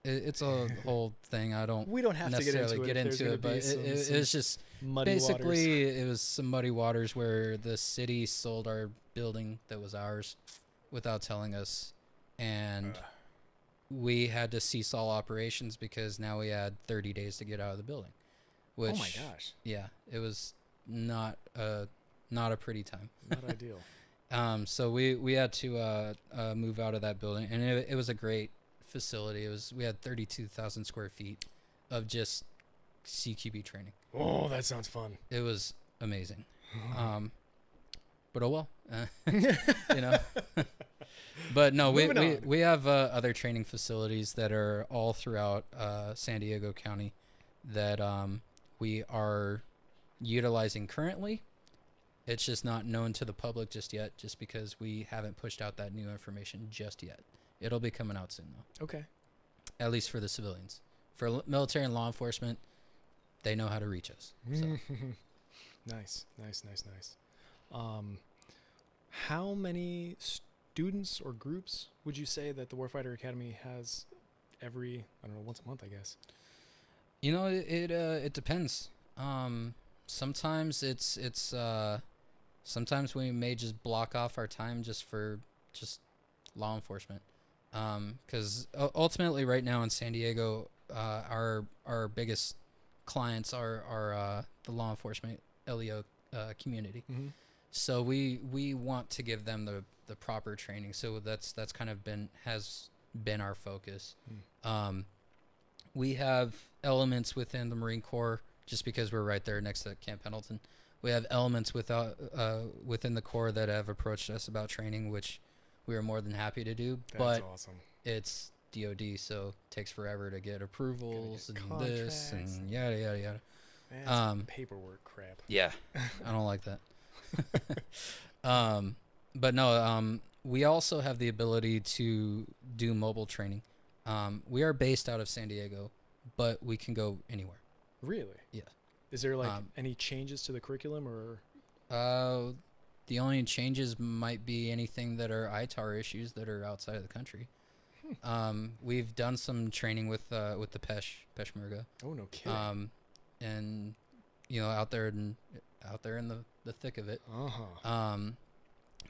Speaker 12: it's a whole thing.
Speaker 10: We don't have to
Speaker 12: necessarily get into it, but it was just basically it was some muddy waters where the city sold our building that was ours without telling us, and we had to cease all operations because now we had 30 days to get out of the building. Which,
Speaker 10: oh my gosh!
Speaker 12: Yeah, it was not a pretty time.
Speaker 10: Not ideal.
Speaker 12: So we had to move out of that building, and it was a great facility. We had 32,000 square feet of just CQB training.
Speaker 10: Oh, that sounds fun.
Speaker 12: It was amazing. But oh well, you know. But no, we have other training facilities that are all throughout San Diego County that we are utilizing currently. It's just not known to the public just yet, just because we haven't pushed out that new information just yet. It'll be coming out soon, though.
Speaker 10: Okay.
Speaker 12: At least for the civilians. For military and law enforcement, they know how to reach us. So.
Speaker 10: Nice. How many students or groups would you say that the Warfighter Academy has every, I don't know, once a month, I guess?
Speaker 12: You know, it depends. Sometimes sometimes we may just block off our time just for law enforcement. Because ultimately right now in San Diego, our biggest clients are the law enforcement LEO community.
Speaker 10: Mm-hmm.
Speaker 12: So we want to give them the proper training. So that's kind of has been our focus. We have elements within the Marine Corps, just because we're right there next to Camp Pendleton. We have elements within the Corps that have approached us about training, which we are more than happy to do.
Speaker 10: That's awesome.
Speaker 12: It's DOD, so it takes forever to get approvals and this and yada yada yada.
Speaker 10: Man, paperwork crap.
Speaker 12: Yeah, I don't like that. But no, we also have the ability to do mobile training. We are based out of San Diego, but we can go anywhere.
Speaker 10: Really?
Speaker 12: Yeah.
Speaker 10: Is there any changes to the curriculum or?
Speaker 12: The only changes might be anything that are ITAR issues that are outside of the country. We've done some training with the Peshmerga.
Speaker 10: Oh, no kidding.
Speaker 12: And you know, out there in the thick of it.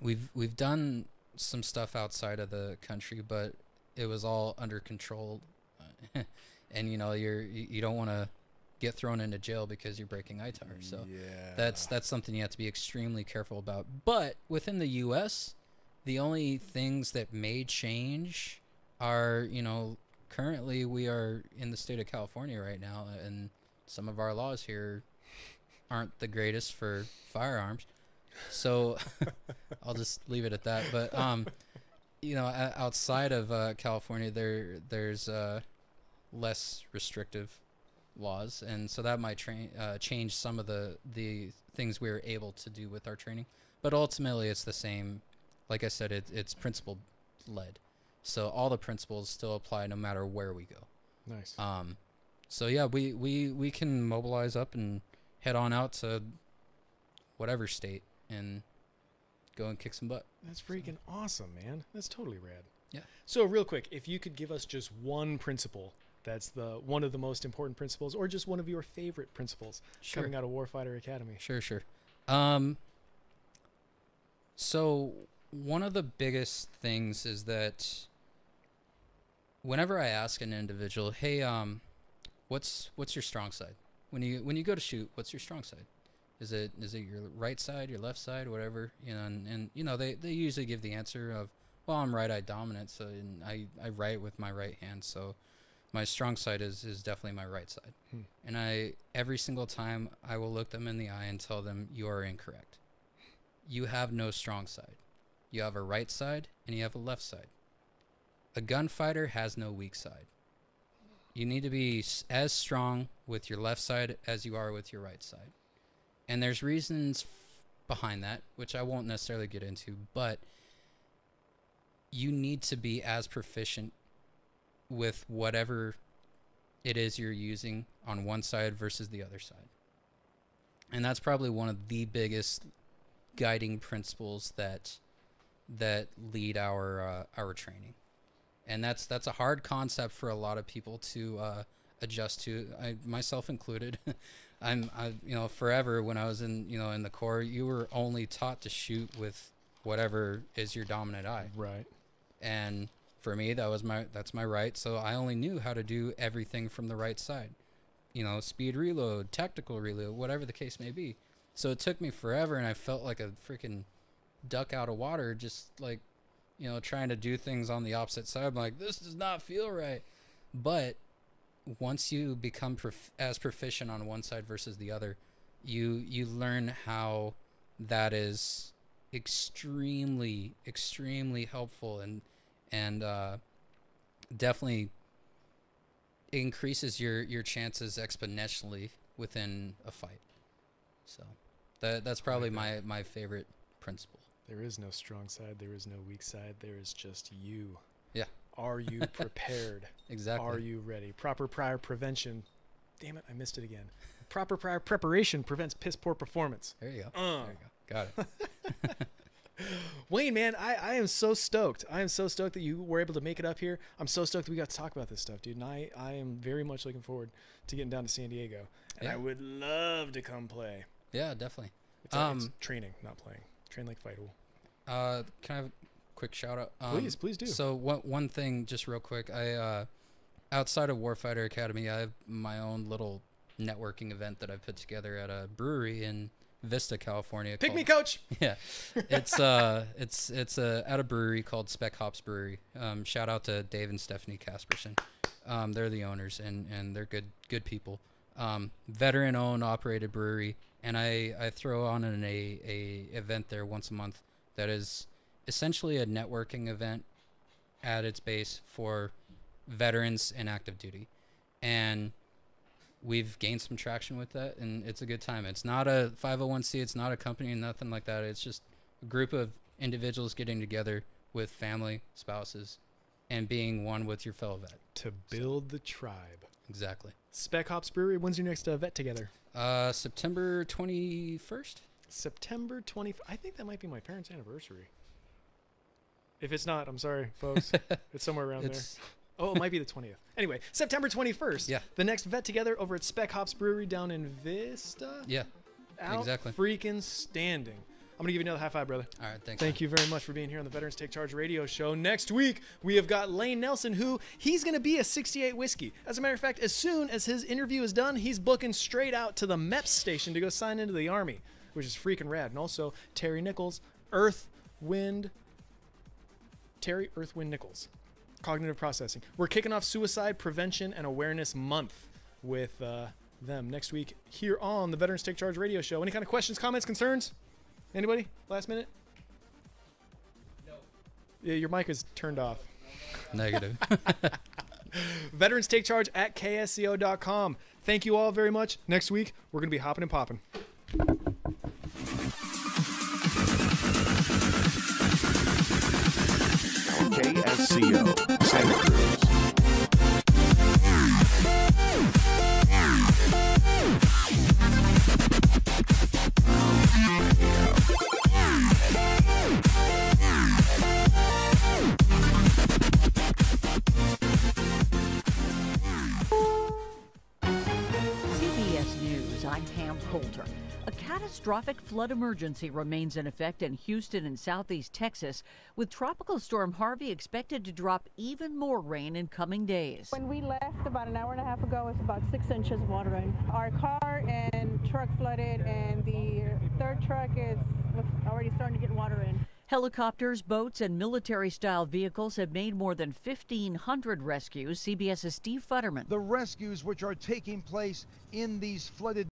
Speaker 12: We've done some stuff outside of the country, but it was all under control. And you know, you don't want to get thrown into jail because you're breaking ITAR. So that's something you have to be extremely careful about. But within the U.S., the only things that may change are, you know, currently we are in the state of California right now, and some of our laws here aren't the greatest for firearms. So I'll just leave it at that. But you know, outside of California, there's less restrictive laws, and so that might change some of the things we're able to do with our training. But ultimately, it's the same. Like I said, it's principle led, so all the principles still apply no matter where we go.
Speaker 10: Nice.
Speaker 12: So yeah, we can mobilize up and head on out to whatever state and go and kick some butt.
Speaker 10: That's freaking awesome, man. That's totally rad.
Speaker 12: Yeah.
Speaker 10: So real quick, if you could give us just one principle that's one of the most important principles, or just one of your favorite principles coming out of Warfighter Academy.
Speaker 12: Sure. So one of the biggest things is that whenever I ask an individual, hey, what's your strong side? When you go to shoot, what's your strong side? Is it your right side, your left side, whatever? You know, and you know, they usually give the answer of, well, I'm right-eye dominant, so I write with my right hand, so my strong side is definitely my right side. And every single time I will look them in the eye and tell them, you are incorrect. You have no strong side. You have a right side and you have a left side. A gunfighter has no weak side. You need to be as strong with your left side as you are with your right side. And there's reasons behind that, which I won't necessarily get into, but you need to be as proficient with whatever it is you're using on one side versus the other side. And that's probably one of the biggest guiding principles that lead our training. And that's a hard concept for a lot of people to adjust to, myself included. Forever when I was in the Corps, you were only taught to shoot with whatever is your dominant eye.
Speaker 10: Right.
Speaker 12: And for me, that's my right. So I only knew how to do everything from the right side. Speed reload, tactical reload, whatever the case may be. So it took me forever, and I felt like a freaking duck out of water, just like, trying to do things on the opposite side. I'm like, this does not feel right. But once you become as proficient on one side versus the other, you learn how that is extremely, extremely helpful, and definitely increases your chances exponentially within a fight. So that's probably my favorite principle.
Speaker 10: There is no strong side. There is no weak side. There is just you.
Speaker 12: Yeah.
Speaker 10: Are you prepared?
Speaker 12: Exactly.
Speaker 10: Are you ready? Proper prior prevention. Damn it, I missed it again. Proper prior preparation prevents piss poor performance.
Speaker 12: There you go. There you go. Got it.
Speaker 10: Wayne, man, I am so stoked. I am so stoked that you were able to make it up here. I'm so stoked that we got to talk about this stuff, dude. And I am very much looking forward to getting down to San Diego. And I would love to come play.
Speaker 12: Yeah, definitely.
Speaker 10: It's training, not playing. Train like fight.
Speaker 12: Can I have a quick shout out?
Speaker 10: Please do.
Speaker 12: So one thing, just real quick, I outside of Warfighter Academy, I have my own little networking event that I put together at a brewery in Vista, California.
Speaker 10: Pick me, coach.
Speaker 12: Yeah, it's at a brewery called Spec Hops Brewery. Shout out to Dave and Stephanie Casperson. They're the owners, and they're good people. Veteran owned, operated brewery, and I throw on a event there once a month that is essentially a networking event at its base for veterans and active duty. And we've gained some traction with that, and it's a good time. It's not a 501c, it's not a company, nothing like that. It's just a group of individuals getting together with family, spouses, and being one with your fellow vet.
Speaker 10: To build the tribe.
Speaker 12: Exactly.
Speaker 10: Spec Hops Brewery, when's your next vet together?
Speaker 12: September 21st.
Speaker 10: September 20th. I think that might be my parents' anniversary. If it's not, I'm sorry, folks. It's somewhere around there. Oh, it might be the 20th. Anyway, September 21st.
Speaker 12: Yeah.
Speaker 10: The next vet together over at Spec Hops Brewery down in Vista.
Speaker 12: Yeah. Exactly.
Speaker 10: Freaking standing. I'm going to give you another high five, brother.
Speaker 12: All right, thanks.
Speaker 10: Thank you very much for being here on the Veterans Take Charge radio show. Next week, we have got Lane Nelson, who he's going to be a 68 whiskey. As a matter of fact, as soon as his interview is done, he's booking straight out to the MEPS station to go sign into the Army, which is freaking rad. And also, Terry Nichols, Earth, Wind Nichols. Cognitive processing. We're kicking off Suicide Prevention and Awareness Month with them next week here on the Veterans Take Charge radio show. Any kind of questions, comments, concerns? Anybody? Last minute? No. Yeah, your mic is turned off.
Speaker 12: Negative.
Speaker 10: Veterans Take Charge at KSCO.com. Thank you all very much. Next week, we're going to be hopping and popping.
Speaker 15: KSCO, Santa Cruz.
Speaker 1: CBS News, I'm Pam Coulter. A catastrophic flood emergency remains in effect in Houston and southeast Texas, with Tropical Storm Harvey expected to drop even more rain in coming days.
Speaker 16: When we left about an hour and a half ago, it was about 6 inches of water rain. Our car and truck flooded, and the third truck was already starting to get water in.
Speaker 1: Helicopters, boats, and military-style vehicles have made more than 1,500 rescues. CBS's Steve Futterman.
Speaker 17: The rescues which are taking place in these flooded